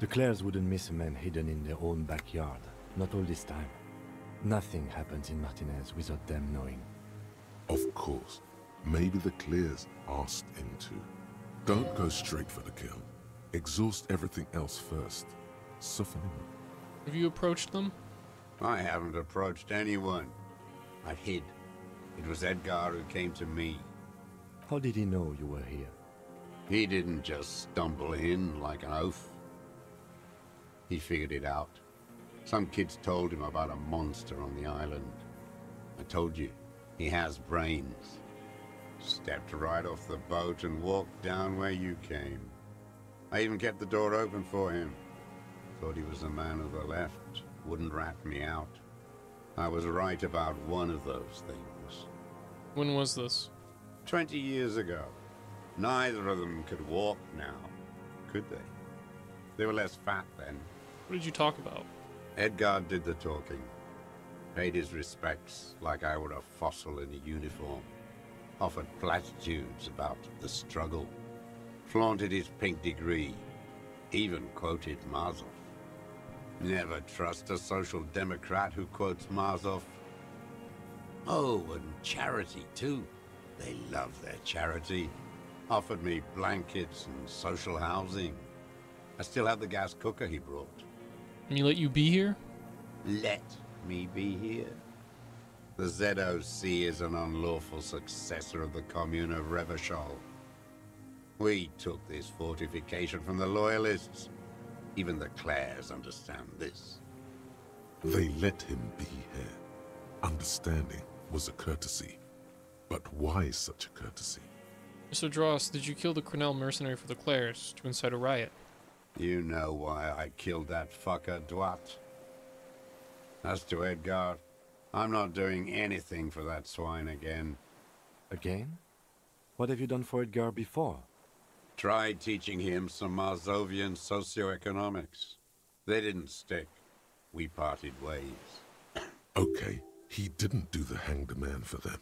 The Clares wouldn't miss a man hidden in their own backyard. Not all this time. Nothing happens in Martinez without them knowing. Of course. Maybe the Clears asked him to. Don't go straight for the kill. Exhaust everything else first. Soften him up. Have you approached them? I haven't approached anyone. I hid. It was Edgar who came to me. How did he know you were here? He didn't just stumble in like an oaf. He figured it out. Some kids told him about a monster on the island. I told you, he has brains. Stepped right off the boat and walked down where you came. I even kept the door open for him. Thought he was a man of the left, wouldn't rat me out. I was right about one of those things. When was this? 20 years ago. Neither of them could walk now, could they? They were less fat then. What did you talk about? Edgar did the talking. Paid his respects like I were a fossil in a uniform. Offered platitudes about the struggle. Flaunted his pink degree. Even quoted Marzov. Never trust a social democrat who quotes Marzov. Oh, and charity too. They love their charity. Offered me blankets and social housing. I still have the gas cooker he brought. And he let you be here? Let me be here? The ZOC is an unlawful successor of the Commune of Revachol. We took this fortification from the Loyalists. Even the Clares understand this. They let him be here. Understanding was a courtesy. But why such a courtesy? Mr. Dross, did you kill the Cornell mercenary for the Clares to incite a riot? You know why I killed that fucker, Dwat. As to Edgar, I'm not doing anything for that swine again. Again? What have you done for Edgar before? Tried teaching him some Marzovian socioeconomics. They didn't stick. We parted ways. Okay, he didn't do the hang the man for them,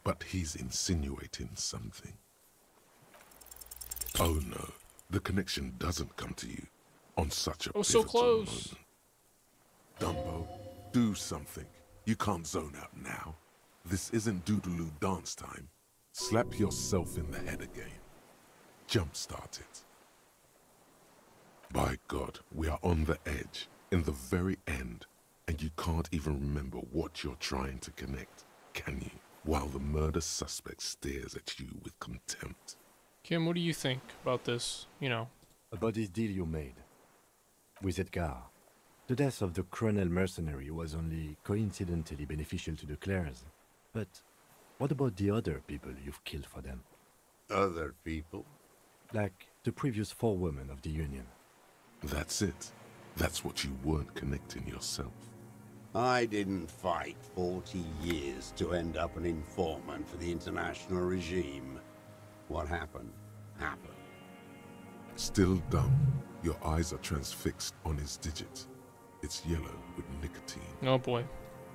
but he's insinuating something. Oh no, the connection doesn't come to you on such a so pivotal close. moment. Dumbo, do something. You can't zone out now. This isn't Doodaloo dance time. Slap yourself in the head again. Jumpstart it. By God, we are on the edge, in the very end, and you can't even remember what you're trying to connect, can you? While the murder suspect stares at you with contempt. Kim, what do you think about this, About this deal you made with Edgar. The death of the Colonel mercenary was only coincidentally beneficial to the Clares. But what about the other people you've killed for them? Other people? Like the previous 4 women of the Union. That's it. That's what you weren't connecting yourself. I didn't fight 40 years to end up an informant for the international regime. What happened, happened. Still dumb. Your eyes are transfixed on his digit. It's yellow with nicotine. Oh boy.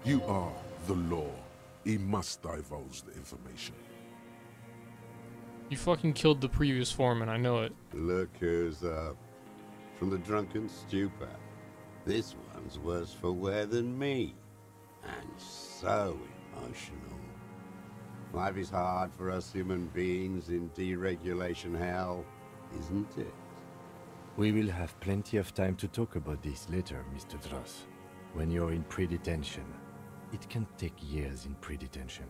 You are the law. He must divulge the information. You fucking killed the previous foreman, I know it. Look who's up. From the drunken stupor. This one's worse for wear than me. And so emotional. Life is hard for us human beings in deregulation hell, isn't it? We will have plenty of time to talk about this later, Mr. Dross. When you're in pre-detention. It can take years in pre-detention.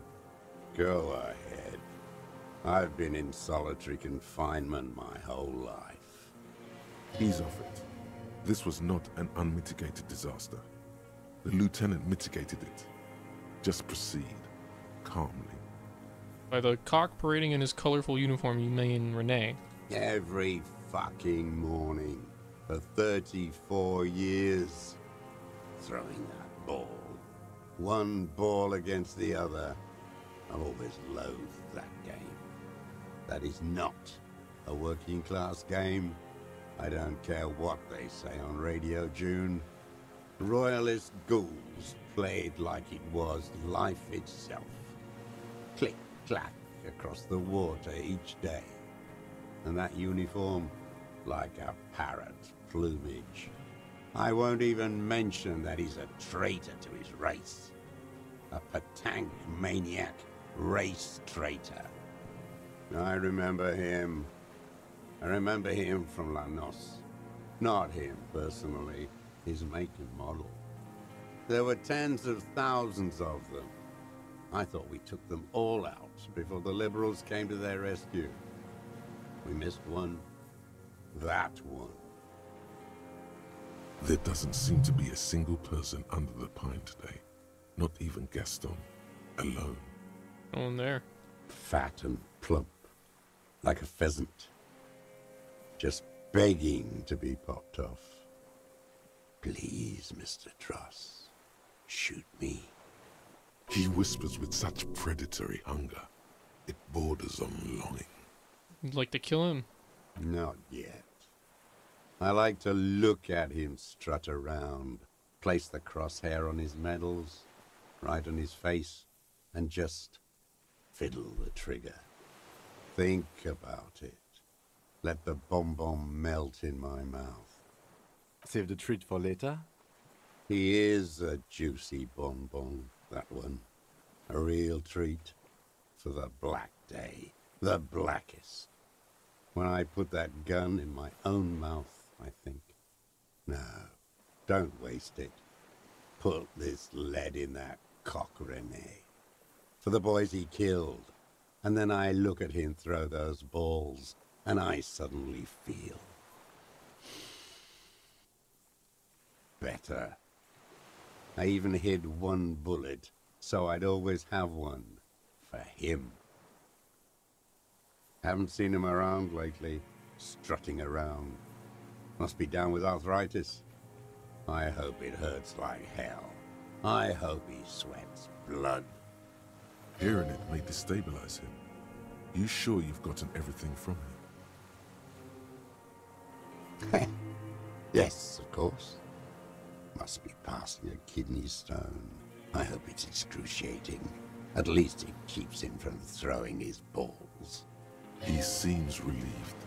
Go ahead. I've been in solitary confinement my whole life. Ease off it. This was not an unmitigated disaster. The lieutenant mitigated it. Just proceed, calmly. By the cock parading in his colorful uniform, you mean Renee. Every fucking morning for 34 years. Throwing that ball. One ball against the other. I've always loathed that game. That is not a working class game. I don't care what they say on Radio June. Royalist ghouls played like it was life itself. Click, clack across the water each day. And that uniform, like a parrot's plumage. I won't even mention that he's a traitor to his race. A Patank maniac race traitor. I remember him. I remember him from La Noce. Not him personally, his make and model. There were tens of thousands of them. I thought we took them all out before the liberals came to their rescue. We missed one. That one. There doesn't seem to be a single person under the pine today. Not even Gaston. Alone. No one there. Fat and plump. Like a pheasant. Just begging to be popped off. Please, Mr. Dross. Shoot me. He whispers with such predatory hunger. It borders on longing. You'd like to kill him? Not yet. I like to look at him strut around, place the crosshair on his medals, right on his face, and just fiddle the trigger. Think about it. Let the bonbon melt in my mouth. Save the treat for later? He is a juicy bonbon, that one. A real treat for the black day, the blackest. When I put that gun in my own mouth, I think, no, don't waste it. Put this lead in that cock, Renee. For the boys he killed. And then I look at him throw those balls, and I suddenly feel better. I even hid one bullet, so I'd always have one for him. Haven't seen him around lately, strutting around. Must be down with arthritis. I hope it hurts like hell. I hope he sweats blood. Hearing it may destabilize him. You sure you've gotten everything from him? Yes, of course. Must be passing a kidney stone. I hope it's excruciating. At least it keeps him from throwing his balls. He seems relieved.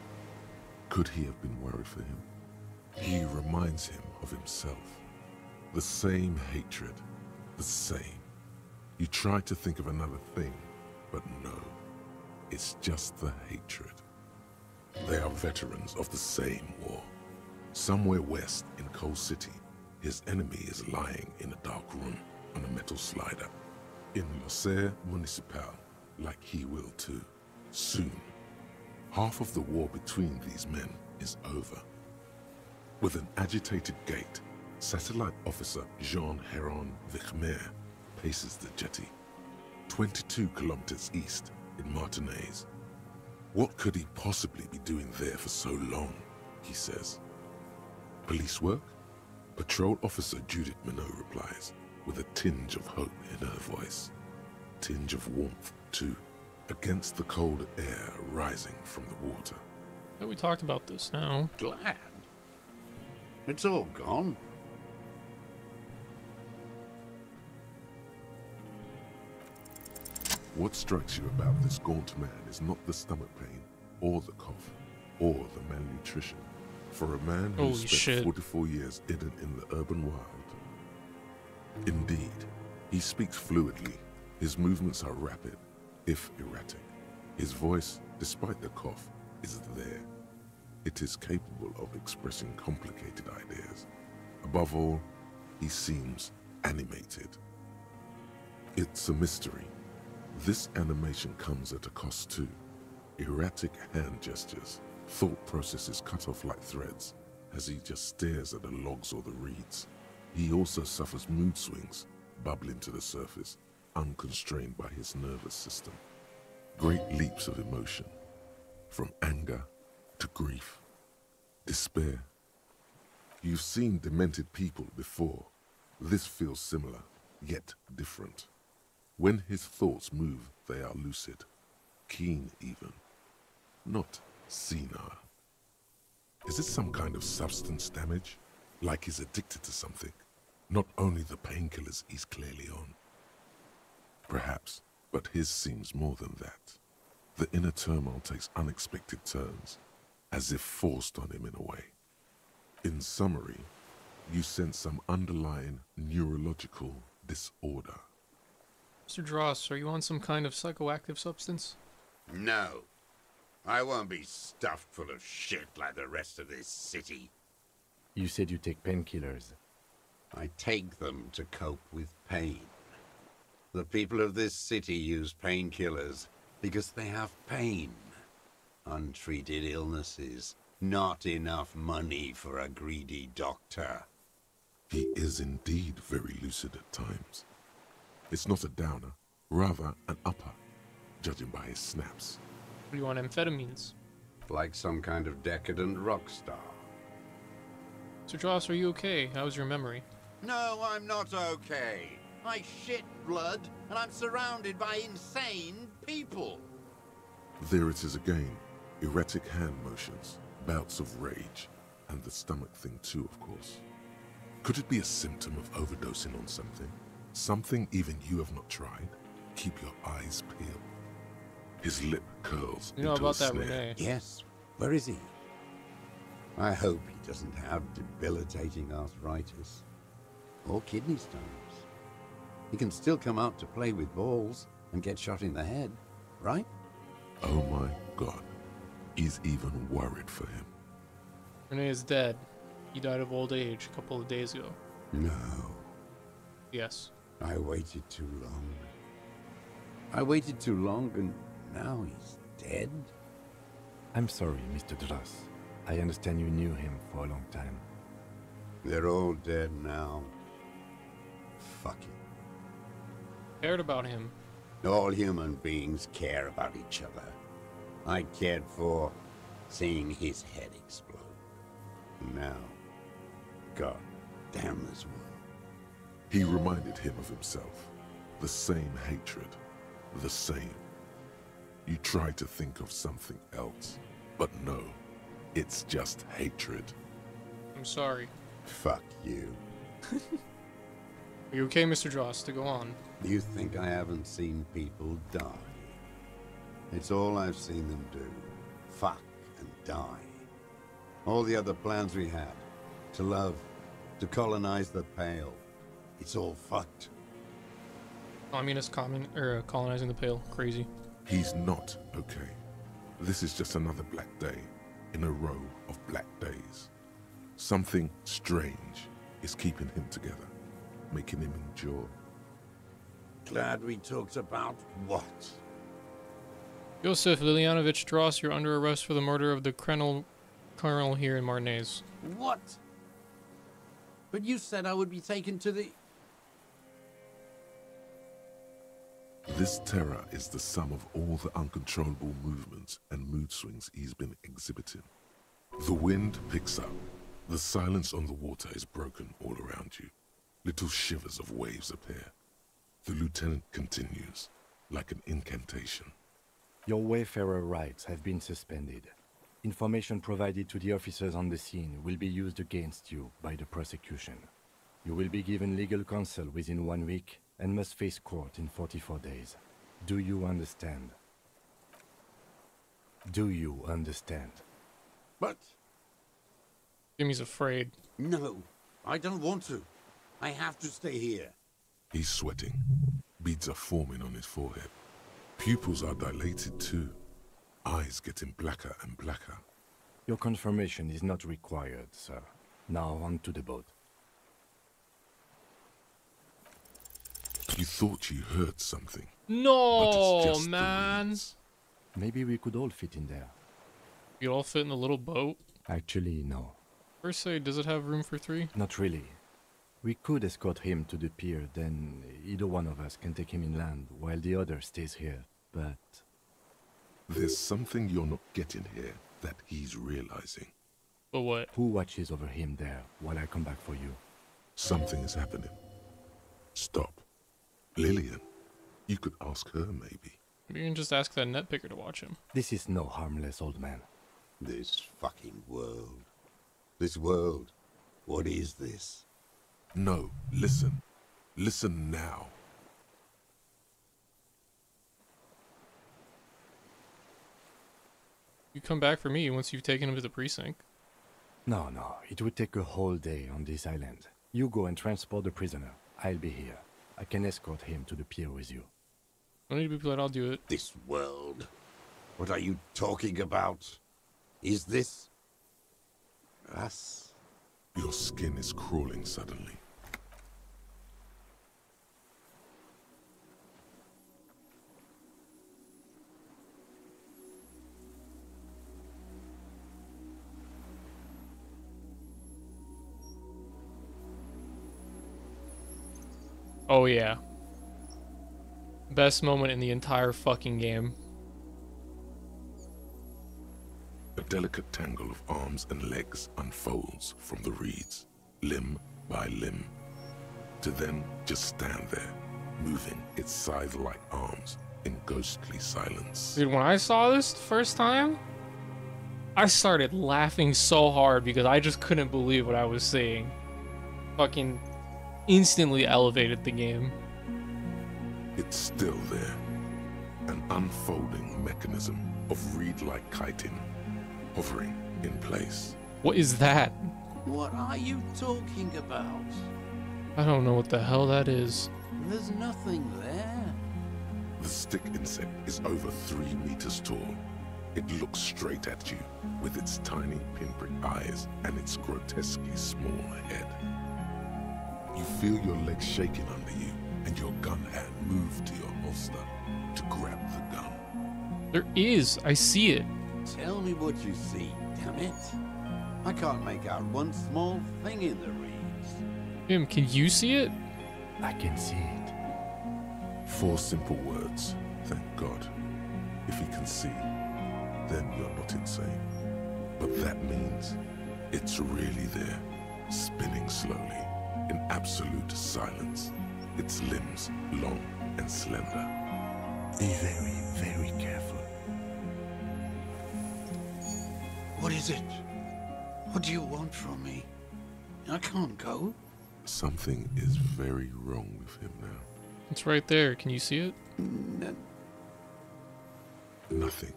Could he have been worried for him? He reminds him of himself. The same hatred. The same. You try to think of another thing, but no. It's just the hatred. They are veterans of the same war. Somewhere west in Coal City, his enemy is lying in a dark room on a metal slider. In Elysium Municipal, like he will too. Soon. Half of the war between these men is over. With an agitated gait, Satellite Officer Jean Heron Vichmer paces the jetty, 22 kilometers east in Martinaise. What could he possibly be doing there for so long, he says. Police work? Patrol Officer Judith Minot replies, with a tinge of hope in her voice. Tinge of warmth, too, against the cold air rising from the water. Oh, we talked about this now. Glad. It's all gone. What strikes you about this gaunt man is not the stomach pain, or the cough, or the malnutrition. For a man who spent 44 years hidden in the urban wild. Indeed, he speaks fluidly. His movements are rapid, if erratic. His voice, despite the cough, is there. It is capable of expressing complicated ideas. Above all, he seems animated. It's a mystery. This animation comes at a cost too. Erratic hand gestures, thought processes cut off like threads, as he just stares at the logs or the reeds. He also suffers mood swings, bubbling to the surface, unconstrained by his nervous system. Great leaps of emotion, from anger to grief, despair. You've seen demented people before. This feels similar, yet different. When his thoughts move, they are lucid, keen even, not senile. Is it some kind of substance damage? Like he's addicted to something? Not only the painkillers he's clearly on. Perhaps, but his seems more than that. The inner turmoil takes unexpected turns, as if forced on him in a way. In summary, you sense some underlying neurological disorder. Mr. Dross, are you on some kind of psychoactive substance? No. I won't be stuffed full of shit like the rest of this city. You said you take painkillers. I take them to cope with pain. The people of this city use painkillers because they have pain. Untreated illnesses. Not enough money for a greedy doctor. He is indeed very lucid at times. It's not a downer, rather an upper, judging by his snaps. What do you want, amphetamines? Like some kind of decadent rock star. Mr. Dross, are you okay? How's your memory? No, I'm not okay. I shit blood, and I'm surrounded by insane people. There it is again. Erratic hand motions, bouts of rage, and the stomach thing too, of course. Could it be a symptom of overdosing on something? Something even you have not tried? Keep your eyes peeled. His lip curls. You know into about a that, snare. Renee? Yes. Where is he? I hope he doesn't have debilitating arthritis. Or kidney stones. He can still come out to play with balls and get shot in the head, right? Oh my God. He's even worried for him. Renee is dead. He died of old age a couple of days ago. No. Yes. I waited too long. I waited too long and now he's dead? I'm sorry, Mr. Dross. I understand you knew him for a long time. They're all dead now. Fuck it. Cared about him. All human beings care about each other. I cared for seeing his head explode. Now, God damn this world. He reminded him of himself. The same hatred. The same. You try to think of something else, but no. It's just hatred. I'm sorry. Fuck you. Are you okay, Mr. Dross, to go on? You think I haven't seen people die? It's all I've seen them do. Fuck and die. All the other plans we had. To love. To colonize the Pale. It's all fucked. Communist colonizing the Pale. Crazy. He's not okay. This is just another black day in a row of black days. Something strange is keeping him together, making him endure. Glad we talked about what? Joseph Lilianovich Dross, you're under arrest for the murder of the colonel here in Marnaise. What? But you said I would be taken to the... This terror is the sum of all the uncontrollable movements and mood swings he's been exhibiting. The wind picks up. The silence on the water is broken all around you. Little shivers of waves appear. The lieutenant continues, like an incantation. Your Wayfarer rights have been suspended. Information provided to the officers on the scene will be used against you by the prosecution. You will be given legal counsel within 1 week and must face court in 44 days. Do you understand? Do you understand? But... Jimmy's afraid. No, I don't want to. I have to stay here. He's sweating. Beads are forming on his forehead. Pupils are dilated too. Eyes getting blacker and blacker. Your confirmation is not required, sir. Now on to the boat. You thought you heard something. No, but it's just man. Maybe we could all fit in there. You all fit in the little boat? Actually, no. First say, does it have room for 3? Not really. We could escort him to the pier, then either one of us can take him inland while the other stays here, but... There's something you're not getting here that he's realizing. But what? Who watches over him there while I come back for you? Something is happening. Stop. Lillian. You could ask her, maybe. You can just ask that net picker to watch him. This is no harmless old man. This fucking world. This world. What is this? No, listen. Listen now. You come back for me once you've taken him to the precinct. No, it would take a whole day on this island. You go and transport the prisoner. I'll be here. I can escort him to the pier with you. I don't need to be polite, I'll do it. This world? What are you talking about? Is this... us? Your skin is crawling suddenly. Oh yeah. Best moment in the entire fucking game. A delicate tangle of arms and legs unfolds from the reeds, limb by limb, to then just stand there, moving its scythe-like arms in ghostly silence. Dude, when I saw this the first time, I started laughing so hard because I just couldn't believe what I was seeing. Fucking instantly elevated the game. It's still there, an unfolding mechanism of reed-like chitin, hovering in place. What is that? What are you talking about? I don't know what the hell that is. There's nothing there. The stick insect is over 3 meters tall. It looks straight at you with its tiny pinprick eyes and its grotesquely small head. You feel your legs shaking under you and your gun hand move to your holster to grab the gun. There is. I see it. Tell me what you see, damn it. I can't make out one small thing in the reeds. Jim, can you see it? I can see it. 4 simple words, thank God. If he can see, then you're not insane. But that means it's really there, spinning slowly, in absolute silence, its limbs long and slender. Be very, very careful. What is it? What do you want from me? I can't go. Something is very wrong with him now. It's right there. Can you see it? Nothing.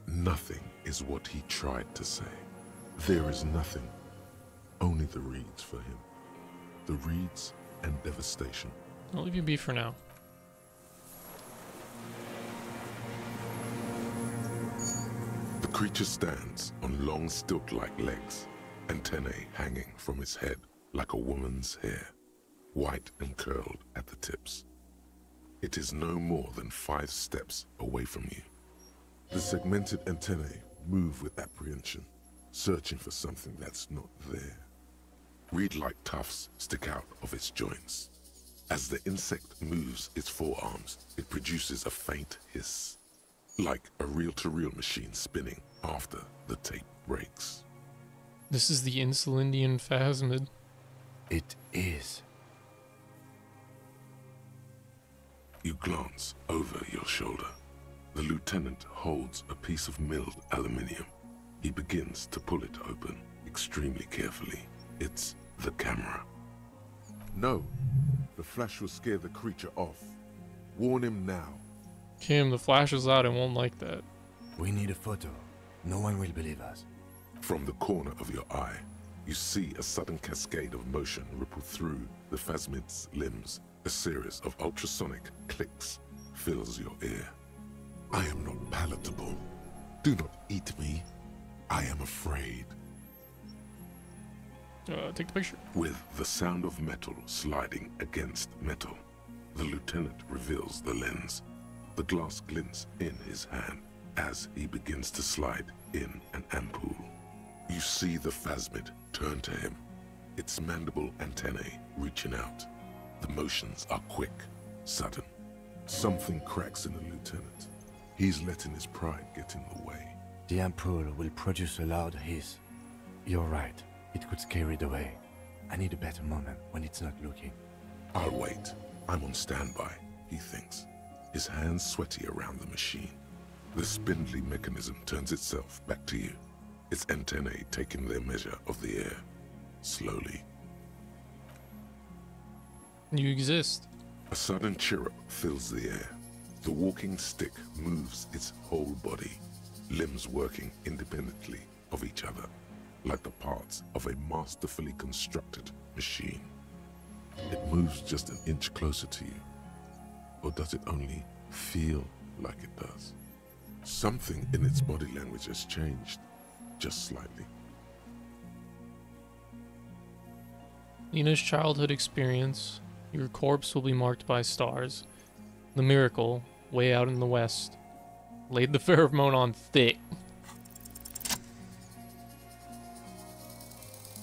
Nothing is what he tried to say. There is nothing. Only the reeds for him. The reeds and devastation. I'll leave you be for now. The creature stands on long stilt-like legs, antennae hanging from his head like a woman's hair, white and curled at the tips. It is no more than 5 steps away from you. The segmented antennae move with apprehension, searching for something that's not there. Reed-like tufts stick out of its joints. As the insect moves its forearms, it produces a faint hiss, like a reel-to-reel machine spinning after the tape breaks. This is the Insulindian phasmid. It is. You glance over your shoulder. The lieutenant holds a piece of milled aluminium. He begins to pull it open, extremely carefully. It's the camera. No, the flash will scare the creature off. Warn him now. Kim, the flash is out and won't like that. We need a photo. No one will believe us. From the corner of your eye, you see a sudden cascade of motion ripple through the phasmid's limbs. A series of ultrasonic clicks fills your ear. I am not palatable. Do not eat me. I am afraid. Take the picture. With the sound of metal sliding against metal, the lieutenant reveals the lens. The glass glints in his hand as he begins to slide in an ampoule. You see the phasmid turn to him, its mandible antennae reaching out. The motions are quick, sudden. Something cracks in the lieutenant. He's letting his pride get in the way. The ampoule will produce a loud hiss. You're right. It could scare it away. I need a better moment when it's not looking. I'll wait. I'm on standby, he thinks, his hands sweaty around the machine. The spindly mechanism turns itself back to you, its antennae taking their measure of the air, slowly. You exist. A sudden chirrup fills the air. The walking stick moves its whole body, limbs working independently of each other, like the parts of a masterfully constructed machine. It moves just an inch closer to you. Or does it only feel like it does? Something in its body language has changed, just slightly. Nina's childhood experience. Your corpse will be marked by stars. The miracle, way out in the west, laid the pheromone on thick.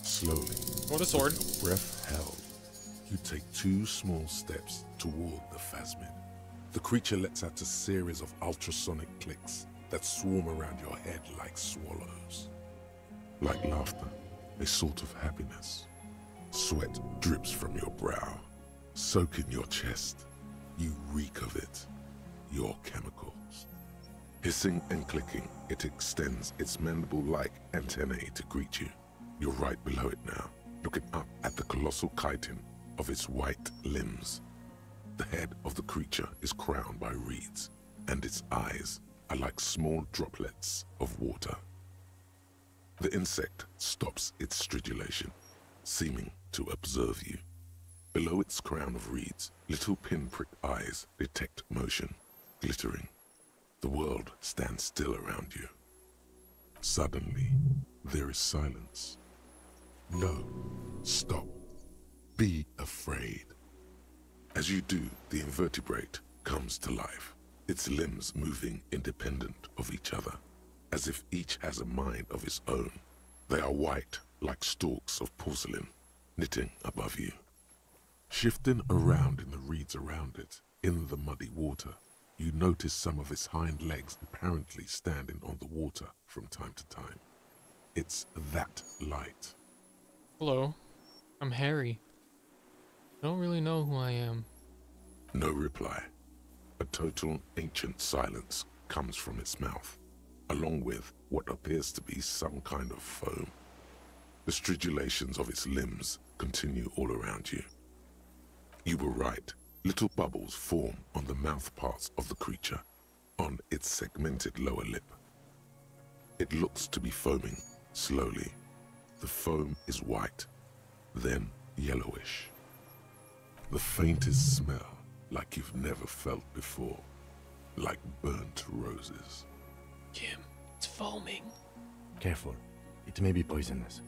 Slowly, what a sword. with your breath held, you take 2 small steps toward the phasmid. The creature lets out a series of ultrasonic clicks that swarm around your head like swallows. Like laughter, a sort of happiness. Sweat drips from your brow, soaking your chest. You reek of it, your chemicals. Hissing and clicking, it extends its mandible-like antennae to greet you. You're right below it now, looking up at the colossal chitin of its white limbs. The head of the creature is crowned by reeds, and its eyes are like small droplets of water. The insect stops its stridulation, seeming to observe you. Below its crown of reeds, little pinprick eyes detect motion, glittering. The world stands still around you. Suddenly, there is silence. No, stop. Be afraid. As you do, the invertebrate comes to life, its limbs moving independent of each other, as if each has a mind of its own. They are white, like stalks of porcelain, knitting above you. Shifting around in the reeds around it, in the muddy water, You notice some of its hind legs apparently standing on the water from time to time. It's that light. Hello, I'm Harry. I don't really know who I am. No reply. A total ancient silence comes from its mouth, along with what appears to be some kind of foam. The stridulations of its limbs continue all around you. You were right. Little bubbles form on the mouth parts of the creature, on its segmented lower lip. It looks to be foaming, slowly. The foam is white, then yellowish. The faintest smell like you've never felt before, like burnt roses. Jim, it's foaming. Careful, it may be poisonous.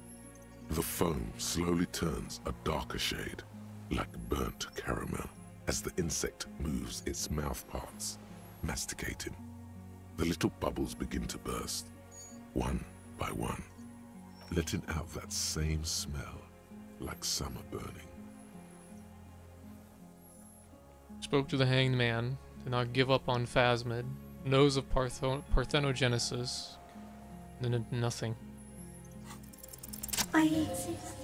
The foam slowly turns a darker shade, like burnt caramel, as the insect moves its mouth parts, masticating. The little bubbles begin to burst, one by one, letting out that same smell, like summer burning. Spoke to the hanged man, did not give up on Phasmid, knows of parthenogenesis, and then nothing. I exist.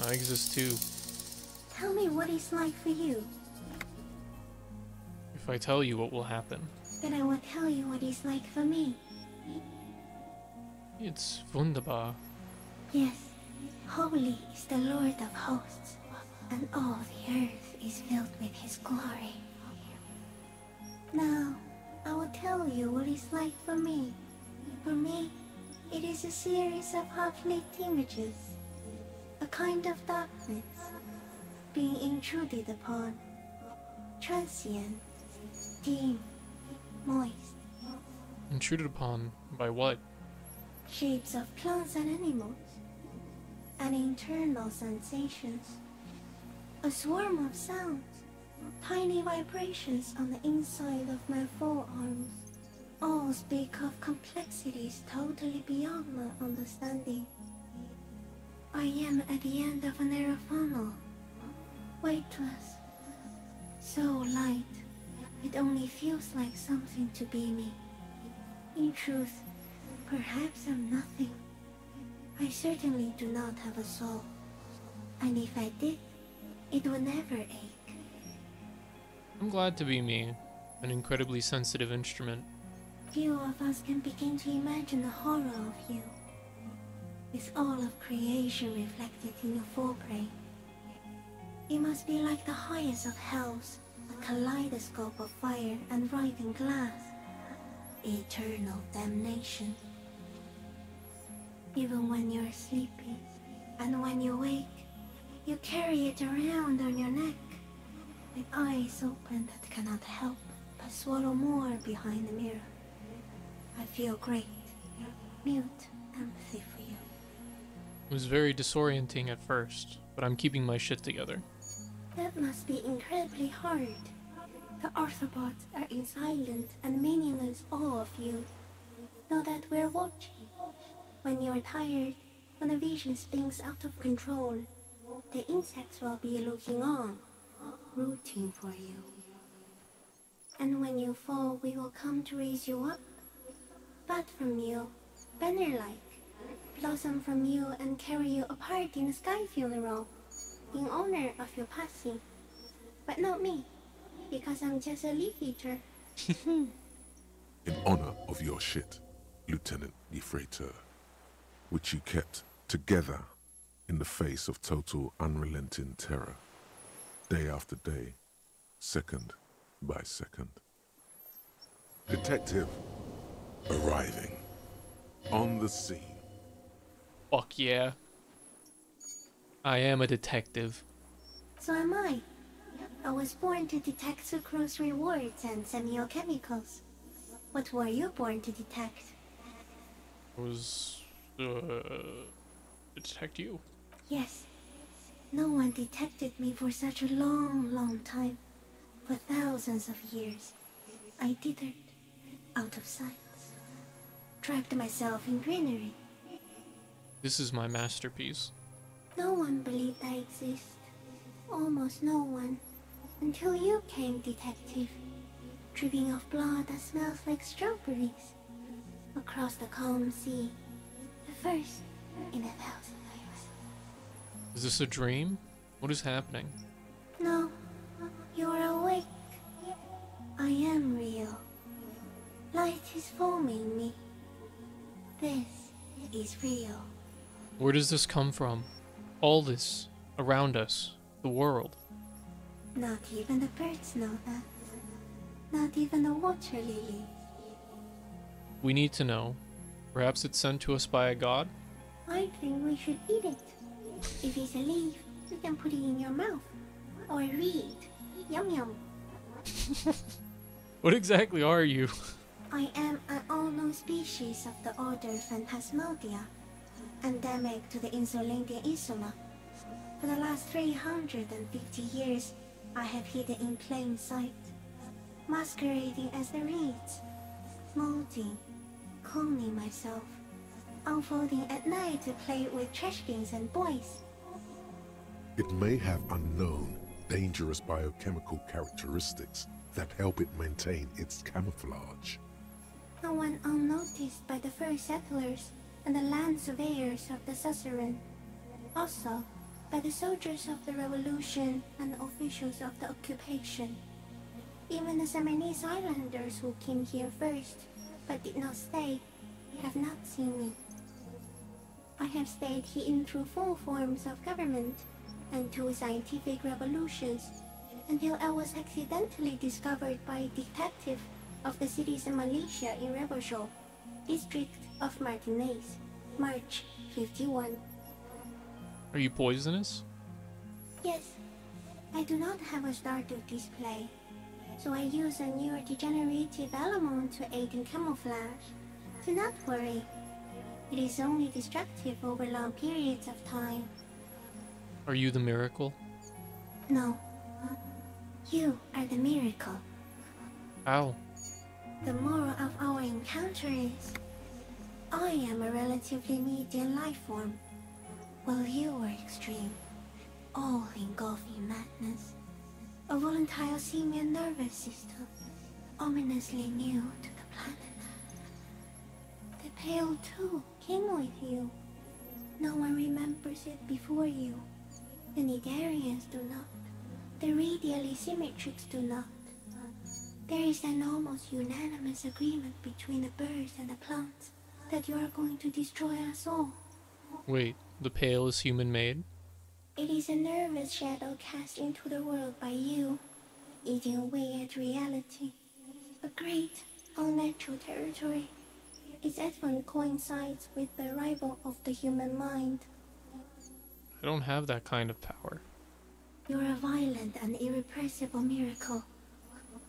I exist too. Tell me what it's like for you. If I tell you, what will happen? Then I will tell you what it's like for me. It's wunderbar. Yes, holy is the Lord of hosts, and all the earth is filled with his glory. Now, I will tell you what it's like for me. For me, it is a series of half-lit images, a kind of darkness, being intruded upon, transient, dim, moist. Intruded upon by what? Shapes of plants and animals, and internal sensations. A swarm of sounds, tiny vibrations on the inside of my forearms. All speak of complexities totally beyond my understanding. I am at the end of a narrow funnel, weightless, so light, it only feels like something to be me. In truth, perhaps I'm nothing. I certainly do not have a soul, and if I did, it would never ache. I'm glad to be me, an incredibly sensitive instrument. Few of us can begin to imagine the horror of you, with all of creation reflected in your forebrain. It must be like the highest of hells, a kaleidoscope of fire and writhing glass, eternal damnation. Even when you're sleeping, and when you wake, you carry it around on your neck, with eyes open that cannot help but swallow more behind the mirror. I feel great, mute empathy for you. It was very disorienting at first, but I'm keeping my shit together. That must be incredibly hard. The Arthropods are in silent and meaningless awe of you. Know that we're watching. When you're tired, when the vision spins out of control, the insects will be looking on, rooting for you. And when you fall, we will come to raise you up. Bud from you, banner-like, blossom from you and carry you apart in a sky funeral, in honor of your passing. But not me, because I'm just a leaf eater. In honor of your shit, Lieutenant Yfreiter, which you kept together in the face of total unrelenting terror, day after day, second by second. Detective, arriving on the scene. Fuck yeah. I am a detective. So am I. I was born to detect sucrose rewards and semiochemicals. What were you born to detect? I was, detect you. Yes. No one detected me for such a long, long time. For thousands of years. I dithered, out of sight. Trapped myself in greenery. This is my masterpiece. No one believed I exist. Almost no one. Until you came, detective. Dripping of blood that smells like strawberries. Across the calm sea. The first in 1,000 years. Is this a dream? What is happening? No, you're awake. I am real. Light is forming me. This is real. Where does this come from? All this around us, the world. Not even the birds know that. Not even the water lily. We need to know. Perhaps it's sent to us by a god? I think we should eat it. If it's a leaf, you can put it in your mouth. Or read. Yum yum. What exactly are you? I am an unknown species of the order Phantasmodia, endemic to the Insulindia Insula. For the last 350 years, I have hidden in plain sight, masquerading as the reeds, molding, cloning myself, unfolding at night to play with trash bins and boys. It may have unknown, dangerous biochemical characteristics that help it maintain its camouflage. No one unnoticed by the first settlers and the land surveyors of the suzerain. Also, by the soldiers of the revolution and officials of the occupation. Even the Seminoles Islanders who came here first, but did not stay, have not seen me. I have stayed hidden through 4 forms of government and 2 scientific revolutions, until I was accidentally discovered by a detective of the citizen militia in Rebelshaw, district of Martinez, March 51. Are you poisonous? Yes, I do not have a starter display, so I use a neurodegenerative element to aid in camouflage. Do not worry, it is only destructive over long periods of time. Are you the miracle? No, you are the miracle. How? The moral of our encounter is, I am a relatively medium life form, while you are extreme, all-engulfing madness. A volatile simian nervous system, ominously new to the planet. The Pale too came with you. No one remembers it before you. The Nidarians do not. The radially symmetrics do not. There is an almost unanimous agreement between the birds and the plants that you are going to destroy us all. Wait, the Pale is human-made? It is a nervous shadow cast into the world by you, eating away at reality. A great, unnatural territory. Its advent coincides with the arrival of the human mind. I don't have that kind of power. You're a violent and irrepressible miracle.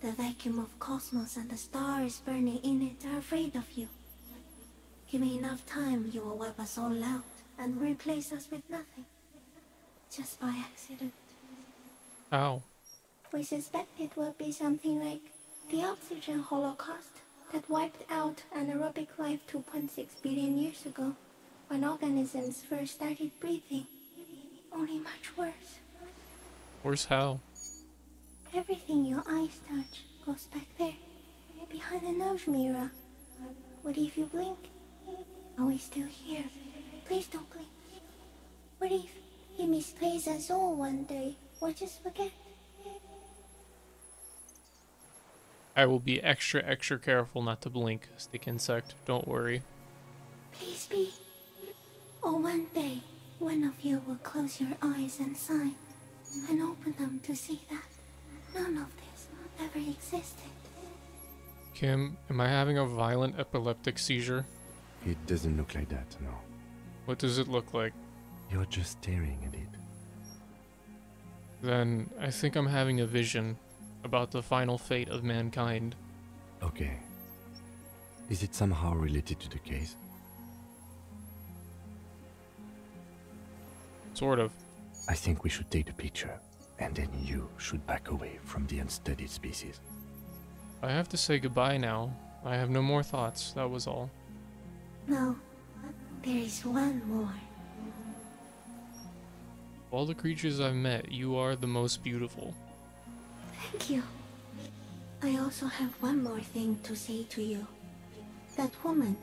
The vacuum of cosmos and the stars burning in it are afraid of you. Give me enough time, you will wipe us all out and replace us with nothing. Just by accident. How? We suspect it will be something like the oxygen holocaust that wiped out anaerobic life 2.6 billion years ago, when organisms first started breathing. Only much worse. Worse how? Everything your eyes touch goes back there, behind the nose mirror. What if you blink? Are we still here? Please don't blink. What if he misplaces us all one day, or just forget? I will be extra careful not to blink, stick insect. Don't worry. Please be. Or one day, one of you will close your eyes and sigh, and open them to see that none of this ever existed. Kim, am I having a violent epileptic seizure? It doesn't look like that, no. What does it look like? You're just staring at it. Then I think I'm having a vision about the final fate of mankind. Okay. Is it somehow related to the case? Sort of. I think we should take the picture, and then you should back away from the unstudied species. I have to say goodbye now. I have no more thoughts, that was all. No, there is one more. Of all the creatures I've met, you are the most beautiful. Thank you. I also have one more thing to say to you. That woman,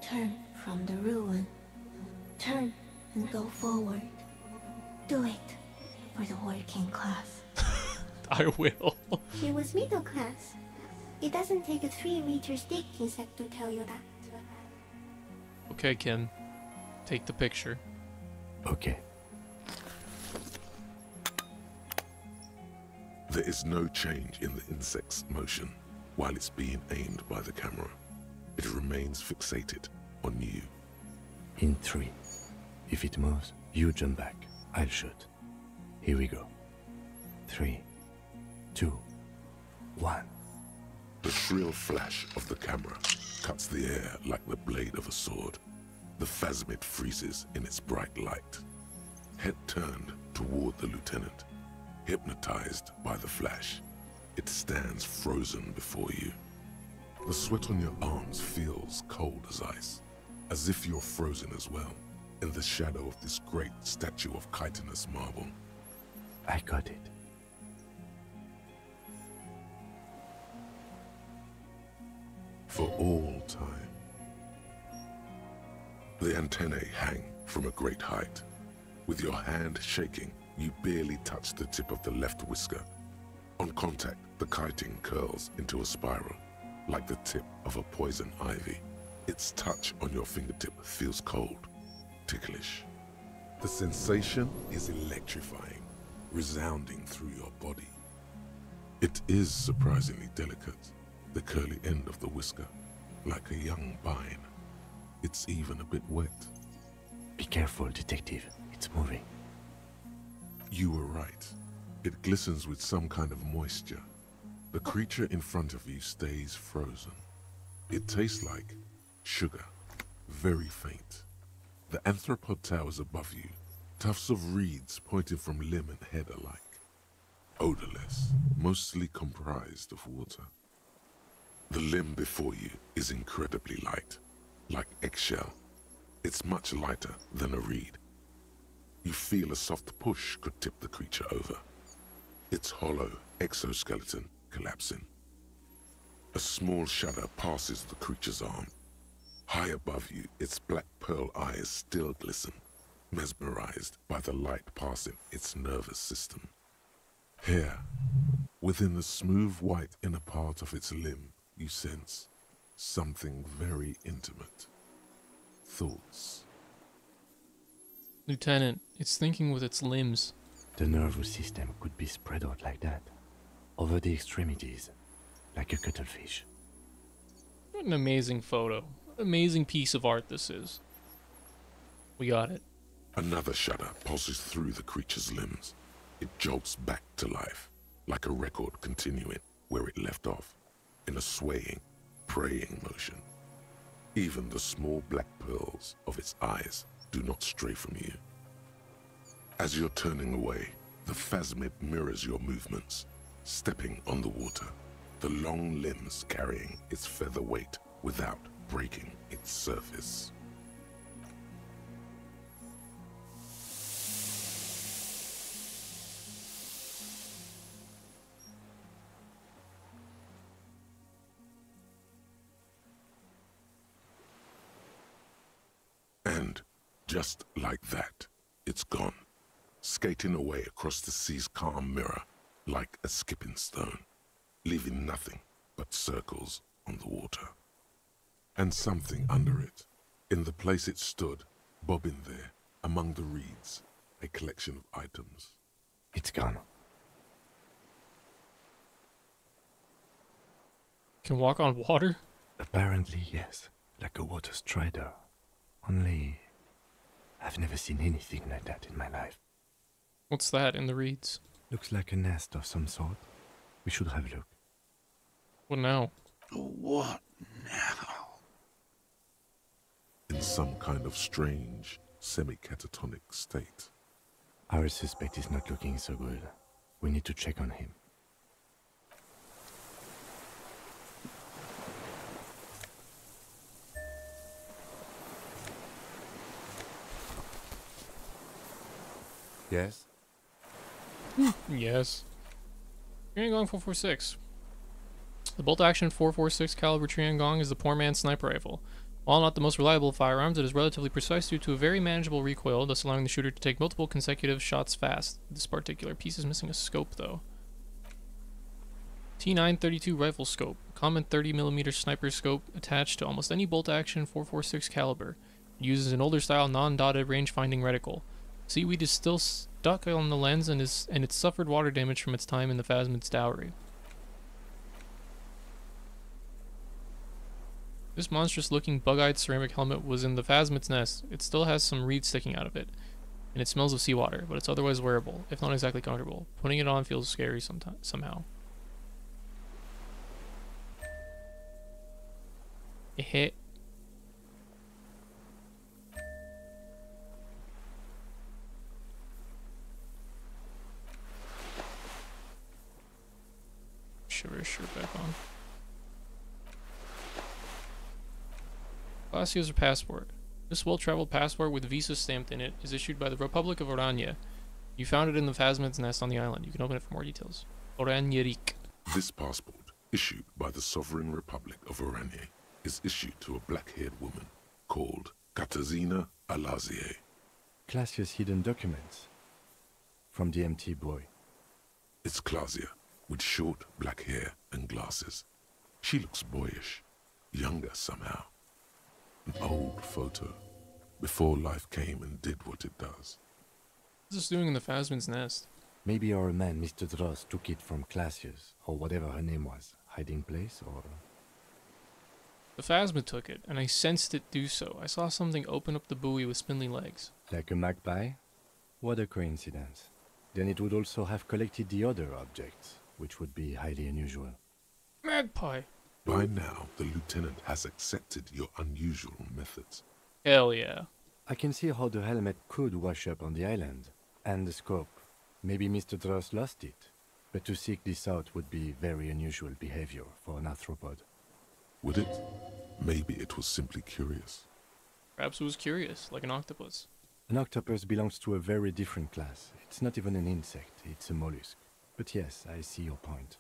turn from the ruin. Turn and go forward. Do it for the working class. I will. She was middle class. It doesn't take a 3-meter stick insect to tell you that. Okay, Kim. Take the picture. Okay. There is no change in the insect's motion while it's being aimed by the camera. It remains fixated on you. In 3. If it moves, you jump back. I'll shoot. Here we go. 3, 2, 1. The shrill flash of the camera cuts the air like the blade of a sword. The phasmid freezes in its bright light. Head turned toward the lieutenant. Hypnotized by the flash, it stands frozen before you. The sweat on your arms feels cold as ice, as if you're frozen as well, in the shadow of this great statue of chitinous marble. I got it. For all time. The antennae hang from a great height. With your hand shaking, you barely touch the tip of the left whisker. On contact, the chitin curls into a spiral, like the tip of a poison ivy. Its touch on your fingertip feels cold, ticklish. The sensation is electrifying, resounding through your body. It is surprisingly delicate, the curly end of the whisker, like a young vine. It's even a bit wet. Be careful, detective. It's moving. You were right. It glistens with some kind of moisture. The creature in front of you stays frozen. It tastes like sugar, very faint. The anthropod towers above you, tufts of reeds pointing from limb and head alike. Odorless, mostly comprised of water. The limb before you is incredibly light, like eggshell. It's much lighter than a reed. You feel a soft push could tip the creature over. Its hollow exoskeleton collapsing. A small shudder passes the creature's arm. High above you, its black pearl eyes still glisten, mesmerized by the light passing its nervous system. Here, within the smooth white inner part of its limb, you sense something very intimate. Thoughts. Lieutenant, it's thinking with its limbs. The nervous system could be spread out like that, over the extremities, like a cuttlefish. What an amazing photo. Amazing piece of art this is. We got it. Another shudder pulses through the creature's limbs. It jolts back to life, like a record continuing where it left off, in a swaying, praying motion. Even the small black pearls of its eyes do not stray from you. As you're turning away, the phasmid mirrors your movements, stepping on the water, the long limbs carrying its feather weight without breaking its surface. And just like that, it's gone, skating away across the sea's calm mirror like a skipping stone, leaving nothing but circles on the water. And something under it, in the place it stood, bobbing there, among the reeds, a collection of items. It's gone. Can walk on water? Apparently, yes. Like a water strider. Only, I've never seen anything like that in my life. What's that in the reeds? Looks like a nest of some sort. We should have a look. What now? What now? In some kind of strange, semi-catatonic state. Our suspect is not looking so good. We need to check on him. Yes? Yes. Triangong 446. The bolt-action 446 caliber Triangong is the poor man's sniper rifle. While not the most reliable of firearms, it is relatively precise due to a very manageable recoil, thus allowing the shooter to take multiple consecutive shots fast. This particular piece is missing a scope, though. T932 rifle scope. Common 30mm sniper scope attached to almost any bolt-action 446 caliber. It uses an older-style non-dotted range-finding reticle. Seaweed is still stuck on the lens and it's suffered water damage from its time in the Phasmid's dowry. This monstrous-looking bug-eyed ceramic helmet was in the Phasmid's nest. It still has some reeds sticking out of it, and it smells of seawater, but it's otherwise wearable, if not exactly comfortable. Putting it on feels scary somehow. Hit. Shiver shirt back on. Glass user passport. This well-traveled passport with visa stamped in it is issued by the Republic of Oranje. You found it in the Phasmid's nest on the island. You can open it for more details. Oranjerik. This passport, issued by the Sovereign Republic of Oranje, is issued to a black-haired woman called Katarzyna Alazie. Classia's hidden documents. From the MT boy. It's Klasia, with short black hair and glasses. She looks boyish, younger somehow. An old photo, before life came and did what it does. What's this doing in the Phasmid's nest? Maybe our man, Mr. Dross, took it from Classia's, or whatever her name was. Hiding place, or... The Phasmid took it, and I sensed it do so. I saw something open up the buoy with spindly legs. Like a magpie? What a coincidence. Then it would also have collected the other objects, which would be highly unusual. Magpie! By now, the lieutenant has accepted your unusual methods. Hell yeah. I can see how the helmet could wash up on the island. And the scope. Maybe Mr. Dross lost it. But to seek this out would be very unusual behavior for an arthropod. Would it? Maybe it was simply curious. Perhaps it was curious, like an octopus. An octopus belongs to a very different class. It's not even an insect, it's a mollusk. But yes, I see your point.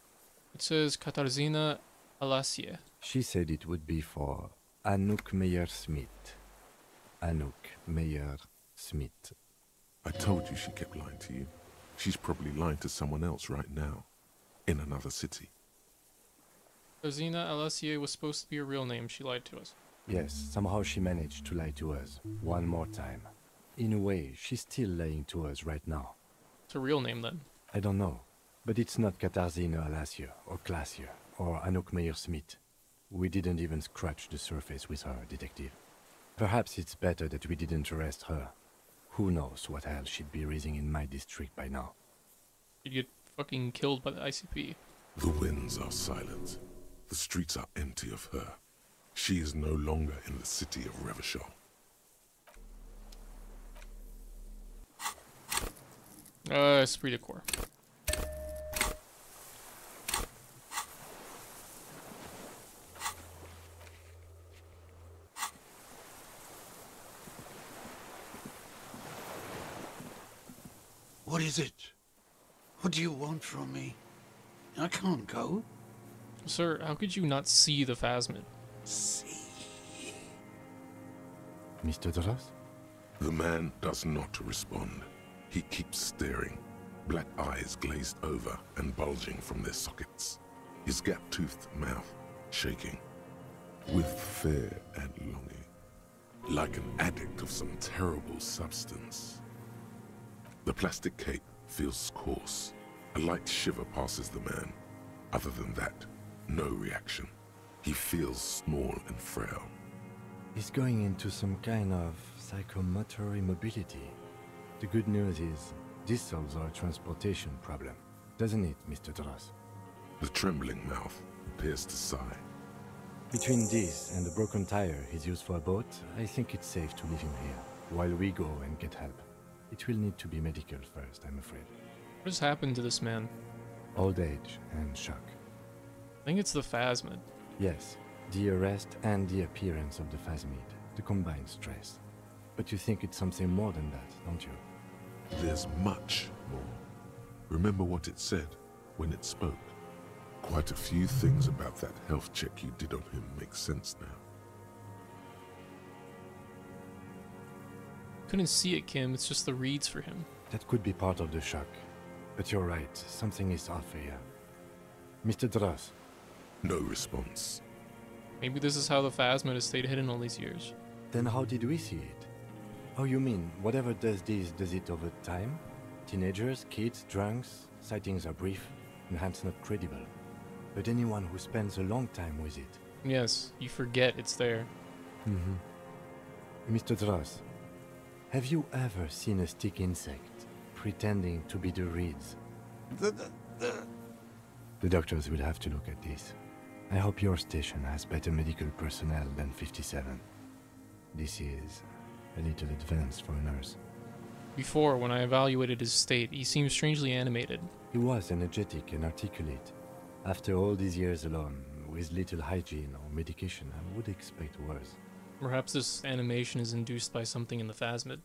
It says Katarzyna Alazie. She said it would be for Anouk Meyer-Smith. Anouk Meyer-Smith. I told you she kept lying to you. She's probably lying to someone else right now, in another city. Katarzyna Alazie was supposed to be a real name. She lied to us. Yes, somehow she managed to lie to us. One more time. In a way, she's still lying to us right now. It's a real name then. I don't know. But it's not Katarzyna Alazie, or Klasia, or Anouk Meyer-Smith. We didn't even scratch the surface with her, detective. Perhaps it's better that we didn't arrest her. Who knows what hell she'd be raising in my district by now. You'd get fucking killed by the ICP. The winds are silent. The streets are empty of her. She is no longer in the city of Revachol. Esprit de Corps. What is it? What do you want from me? I can't go. Sir, how could you not see the Phasmid? See? Mr. Dross? The man does not respond. He keeps staring, black eyes glazed over and bulging from their sockets. His gap-toothed mouth shaking, with fear and longing, like an addict of some terrible substance. The plastic cape feels coarse. A light shiver passes the man. Other than that, no reaction. He feels small and frail. He's going into some kind of psychomotor immobility. The good news is, this solves our transportation problem, doesn't it, Mr. Dross? The trembling mouth appears to sigh. Between this and the broken tire he's used for a boat, I think it's safe to leave him here, while we go and get help. It will need to be medical first, I'm afraid. What has happened to this man? Old age and shock. I think it's the Phasmid. Yes, the arrest and the appearance of the Phasmid, the combined stress. But you think it's something more than that, don't you? There's much more. Remember what it said? when it spoke. Quite a few things about that health check you did on him make sense now. Couldn't see it, Kim. It's just the reads for him. That could be part of the shock. But you're right, something is off here. Mr. Dross. No response. Maybe this is how the phasmid has stayed hidden all these years. Then how did we see it? Oh, you mean, whatever does this, does it over time? Teenagers, kids, drunks, sightings are brief, and hence not credible. But anyone who spends a long time with it. Yes, you forget it's there. Mr. Dross, have you ever seen a stick insect pretending to be the reeds? The doctors will have to look at this. I hope your station has better medical personnel than 57. This is a little advanced for a nurse. Before, when I evaluated his state, he seemed strangely animated. He was energetic and articulate. After all these years alone, with little hygiene or medication, I would expect worse. Perhaps this animation is induced by something in the phasmid.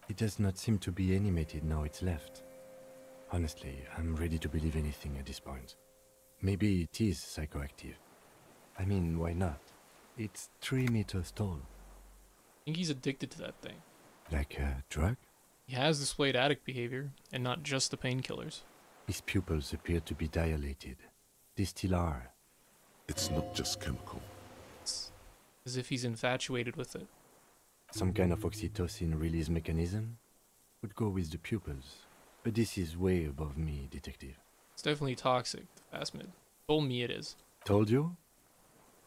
It does not seem to be animated now it's left. Honestly, I'm ready to believe anything at this point. Maybe it is psychoactive. I mean, why not? It's 3 meters tall. I think he's addicted to that thing. Like a drug? He has displayed addict behavior, and not just the painkillers. His pupils appear to be dilated. They still are. It's not just chemical. It's as if he's infatuated with it. Some kind of oxytocin release mechanism? Would go with the pupils. But this is way above me, detective. It's definitely toxic, the phasmid. Told me it is. Told you?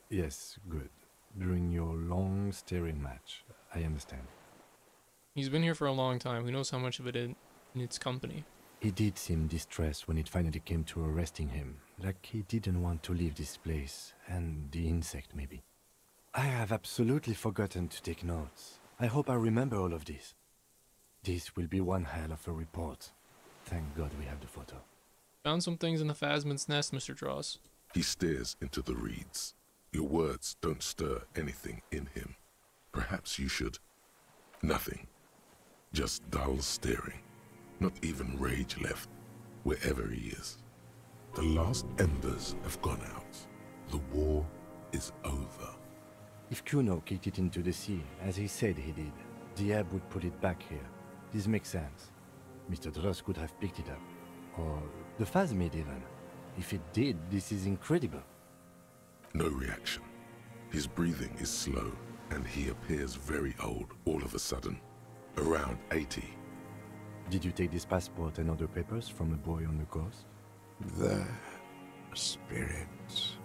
Yes, good. During your long staring match. I understand. He's been here for a long time. Who knows how much of it in its company? He did seem distressed when it finally came to arresting him. Like he didn't want to leave this place. And the insect, maybe. I have absolutely forgotten to take notes. I hope I remember all of this. This will be one hell of a report. Thank God we have the photo. Found some things in the phasmid's nest, Mr. Dross. He stares into the reeds. Your words don't stir anything in him. Perhaps you should. Nothing. Just dull staring. Not even rage left, wherever he is. The last embers have gone out. The war is over. If Kuno kicked it into the sea, as he said he did, the ebb would put it back here. This makes sense. Mr. Dross could have picked it up. Or the phasmid even. If it did, this is incredible. No reaction. His breathing is slow, and he appears very old all of a sudden. Around 80. Did you take this passport and other papers from a boy on the coast? The spirits.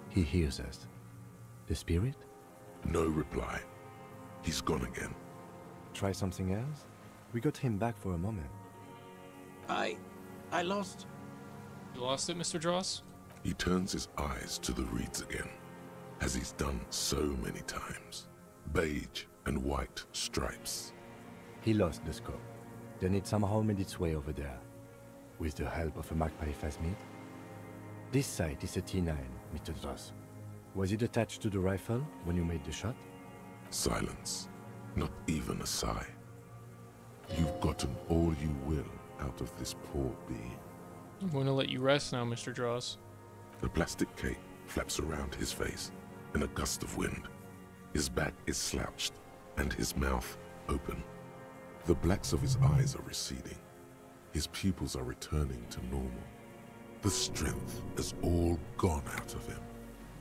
He hears us. The spirit? No reply. He's gone again. Try something else? We got him back for a moment. I lost... You lost it, Mr. Dross? He turns his eyes to the reeds again, as he's done so many times. Beige and white stripes. He lost the scope. Then it somehow made its way over there, with the help of a magpie phasmid. This sight is a T9, Mr. Dross. Was it attached to the rifle when you made the shot? Silence. Not even a sigh. You've gotten all you will out of this poor being. I'm going to let you rest now, Mr. Dross. The plastic cape flaps around his face in a gust of wind. His back is slouched and his mouth open. The blacks of his eyes are receding. His pupils are returning to normal. The strength has all gone out of him.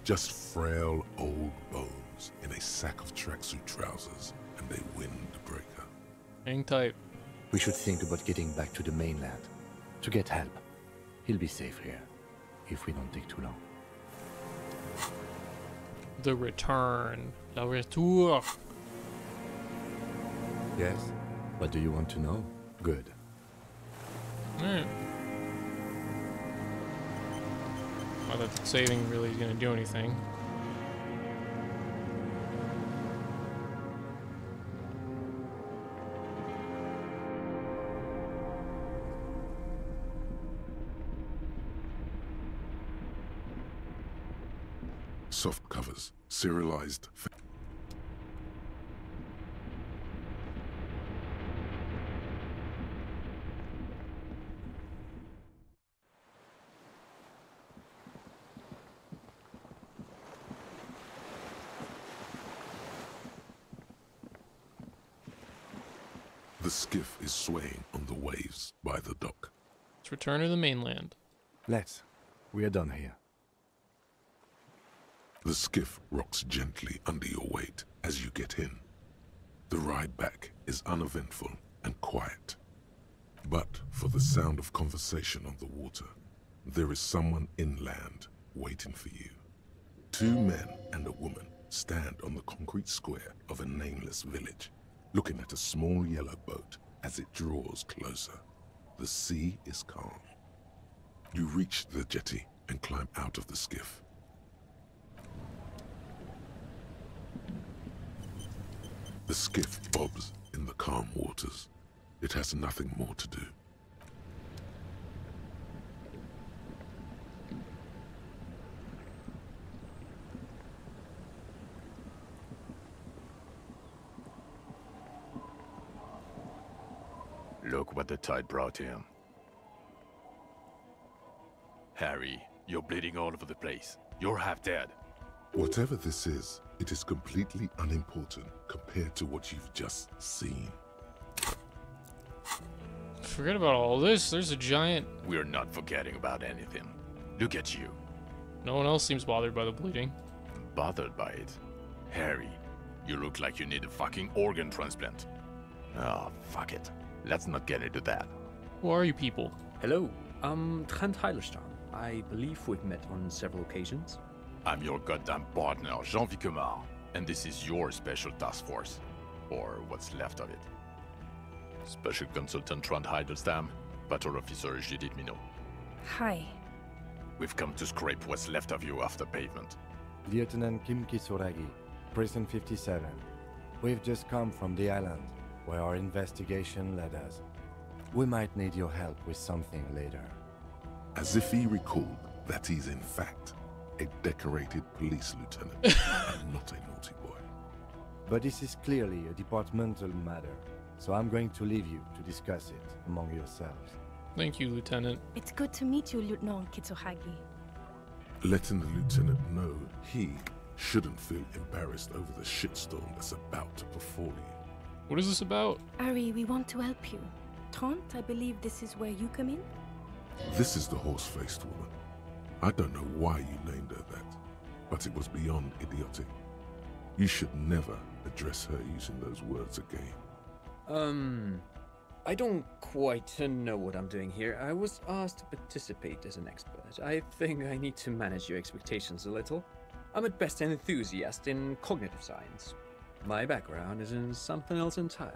Just frail old bones in a sack of tracksuit trousers and a windbreaker. Hang tight. We should think about getting back to the mainland. To get help. He'll be safe here. If we don't take too long. The return. La retour. Yes? What do you want to know? Good. Alright. Not that saving really is going to do anything. Soft covers, serialized. The skiff is swaying on the waves by the dock. Let's return to the mainland. Let's. We are done here. The skiff rocks gently under your weight as you get in. The ride back is uneventful and quiet. But for the sound of conversation on the water, there is someone inland waiting for you. 2 men and a woman stand on the concrete square of a nameless village, looking at a small yellow boat as it draws closer. The sea is calm. You reach the jetty and climb out of the skiff. The skiff bobs in the calm waters. It has nothing more to do. Look what the tide brought him. Harry, you're bleeding all over the place. You're half dead. Whatever this is, it is completely unimportant compared to what you've just seen. Forget about all this. There's a giant... We're not forgetting about anything. Look at you. No one else seems bothered by the bleeding. Bothered by it? Harry, you look like you need a fucking organ transplant. Oh, fuck it. Let's not get into that. Who are you people? Hello, I'm Trent Heilerstein. I believe we've met on several occasions. I'm your goddamn partner, Jean Vicomar, and this is your special task force. Or what's left of it. Special Consultant Trent Heilerstein, Patrol Officer Judith Minot. Hi. We've come to scrape what's left of you off the pavement. Lieutenant Kim Kisuragi, Prison 57. We've just come from the island, where our investigation led us. We might need your help with something later. As if he recalled that he's in fact a decorated police lieutenant and not a naughty boy. But this is clearly a departmental matter, so I'm going to leave you to discuss it among yourselves. Thank you, Lieutenant. It's good to meet you, Lieutenant Kitsuhagi. Letting the lieutenant know he shouldn't feel embarrassed over the shitstorm that's about to befall you. What is this about? Ari, we want to help you. Trent, I believe this is where you come in? This is the horse-faced woman. I don't know why you named her that, but it was beyond idiotic. You should never address her using those words again. I don't quite know what I'm doing here. I was asked to participate as an expert. I think I need to manage your expectations a little. I'm at best an enthusiast in cognitive science. My background is in something else entirely.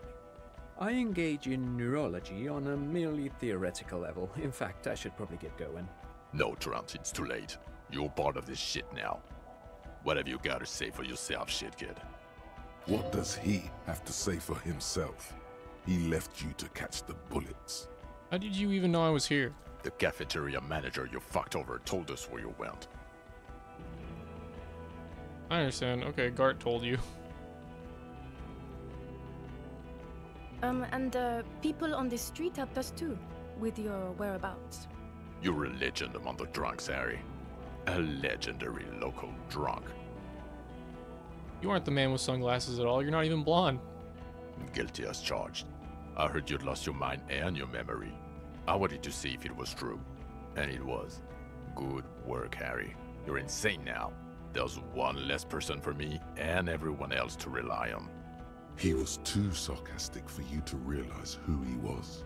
I engage in neurology on a merely theoretical level. In fact, I should probably get going. No, Trent, it's too late. You're part of this shit now. What have you got to say for yourself, shit kid? What does he have to say for himself? He left you to catch the bullets. How did you even know I was here? The cafeteria manager you fucked over told us where you went. I understand. Okay, Gart told you. And people on the street helped us too, with your whereabouts. You're a legend among the drunks, Harry. A legendary local drunk. You aren't the man with sunglasses at all. You're not even blonde. Guilty as charged. I heard you'd lost your mind and your memory. I wanted to see if it was true. And it was. Good work, Harry. You're insane now. There's one less person for me and everyone else to rely on. He was too sarcastic for you to realize who he was.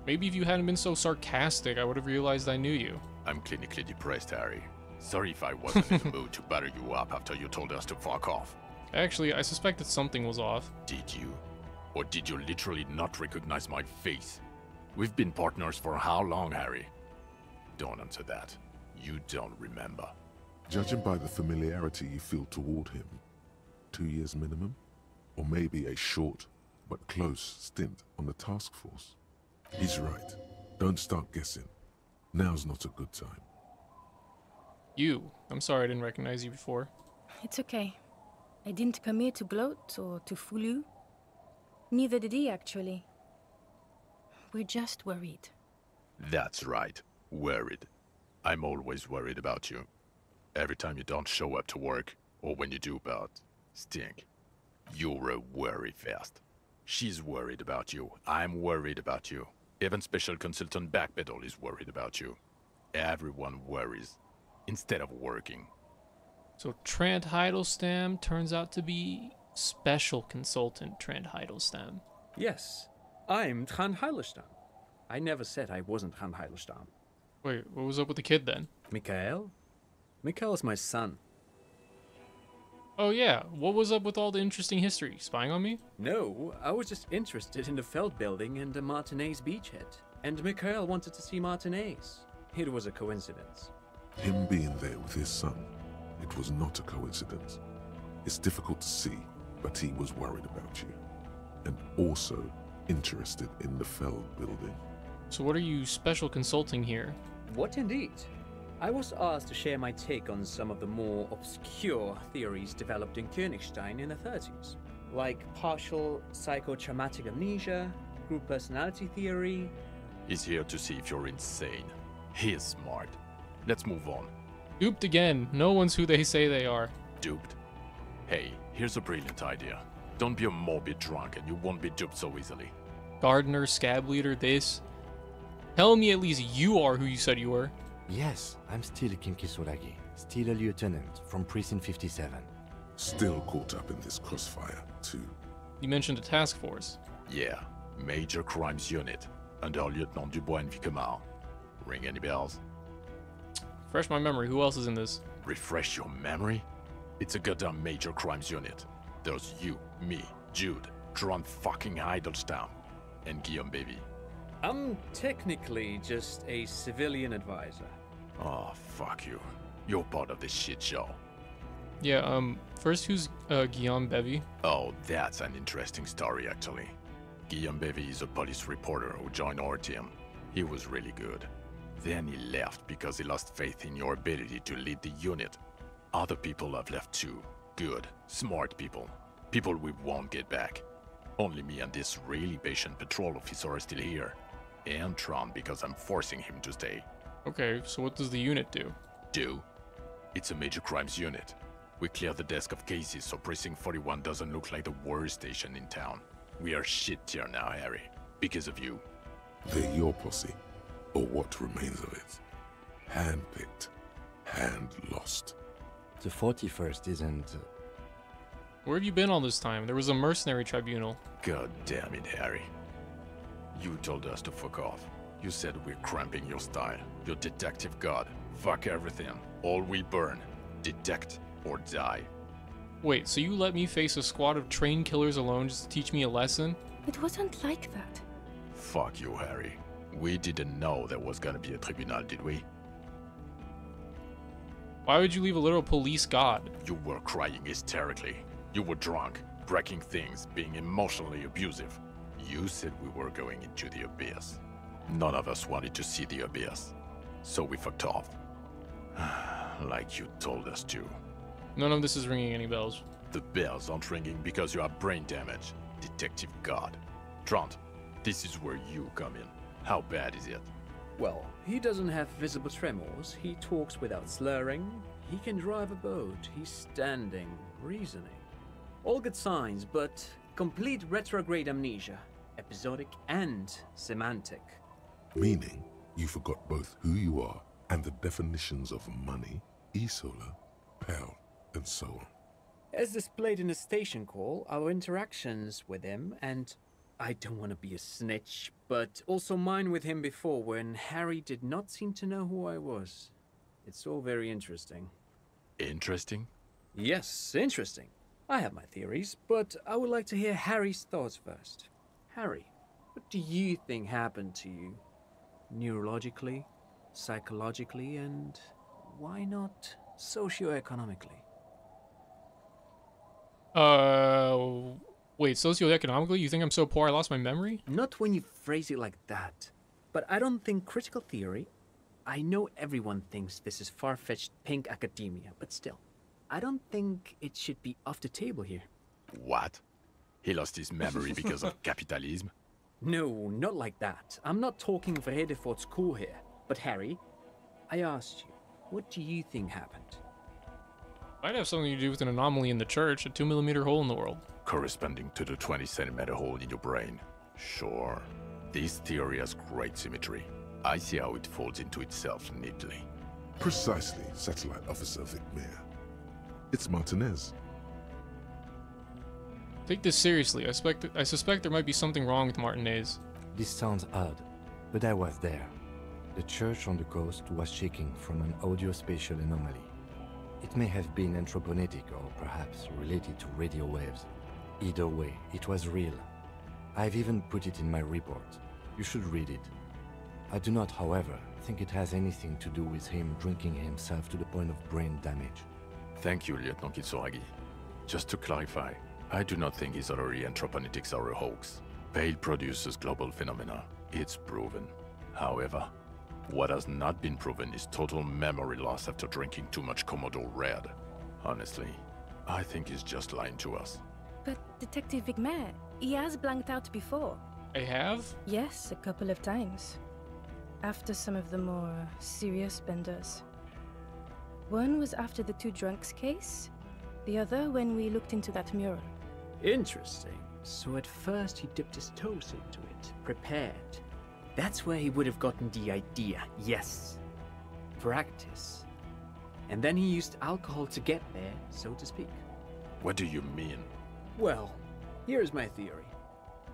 Maybe if you hadn't been so sarcastic, I would have realized I knew you. I'm clinically depressed, Harry. Sorry if I wasn't in the mood to batter you up after you told us to fuck off. Actually, I suspected something was off. Did you? Or did you literally not recognize my face? We've been partners for how long, Harry? Don't answer that. You don't remember. Judging by the familiarity you feel toward him, 2 years minimum? Or maybe a short but close stint on the task force. He's right. Don't start guessing. Now's not a good time. You. I'm sorry I didn't recognize you before. It's okay. I didn't come here to gloat or to fool you. Neither did he, actually. We're just worried. That's right. Worried. I'm always worried about you. Every time you don't show up to work, or when you do but stink. You're very fast. She's worried about you. I'm worried about you. Even Special Consultant Backpedal is worried about you. Everyone worries. Instead of working. So Trant Heidelstein turns out to be Special Consultant Trant Heidelstein. Yes, I'm Trant Heidelstein. I never said I wasn't Trant Heidelstein. Wait, what was up with the kid then? Mikhail? Mikhail is my son. Oh yeah, what was up with all the interesting history? Spying on me? No, I was just interested in the Feld building and the Martinez beachhead. And Mikhail wanted to see Martinez. It was a coincidence. Him being there with his son, it was not a coincidence. It's difficult to see, but he was worried about you. And also interested in the Feld building. So what are you special consulting here? What indeed? I was asked to share my take on some of the more obscure theories developed in Königstein in the 30s, like partial psychotraumatic amnesia, group personality theory. He's here to see if you're insane. He is smart. Let's move on. Duped again. No one's who they say they are. Duped? Hey, here's a brilliant idea. Don't be a morbid drunk and you won't be duped so easily. Gardener, scab leader, this. Tell me at least you are who you said you were. Yes, I'm still Kim Kisuragi, still a lieutenant from Precinct 57. Still caught up in this crossfire, too. You mentioned a task force. Yeah, Major Crimes Unit, under Lieutenant Dubois and Vicomar. Ring any bells? Refresh my memory, who else is in this? Refresh your memory? It's a goddamn Major Crimes Unit. There's you, me, Jude, Trant fucking Heidelstein, and Guillaume Baby. I'm technically just a civilian advisor. Oh, fuck you. You're part of this shit show. Yeah, first who's Guillaume Bevy? Oh, that's an interesting story, actually. Guillaume Bevy is a police reporter who joined our team. He was really good. Then he left because he lost faith in your ability to lead the unit. Other people have left too. Good, smart people. People we won't get back. Only me and this really patient patrol officer are still here. And Trant because I'm forcing him to stay. Okay, so what does the unit do? Do? It's a major crimes unit. We clear the desk of cases so Precinct 41 doesn't look like the worst station in town. We are shit tier now, Harry. Because of you. They're your posse, or what remains of it. Hand-picked, hand-lost. The 41st isn't... Where have you been all this time? There was a mercenary tribunal. God damn it, Harry. You told us to fuck off. You said we're cramping your style. Your detective god. Fuck everything. All we burn. Detect or die. Wait, so you let me face a squad of trained killers alone just to teach me a lesson? It wasn't like that. Fuck you, Harry. We didn't know there was gonna be a tribunal, did we? Why would you leave a little police god? You were crying hysterically. You were drunk, breaking things, being emotionally abusive. You said we were going into the abyss. None of us wanted to see the abyss. So we fucked off. Like you told us to. None of this is ringing any bells. The bells aren't ringing because you have brain damage. Detective God. Trant, this is where you come in. How bad is it? Well, he doesn't have visible tremors, he talks without slurring, he can drive a boat, he's standing, reasoning. All good signs, but complete retrograde amnesia, episodic and semantic. Meaning, you forgot both who you are and the definitions of money, Isola, Pell, and so on. As displayed in the station call, our interactions with him, and I don't want to be a snitch, but also mine with him before when Harry did not seem to know who I was. It's all very interesting. Interesting? Yes, interesting. I have my theories, but I would like to hear Harry's thoughts first. Harry, what do you think happened to you? Neurologically, psychologically, and why not socioeconomically? Wait, socioeconomically? You think I'm so poor I lost my memory? Not when you phrase it like that. But I don't think critical theory... I know everyone thinks this is far-fetched pink academia, but still. I don't think it should be off the table here. What? He lost his memory because of capitalism? No, not like that. I'm not talking Vrede for school here. But Harry, I asked you, what do you think happened? Might have something to do with an anomaly in the church, a 2mm hole in the world. corresponding to the 20-centimeter hole in your brain. Sure. This theory has great symmetry. I see how it folds into itself neatly. Precisely, Satellite Officer Vicmere. It's Martinez. Take this seriously. I suspect there might be something wrong with Martinez. This sounds odd, but I was there. The church on the coast was shaking from an audio-spatial anomaly. It may have been anthroponetic or perhaps related to radio waves. Either way, it was real. I've even put it in my report. You should read it. I do not, however, think it has anything to do with him drinking himself to the point of brain damage. Thank you, Lieutenant Kitsuragi. Just to clarify, I do not think his other anthroponetics are a hoax. Pale produces global phenomena. It's proven. However, what has not been proven is total memory loss after drinking too much Commodore Red. Honestly, I think he's just lying to us. But Detective Vicmere, he has blanked out before. I have? Yes, a couple of times. After some of the more serious benders. One was after the two drunks case, the other when we looked into that mural. Interesting. So at first he dipped his toes into it, prepared. That's where he would have gotten the idea, yes. Practice. And then he used alcohol to get there, so to speak. What do you mean? Well, here's my theory.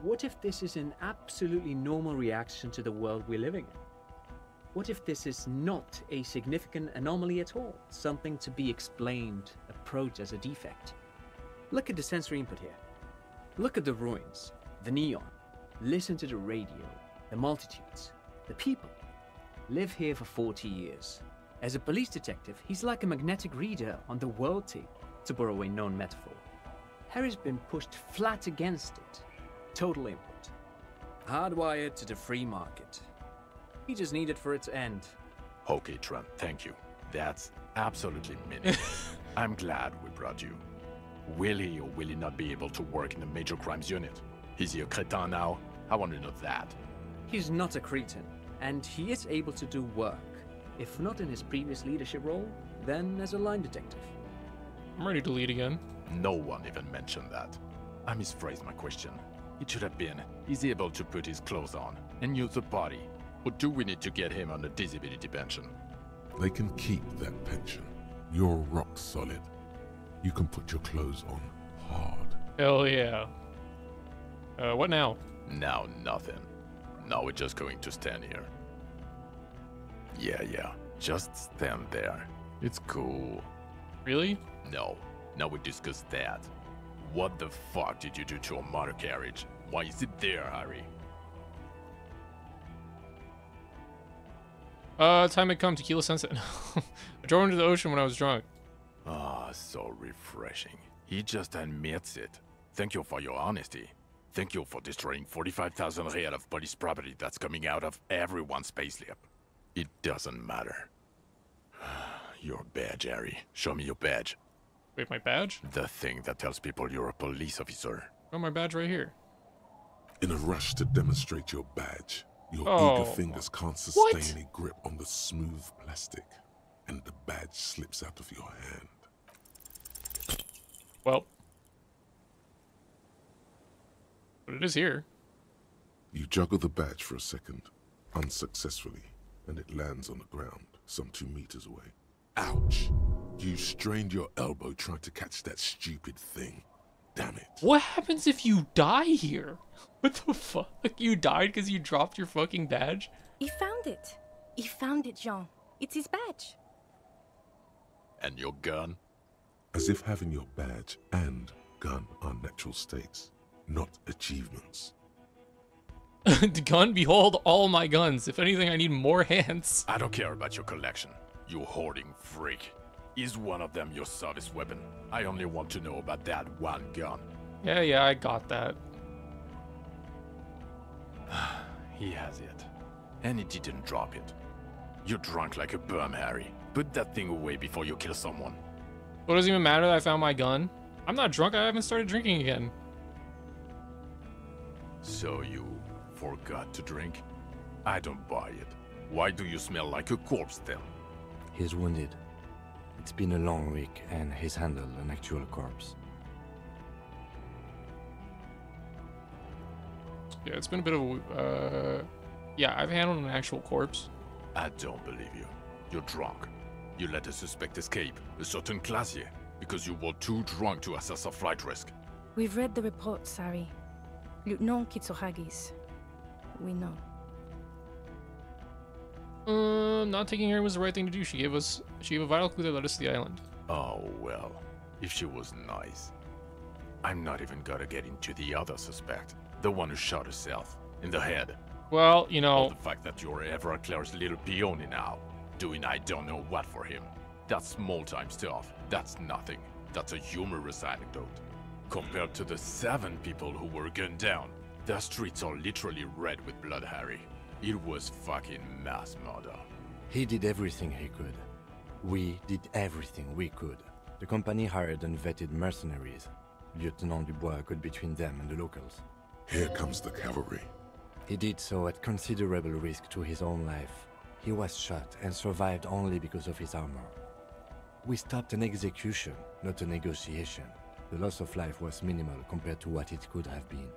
What if this is an absolutely normal reaction to the world we're living in? What if this is not a significant anomaly at all? Something to be explained, approached as a defect? Look at the sensory input here. Look at the ruins, the neon. Listen to the radio, the multitudes, the people. Live here for 40 years. As a police detective, he's like a magnetic reader on the world tape, to borrow a known metaphor. Harry's been pushed flat against it. Total input. Hardwired to the free market. He just needed for it to end. Okay, Trent, thank you. That's absolutely meaningless. I'm glad we brought you. Will he or will he not be able to work in the major crimes unit? Is he a cretin now? I want to know that. He's not a cretin, and he is able to do work. If not in his previous leadership role, then as a line detective. I'm ready to lead again. No one even mentioned that. I misphrased my question. It should have been, is he able to put his clothes on and use the body? Or do we need to get him on a disability pension? They can keep that pension. You're rock solid. You can put your clothes on hard. Hell yeah. What now? Now nothing. Now we're just going to stand here. Yeah. Just stand there. It's cool. Really? No. Now we discuss that. What the fuck did you do to a motor carriage? Why is it there, Harry? Time had come, tequila sunset. I drove into the ocean when I was drunk. Ah, so refreshing. He just admits it. Thank you for your honesty. Thank you for destroying 45,000 real of police property that's coming out of everyone's payslip. It doesn't matter. Your badge, Harry. Show me your badge. Wait, my badge? The thing that tells people you're a police officer. Oh, my badge right here. In a rush to demonstrate your badge, your eager fingers can't sustain any grip on the smooth plastic, and the badge slips out of your hand. Well. But it is here. You juggle the badge for a second, unsuccessfully, and it lands on the ground, some 2 meters away. Ouch! You strained your elbow trying to catch that stupid thing. Damn it. What happens if you die here? What the fuck? You died because you dropped your fucking badge? He found it. He found it, Jean. It's his badge. And your gun? As if having your badge and gun are natural states, not achievements. The gun? Behold all my guns. If anything, I need more hands. I don't care about your collection. You hoarding freak. Is one of them your service weapon? I only want to know about that one gun. Yeah, I got that. He has it. And he didn't drop it. You're drunk like a bum, Harry. Put that thing away before you kill someone. What does it even matter that I found my gun? I'm not drunk, I haven't started drinking again. So you forgot to drink? I don't buy it. Why do you smell like a corpse then? He's wounded. It's been a long week, and he's handled an actual corpse. Yeah, it's been a bit of a... yeah, I've handled an actual corpse. I don't believe you. You're drunk. You let a suspect escape, a certain Classier, because you were too drunk to assess a flight risk. We've read the report, Sari. Lieutenant Kitsuragis. We know. Not taking her was the right thing to do. She gave a vital clue that led us to the island. Oh, well. If she was nice. I'm not even gonna get into the other suspect. The one who shot herself. In the head. Well, you know... Or the fact that you're Everclear's little peony now. Doing I don't know what for him. That's small-time stuff. That's nothing. That's a humorous anecdote. Compared to the 7 people who were gunned down. The streets are literally red with blood, Harry. It was fucking mass murder. He did everything he could. We did everything we could. The company hired and vetted mercenaries. Lieutenant Dubois got between them and the locals. Here comes the cavalry. He did so at considerable risk to his own life. He was shot and survived only because of his armor. We stopped an execution, not a negotiation. The loss of life was minimal compared to what it could have been.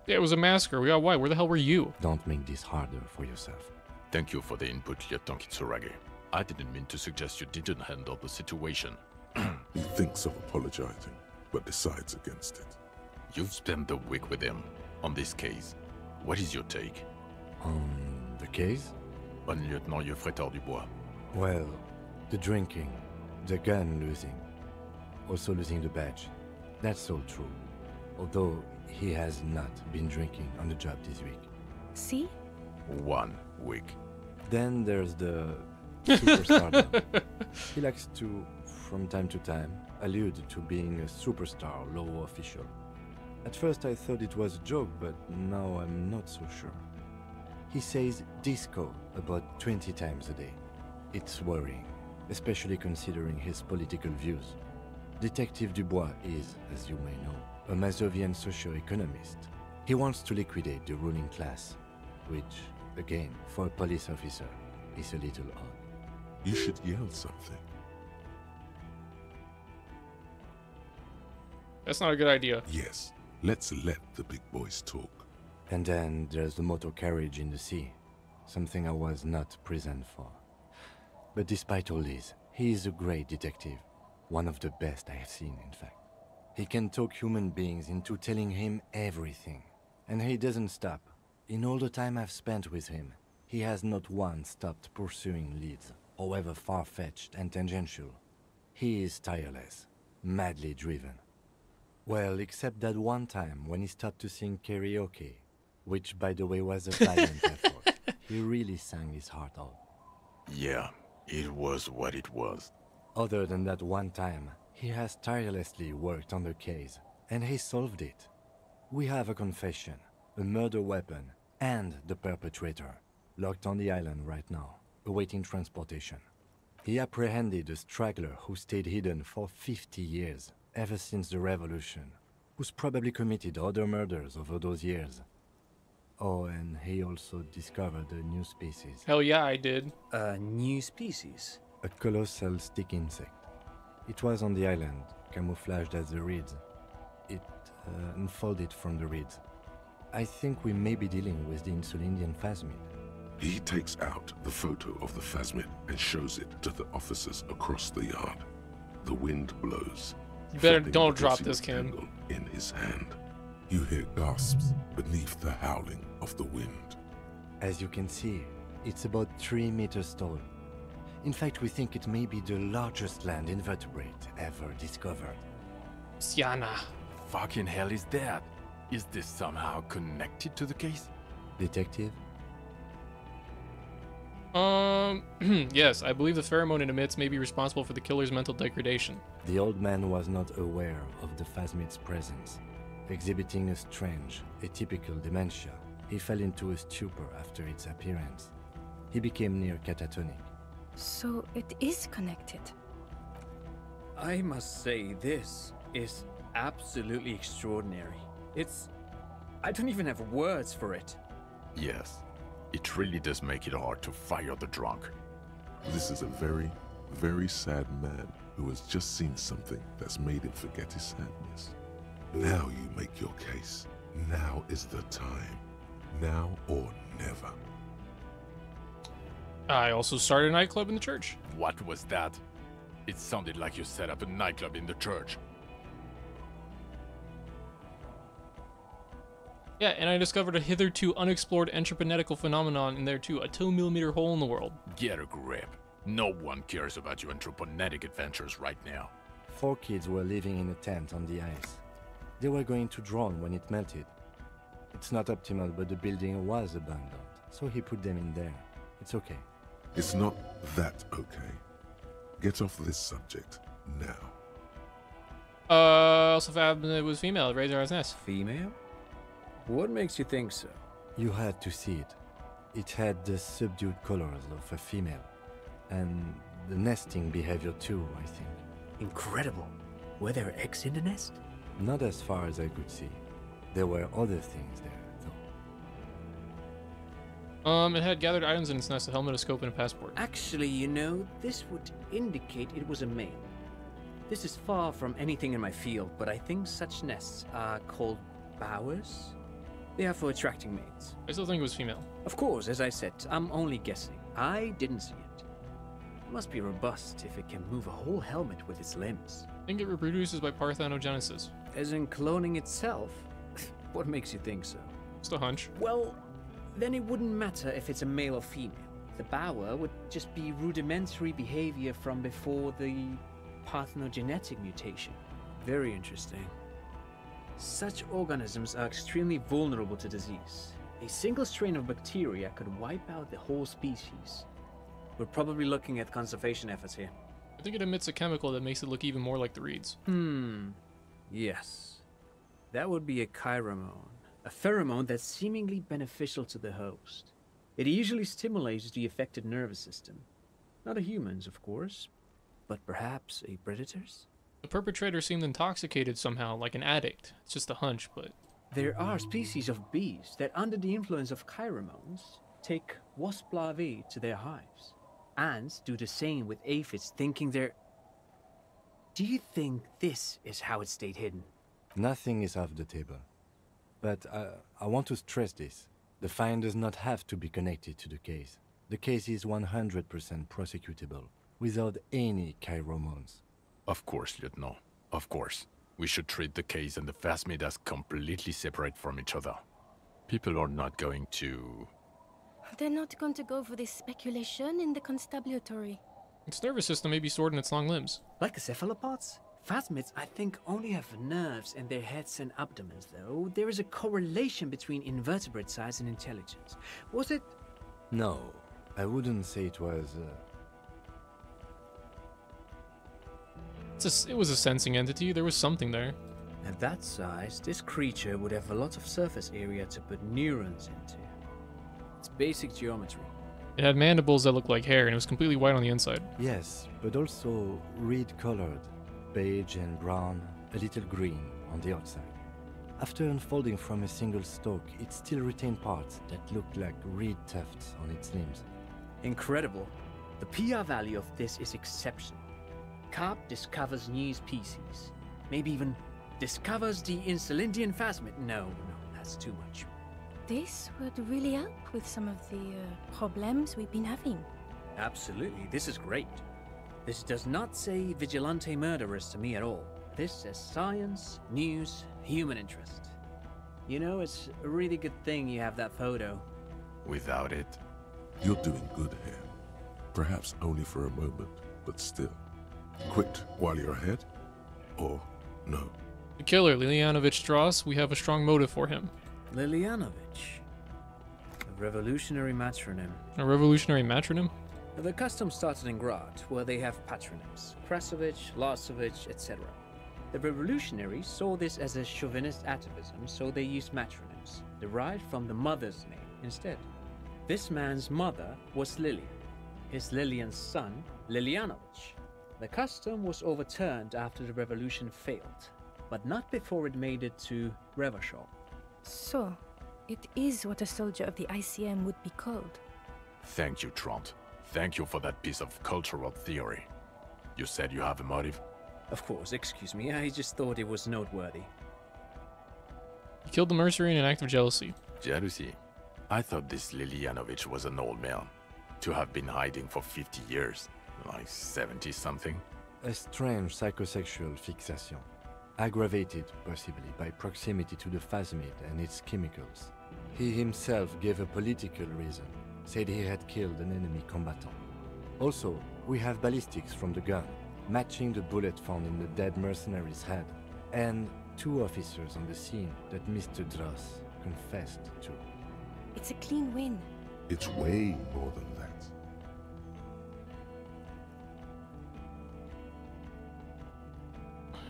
Yeah, it was a massacre. We got white. Where the hell were you? Don't make this harder for yourself. Thank you for the input, Lieutenant Kitsuragi. I didn't mean to suggest you didn't handle the situation. He thinks of apologizing, but decides against it. You've spent the week with him on this case. What is your take? On the case? On Lieutenant Geoffrey Dubois. Well, the drinking, the gun losing, also losing the badge. That's all true. Although he has not been drinking on the job this week. See? 1 week. Then there's the superstar. He likes to, from time to time, allude to being a superstar law official. At first I thought it was a joke, but now I'm not so sure. He says disco about 20 times a day. It's worrying, especially considering his political views. Detective Dubois is, as you may know, a Mazovian socio-economist. He wants to liquidate the ruling class, which, again, for a police officer, is a little odd. You should yell something. That's not a good idea. Yes, let's let the big boys talk. And then there's the motor carriage in the sea, something I was not present for. But despite all this, he is a great detective, one of the best I have seen, in fact. He can talk human beings into telling him everything, and he doesn't stop. In all the time I've spent with him, he has not once stopped pursuing leads, however far-fetched and tangential. He is tireless, madly driven. Well, except that one time when he stopped to sing karaoke, which, by the way, was a valiant effort. He really sang his heart out. Yeah, it was what it was. Other than that one time, he has tirelessly worked on the case, and he solved it. We have a confession, a murder weapon, and the perpetrator, locked on the island right now, awaiting transportation. He apprehended a straggler who stayed hidden for 50 years, ever since the revolution, who's probably committed other murders over those years. Oh, and he also discovered a new species. Hell yeah, I did. A new species? A colossal stick insect. It was on the island, camouflaged as the reeds. It unfolded from the reeds. I think we may be dealing with the Insulindian phasmid. He takes out the photo of the phasmid and shows it to the officers across the yard. The wind blows. You better flapping don't the drop glossy this, Kim. rectangle in his hand. You hear gasps beneath the howling of the wind. As you can see, it's about 3 meters tall. In fact, we think it may be the largest land invertebrate ever discovered. Siana. Fucking hell is that? Is this somehow connected to the case? Detective? Yes, I believe the pheromone it emits may be responsible for the killer's mental degradation. The old man was not aware of the phasmid's presence. Exhibiting a strange, atypical dementia, he fell into a stupor after its appearance. He became near catatonic. So it is connected. I must say, this is absolutely extraordinary. I don't even have words for it. Yes, it really does make it hard to fire the drunk. This is a very, very sad man who has just seen something that's made him forget his sadness. Now you make your case. Now is the time. Now or never. I also started a nightclub in the church. What was that? It sounded like you set up a nightclub in the church. Yeah, and I discovered a hitherto unexplored entropinetical phenomenon in there too, a 2mm hole in the world. Get a grip. No one cares about your anthroponetic adventures right now. 4 kids were living in a tent on the ice. They were going to drown when it melted. It's not optimal, but the building was abandoned, so he put them in there. It's okay. It's not that okay. Get off this subject now. Also found it was female at Razor's Nest. Female? What makes you think so? You had to see it. It had the subdued colors of a female. And the nesting behavior too, I think. Incredible. Were there eggs in the nest? Not as far as I could see. There were other things there, though. It had gathered items in its nest, a helmet, a scope, and a passport. Actually, you know, this would indicate it was a male. This is far from anything in my field, but I think such nests are called bowers. They are for attracting mates. I still think it was female. Of course, as I said, I'm only guessing. I didn't see it. It must be robust if it can move a whole helmet with its limbs. I think it reproduces by parthenogenesis. As in cloning itself? What makes you think so? Just a hunch. Well, then it wouldn't matter if it's a male or female. The bower would just be rudimentary behavior from before the parthenogenetic mutation. Very interesting. Such organisms are extremely vulnerable to disease. A single strain of bacteria could wipe out the whole species. We're probably looking at conservation efforts here. I think it emits a chemical that makes it look even more like the reeds. Yes. That would be a chiromone. A pheromone that's seemingly beneficial to the host. It usually stimulates the affected nervous system. Not a human's, of course, but perhaps a predator's? The perpetrator seemed intoxicated somehow, like an addict. It's just a hunch, but... There are species of bees that, under the influence of chiromones, take wasp larvae to their hives. Ants do the same with aphids, thinking they're... Do you think this is how it stayed hidden? Nothing is off the table. But I want to stress this. The find does not have to be connected to the case. The case is 100% prosecutable, without any chiromones. Of course, Lieutenant. Of course. We should treat the case and the phasmid as completely separate from each other. People are not going to... They're not going to go for this speculation in the constabulary. Its nervous system may be stored in its long limbs. Like the cephalopods? Phasmids, I think, only have nerves in their heads and abdomens, though. There is a correlation between invertebrate size and intelligence. Was it... No, I wouldn't say it was... It was a sensing entity. There was something there. At that size, this creature would have a lot of surface area to put neurons into. It's basic geometry. It had mandibles that looked like hair, and it was completely white on the inside. Yes, but also reed-colored. Beige and brown, a little green on the outside. After unfolding from a single stalk, it still retained parts that looked like reed tufts on its limbs. Incredible. The PR value of this is exceptional. Carp discovers new species. Maybe even discovers the Insulindian phasmid. No, that's too much. This would really help with some of the problems we've been having. Absolutely, this is great. This does not say vigilante murderers to me at all. This says science, news, human interest. You know, it's a really good thing you have that photo. Without it... You're doing good here. Perhaps only for a moment, but still. Quit while you're ahead? Or no? The killer, Lilianovich Strauss, we have a strong motive for him. Lilianovich? A revolutionary matronym. A revolutionary matronym? The custom started in Grad, where they have patronyms. Krasovich, Lasovich, etc. The revolutionaries saw this as a chauvinist atavism, so they used matronyms, derived from the mother's name instead. This man's mother was Lilian. His Lilian's son, Lilianovich. The custom was overturned after the revolution failed, but not before it made it to Revachol. So, it is what a soldier of the ICM would be called. Thank you, Trant. Thank you for that piece of cultural theory. You said you have a motive? Of course, excuse me, I just thought it was noteworthy. He killed the mercenary in an act of jealousy. Jealousy? I thought this Lilianovich was an old man. To have been hiding for 50 years. Like 70-something. A strange psychosexual fixation, aggravated possibly by proximity to the phasmid and its chemicals. He himself gave a political reason, said he had killed an enemy combatant. Also, we have ballistics from the gun, matching the bullet found in the dead mercenary's head, and 2 officers on the scene that Mr. Dross confessed to. It's a clean win. It's way more than that.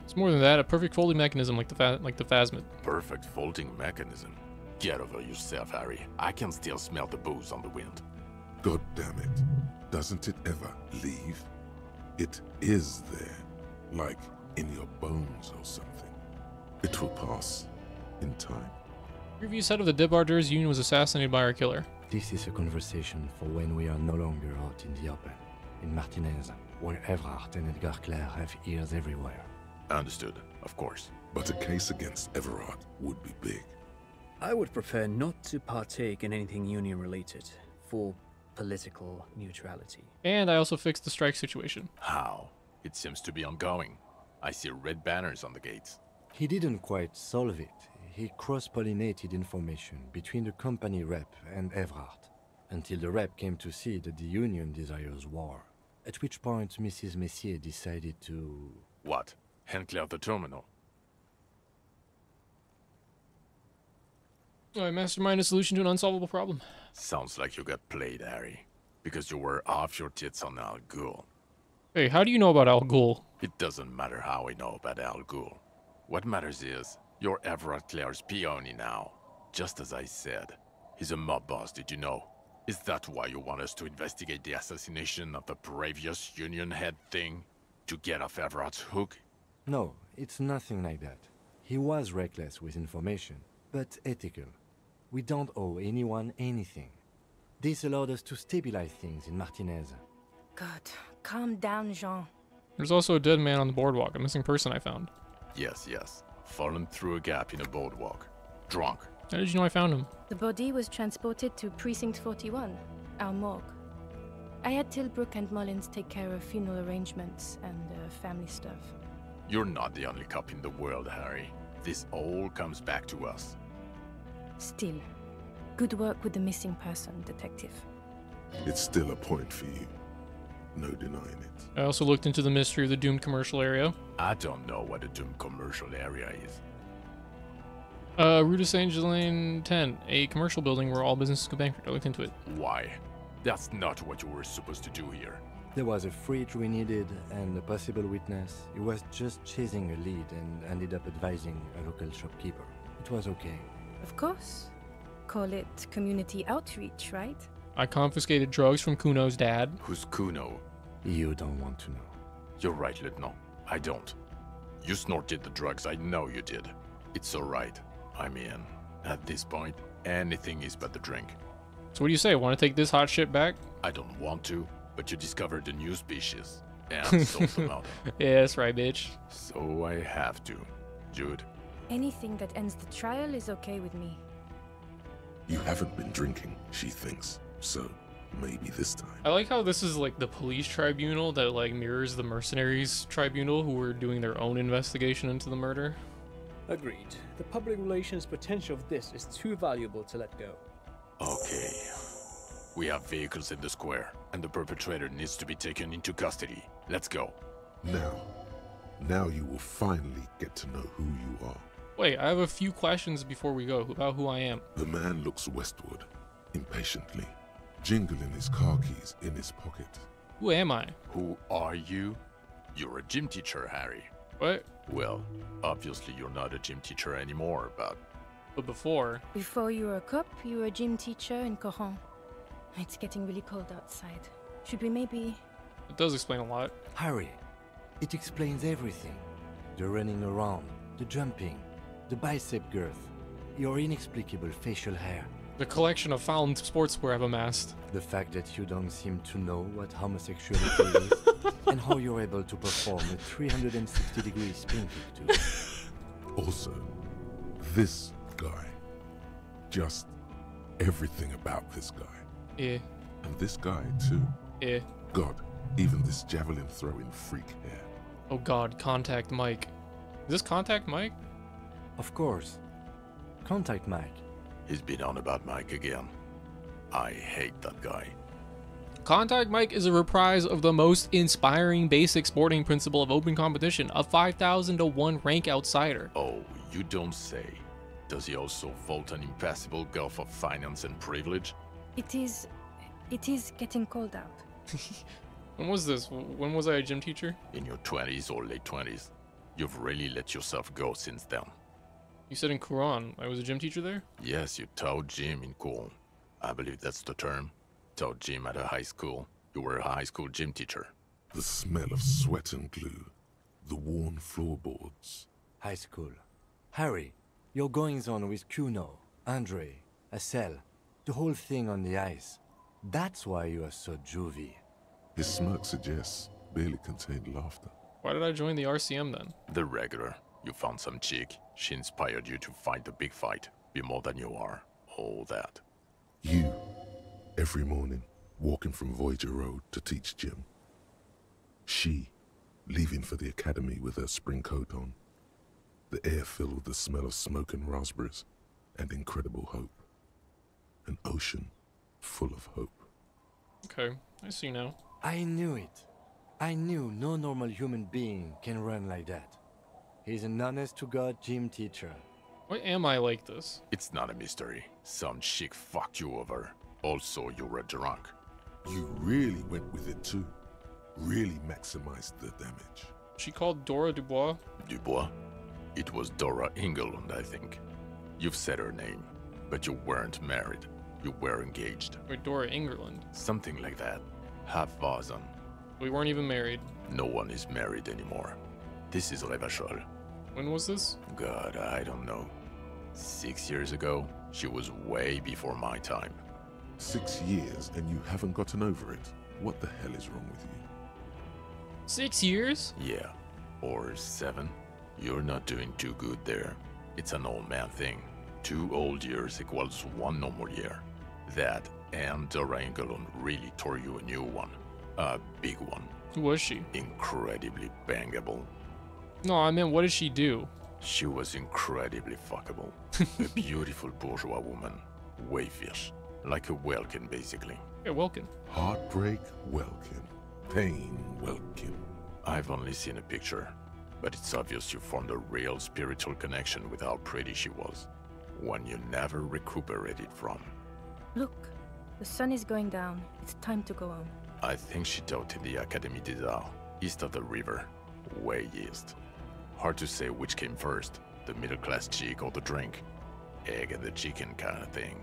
It's more than that, a perfect folding mechanism like the phasmid. Perfect folding mechanism? Get over yourself, Harry. I can still smell the booze on the wind. God damn it. Doesn't it ever leave? It is there. Like in your bones or something. It will pass. In time. Review said of the Debardeurs Union was assassinated by our killer. This is a conversation for when we are no longer out in the open. In Martinez, where Everard and Edgar Clare have ears everywhere. Understood, of course. But a case against Everard would be big. I would prefer not to partake in anything union-related, for political neutrality. And I also fixed the strike situation. How? It seems to be ongoing. I see red banners on the gates. He didn't quite solve it. He cross-pollinated information between the company rep and Everard, until the rep came to see that the Union desires war, at which point Mrs. Messier decided to... What? Hand clear the terminal? I masterminded a solution to an unsolvable problem. Sounds like you got played, Harry. Because you were off your tits on Al Ghul. Hey, how do you know about Al Ghul? It doesn't matter how I know about Al Ghul. What matters is, you're Everard Clare's peony now. Just as I said. He's a mob boss, did you know? Is that why you want us to investigate the assassination of the previous Union head thing? To get off Everard's hook? No, it's nothing like that. He was reckless with information, but ethical. We don't owe anyone anything. This allowed us to stabilize things in Martinez. God, calm down, Jean. There's also a dead man on the boardwalk, a missing person I found. Yes, yes. Fallen through a gap in a boardwalk. Drunk. How did you know I found him? The body was transported to Precinct 41, our morgue. I had Tilbrook and Mullins take care of funeral arrangements and family stuff. You're not the only cop in the world, Harry. This all comes back to us. Still, good work with the missing person, Detective. It's still a point for you. No denying it. I also looked into the mystery of the doomed commercial area. I don't know what a doomed commercial area is. Rue de Saint-Gelain 10, a commercial building where all businesses go bankrupt. I looked into it. Why? That's not what you were supposed to do here. There was a fridge we needed and a possible witness. He was just chasing a lead and ended up advising a local shopkeeper. It was okay. Of course. Call it community outreach, right? I confiscated drugs from Kuno's dad. Who's Kuno? You don't want to know. You're right, Lieutenant. I don't. You snorted the drugs, I know you did. It's alright. I'm in. At this point, anything is but the drink. So what do you say? Want to take this hot shit back? I don't want to, but you discovered a new species. And sold them out. Yeah, that's right, bitch. So I have to. Jude. Anything that ends the trial is okay with me. You haven't been drinking, she thinks. So, maybe this time. I like how this is like the police tribunal that like mirrors the mercenaries tribunal who were doing their own investigation into the murder. Agreed. The public relations potential of this is too valuable to let go. Okay. We have vehicles in the square, and the perpetrator needs to be taken into custody. Let's go. Now you will finally get to know who you are. Wait, I have a few questions before we go about who I am. The man looks westward, impatiently, jingling his car keys in his pocket. Who am I? Who are you? You're a gym teacher, Harry. What? Well, obviously you're not a gym teacher anymore, but before. Before you were a cop, you were a gym teacher in Coron. It's getting really cold outside. Should we maybe... It does explain a lot. Harry, it explains everything. The running around, the jumping, the bicep girth, your inexplicable facial hair. The collection of found sportswear I've amassed. The fact that you don't seem to know what homosexuality is, and how you're able to perform a 360-degree spin kick too. Also, this guy. Just everything about this guy. Yeah. And this guy, too. Yeah. God, even this javelin throwing freak here. Oh god, Contact Mike. Is this Contact Mike? Of course. Contact Mike. He's been on about Mike again. I hate that guy. Contact Mike is a reprise of the most inspiring basic sporting principle of open competition, a 5,000 to 1 rank outsider. Oh, you don't say. Does he also vault an impassable gulf of finance and privilege? It is getting cold out. When was this? When was I a gym teacher? In your 20s or late 20s. You've really let yourself go since then. You said in Quran. I was a gym teacher there? Yes, you taught gym in Quran. I believe that's the term. Taught gym at a high school. You were a high school gym teacher. The smell of sweat and glue. The worn floorboards. High school. Harry, your goings-on with Kuno, Andre, Acel, the whole thing on the ice. That's why you are so juvie. His smirk suggests barely contained laughter. Why did I join the RCM then? The regular. You found some chick. She inspired you to fight the big fight. Be more than you are. All that. You, every morning, walking from Voyager Road to teach gym. She, leaving for the academy with her spring coat on. The air filled with the smell of smoke and raspberries, and incredible hope. An ocean full of hope. Okay, I see now. I knew it. I knew no normal human being can run like that. He's an honest-to-God gym teacher. Why am I like this? It's not a mystery. Some chick fucked you over. Also, you were drunk. You really went with it too. Really maximized the damage. She called Dora Dubois? Dubois? It was Dora Engelund, I think. You've said her name, but you weren't married. You were engaged. Wait, Dora Engelund? Something like that. Half-Vasen. We weren't even married. No one is married anymore. This is Revachol. When was this? God, I don't know. 6 years ago? She was way before my time. 6 years and you haven't gotten over it? What the hell is wrong with you? 6 years? Yeah. Or 7. You're not doing too good there. It's an old man thing. 2 old years equals 1 normal year. That and Dora Engelund really tore you a new one. A big one. Who was she? Incredibly bangable. No, I meant what did she do? She was incredibly fuckable. A beautiful bourgeois woman. Wayfish. Like a Welkin, basically. Yeah, Welkin. Heartbreak, Welkin. Pain, Welkin. I've only seen a picture, but it's obvious you formed a real spiritual connection with how pretty she was. One you never recuperated from. Look, the sun is going down. It's time to go home. I think she taught in the Académie des Arts, east of the river. Way east. Hard to say which came first, the middle-class chick or the drink. Egg and the chicken kind of thing.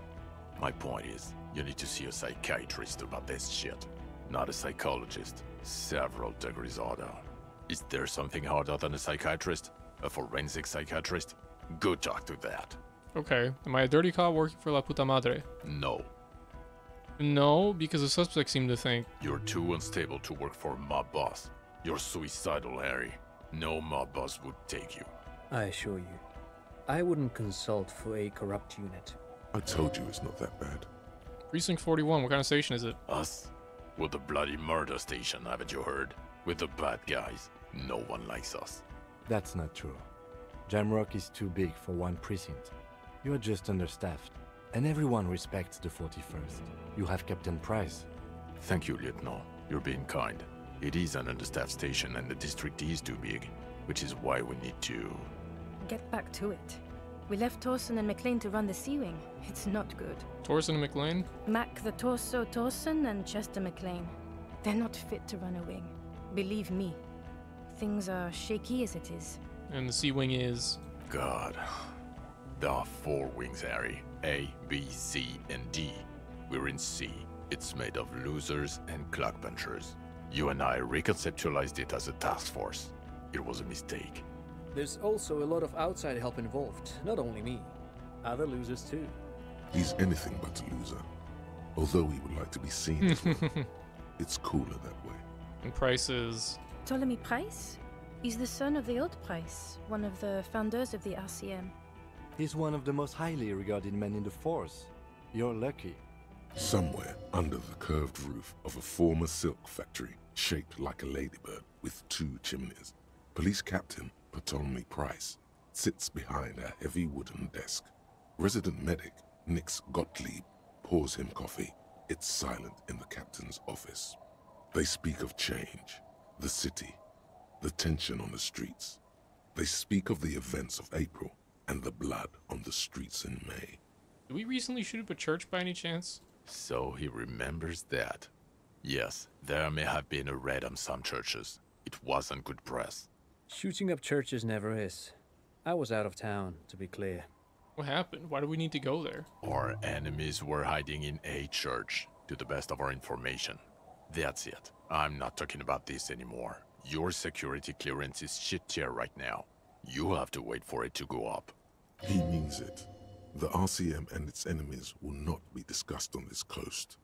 My point is, you need to see a psychiatrist about this shit. Not a psychologist. Several degrees harder. Is there something harder than a psychiatrist? A forensic psychiatrist? Go talk to that. Okay, am I a dirty cop working for La Puta Madre? No. No, because the suspects seem to think... You're too unstable to work for a mob boss. You're suicidal, Harry. No mob boss would take you. I assure you, I wouldn't consult for a corrupt unit. I told you it's not that bad. Precinct 41, what kind of station is it? Us? We're the bloody murder station, haven't you heard? We're the bad guys. No one likes us. That's not true. Jamrock is too big for one precinct. You are just understaffed. And everyone respects the 41st. You have Captain Price. Thank you, Lieutenant. You're being kind. It is an understaffed station and the district is too big, which is why we need to... Get back to it. We left Torsen and McLean to run the Sea Wing. It's not good. Torsen and McLean? Mac the Torso Torsen and Chester McLean. They're not fit to run a wing. Believe me. Things are shaky as it is. And the Sea Wing is... God. There are 4 wings, Harry. A, B, C, and D. We're in C. It's made of losers and clock punchers. You and I reconceptualized it as a task force. It was a mistake. There's also a lot of outside help involved, not only me. Other losers too. He's anything but a loser. Although he would like to be seen as one. It's cooler that way. And Price is... Ptolemy Price? He's the son of the old Price, one of the founders of the RCM. He's one of the most highly regarded men in the force. You're lucky. Somewhere under the curved roof of a former silk factory, shaped like a ladybird with 2 chimneys, Police Captain Ptolemy Price sits behind a heavy wooden desk. Resident medic Nix Gottlieb pours him coffee. It's silent in the captain's office. They speak of change, the city, the tension on the streets. They speak of the events of April and the blood on the streets in May. Did we recently shoot up a church by any chance? So he remembers that. Yes, there may have been a raid on some churches. It wasn't good press. Shooting up churches never is. I was out of town, to be clear. What happened? Why do we need to go there? Our enemies were hiding in a church, to the best of our information. That's it. I'm not talking about this anymore. Your security clearance is shit tier right now. You have to wait for it to go up. He means it. The RCM and its enemies will not be discussed on this coast.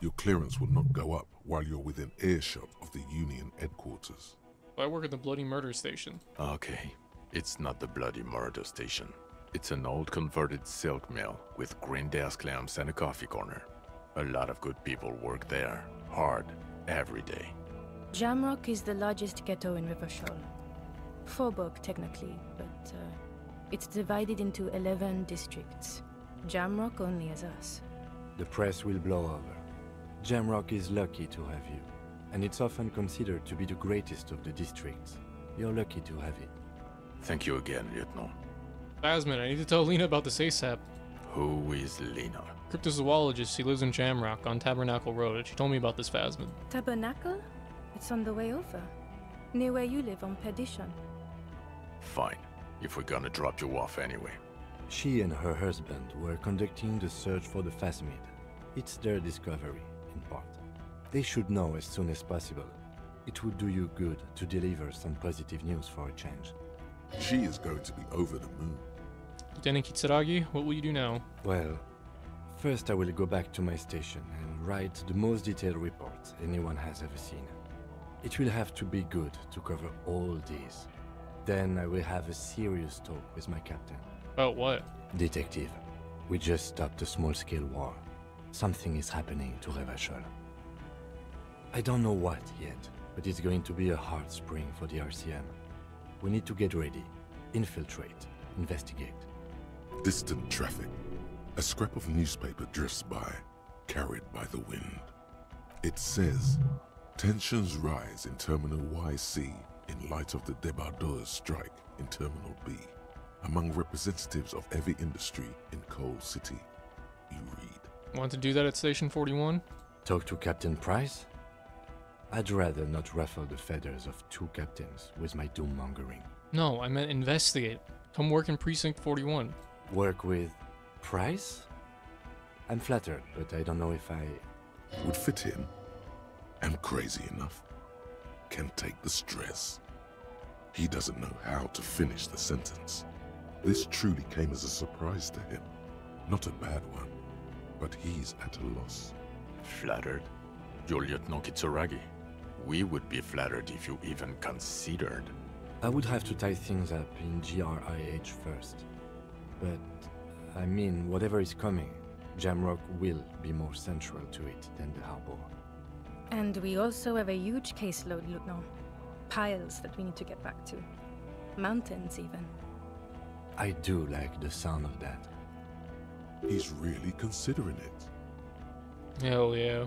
Your clearance will not go up while you're within earshot of the Union headquarters. I work at the Bloody Murder Station. Okay, it's not the Bloody Murder Station. It's an old converted silk mill with green desk lamps and a coffee corner. A lot of good people work there, hard, every day. Jamrock is the largest ghetto in Rivershore. Faubourg, technically, but it's divided into 11 districts. Jamrock only has us. The press will blow over. Jamrock is lucky to have you, and it's often considered to be the greatest of the districts. You're lucky to have it. Thank you again, Lieutenant. Phasmid, I need to tell Lena about this ASAP. Who is Lena? Cryptozoologist. She lives in Jamrock on Tabernacle Road. She told me about this Phasmid. Tabernacle? It's on the way over. Near where you live on Perdition. Fine, if we're gonna drop you off anyway. She and her husband were conducting the search for the Phasmid. It's their discovery, in part. They should know as soon as possible. It would do you good to deliver some positive news for a change. She is going to be over the moon. Lieutenant Kitsuragi, what will you do now? Well, first I will go back to my station and write the most detailed report anyone has ever seen. It will have to be good to cover all these. Then I will have a serious talk with my captain. About what? Detective, we just stopped a small-scale war. Something is happening to Revachol. I don't know what yet, but it's going to be a hard spring for the RCM. We need to get ready, infiltrate, investigate. Distant traffic. A scrap of newspaper drifts by, carried by the wind. It says, tensions rise in Terminal YC in light of the débardeurs strike in Terminal B. Among representatives of every industry in Coal City, you read. Want to do that at Station 41? Talk to Captain Price? I'd rather not ruffle the feathers of 2 captains with my doom-mongering. No, I meant investigate. Come work in Precinct 41. Work with Price? I'm flattered, but I don't know if I... Would fit in. Am crazy enough. Can take the stress. He doesn't know how to finish the sentence. This truly came as a surprise to him. Not a bad one, but he's at a loss. Flattered? You're Lieutenant Kitsuragi. We would be flattered if you even considered. I would have to tie things up in GRIH first. But, I mean, whatever is coming, Jamrock will be more central to it than the harbor. And we also have a huge caseload, Lieutenant. Piles that we need to get back to. Mountains, even. I do like the sound of that. He's really considering it. Hell yeah.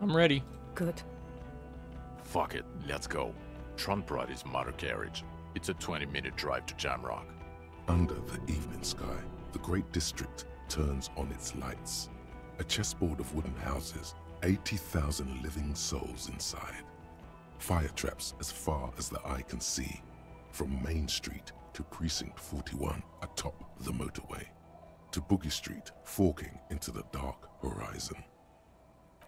I'm ready. Good. Fuck it, let's go. Trump brought his motor carriage. It's a 20-minute drive to Jamrock. Under the evening sky, the great district turns on its lights. A chessboard of wooden houses, 80,000 living souls inside. Fire traps as far as the eye can see, from Main Street to Precinct 41 atop the motorway, to Boogie Street forking into the dark horizon.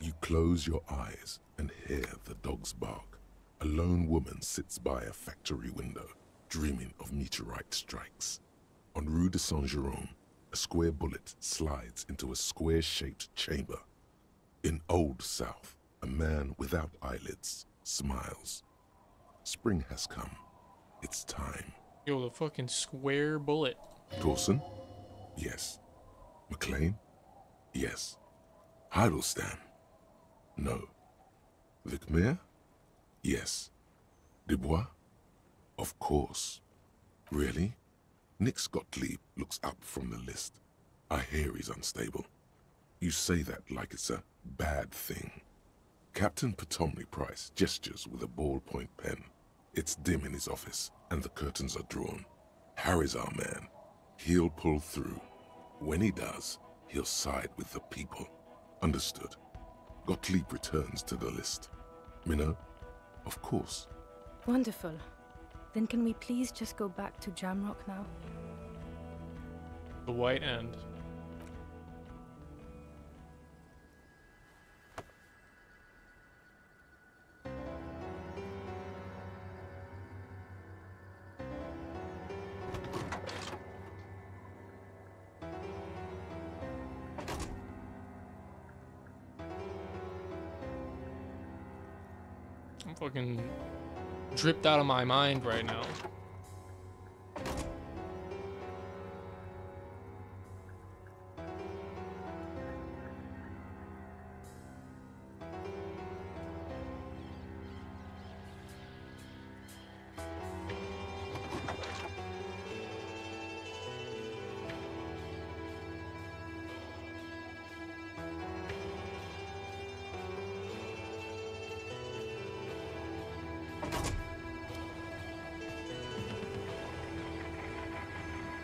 You close your eyes and hear the dogs bark. A lone woman sits by a factory window, dreaming of meteorite strikes. On Rue de Saint-Jérôme, a square bullet slides into a square-shaped chamber. In Old South, a man without eyelids smiles. Spring has come. It's time. Yo, the fucking square bullet. Dawson? Yes. McLean? Yes. Heidelstein? No. Vicmere? Yes. Dubois? Of course. Really? Nick Gottlieb looks up from the list. I hear he's unstable. You say that like it's a bad thing. Captain Potomny Price gestures with a ballpoint pen. It's dim in his office, and the curtains are drawn. Harry's our man. He'll pull through. When he does, he'll side with the people. Understood. Gottlieb returns to the list. Minnow? Of course. Wonderful. Then can we please just go back to Jamrock now? The White End. I'm fucking dripped out of my mind right now.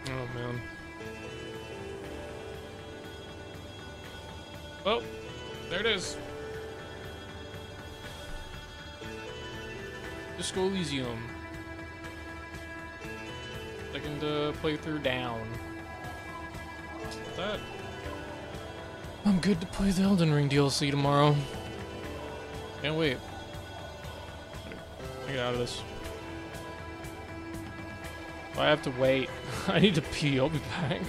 Oh man. Oh, there it is. Disco Elysium. Second playthrough down. That. I'm good to play the Elden Ring DLC tomorrow. Can't wait. Get out of this. I have to wait. I need to pee. I'll be back.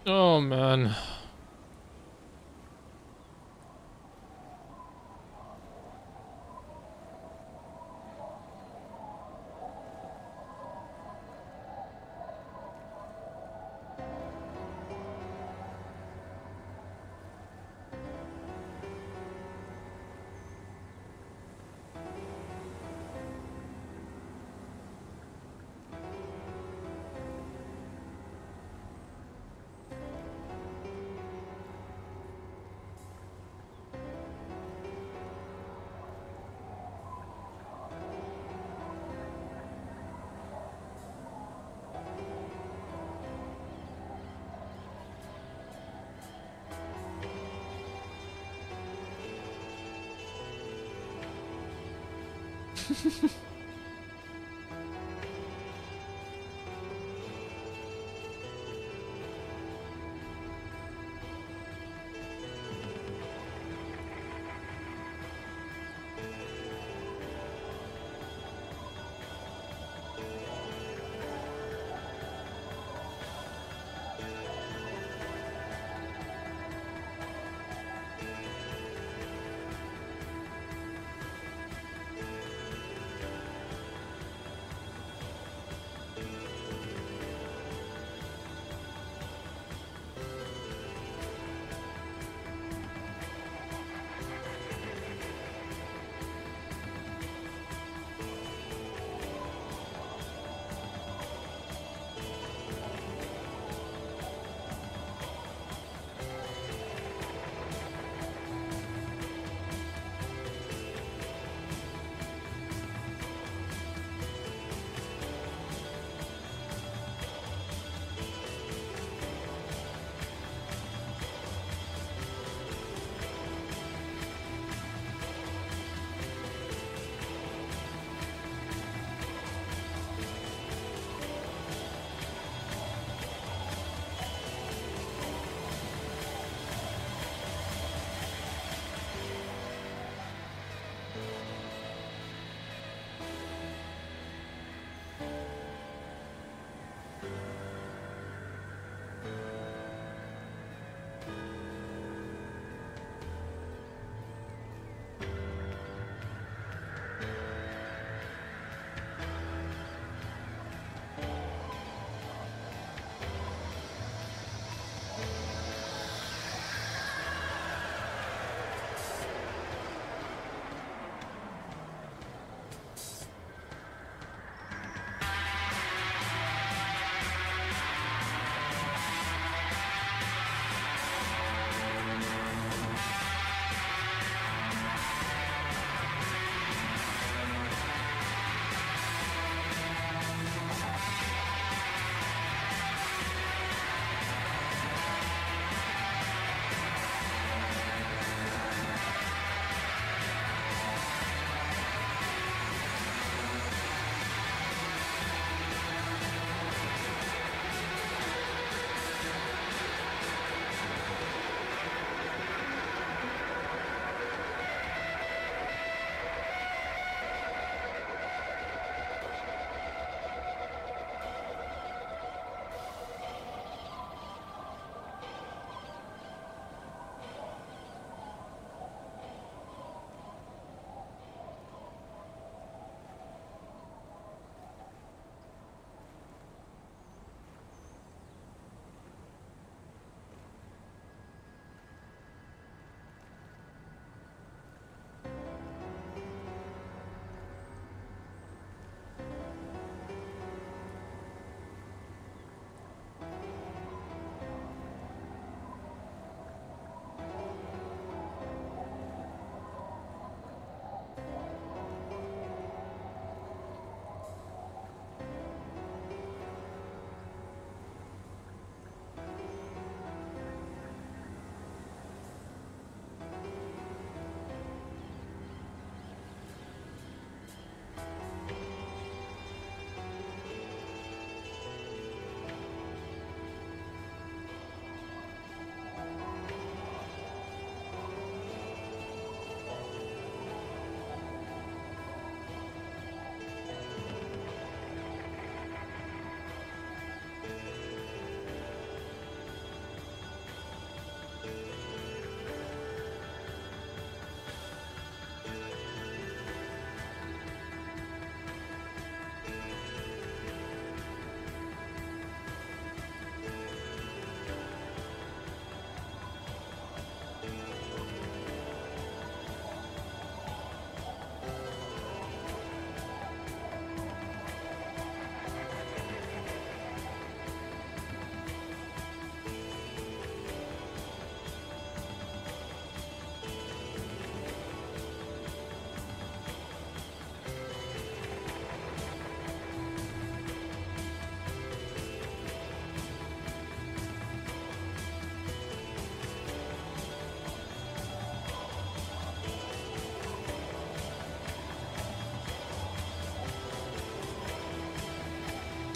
Oh man.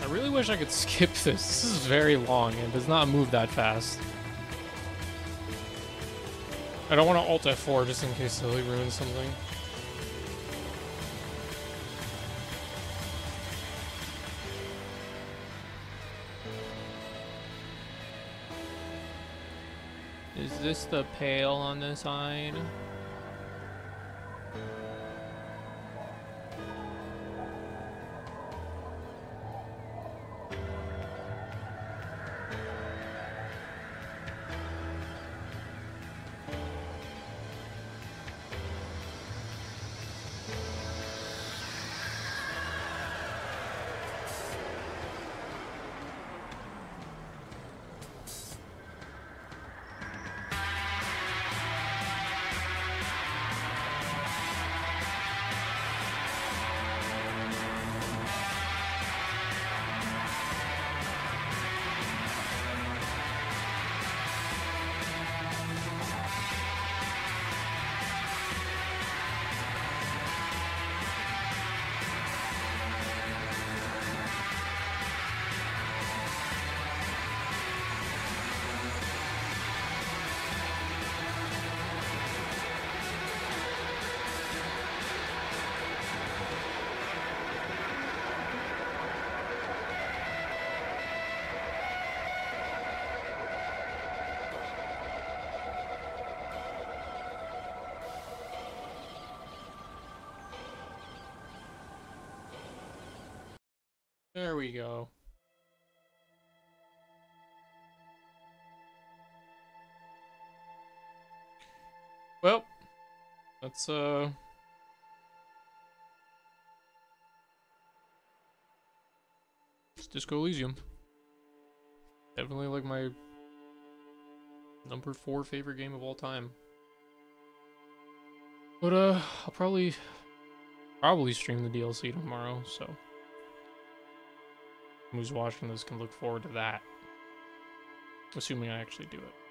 really wish I could skip this. This is very long and does not move that fast. I don't want to Alt F4 just in case Lily ruins something. Is this the pail on the side? There we go. Well, let's Disco Elysium. Definitely like my number 4 favorite game of all time. But I'll probably stream the DLC tomorrow, so who's watching this can look forward to that. Assuming I actually do it.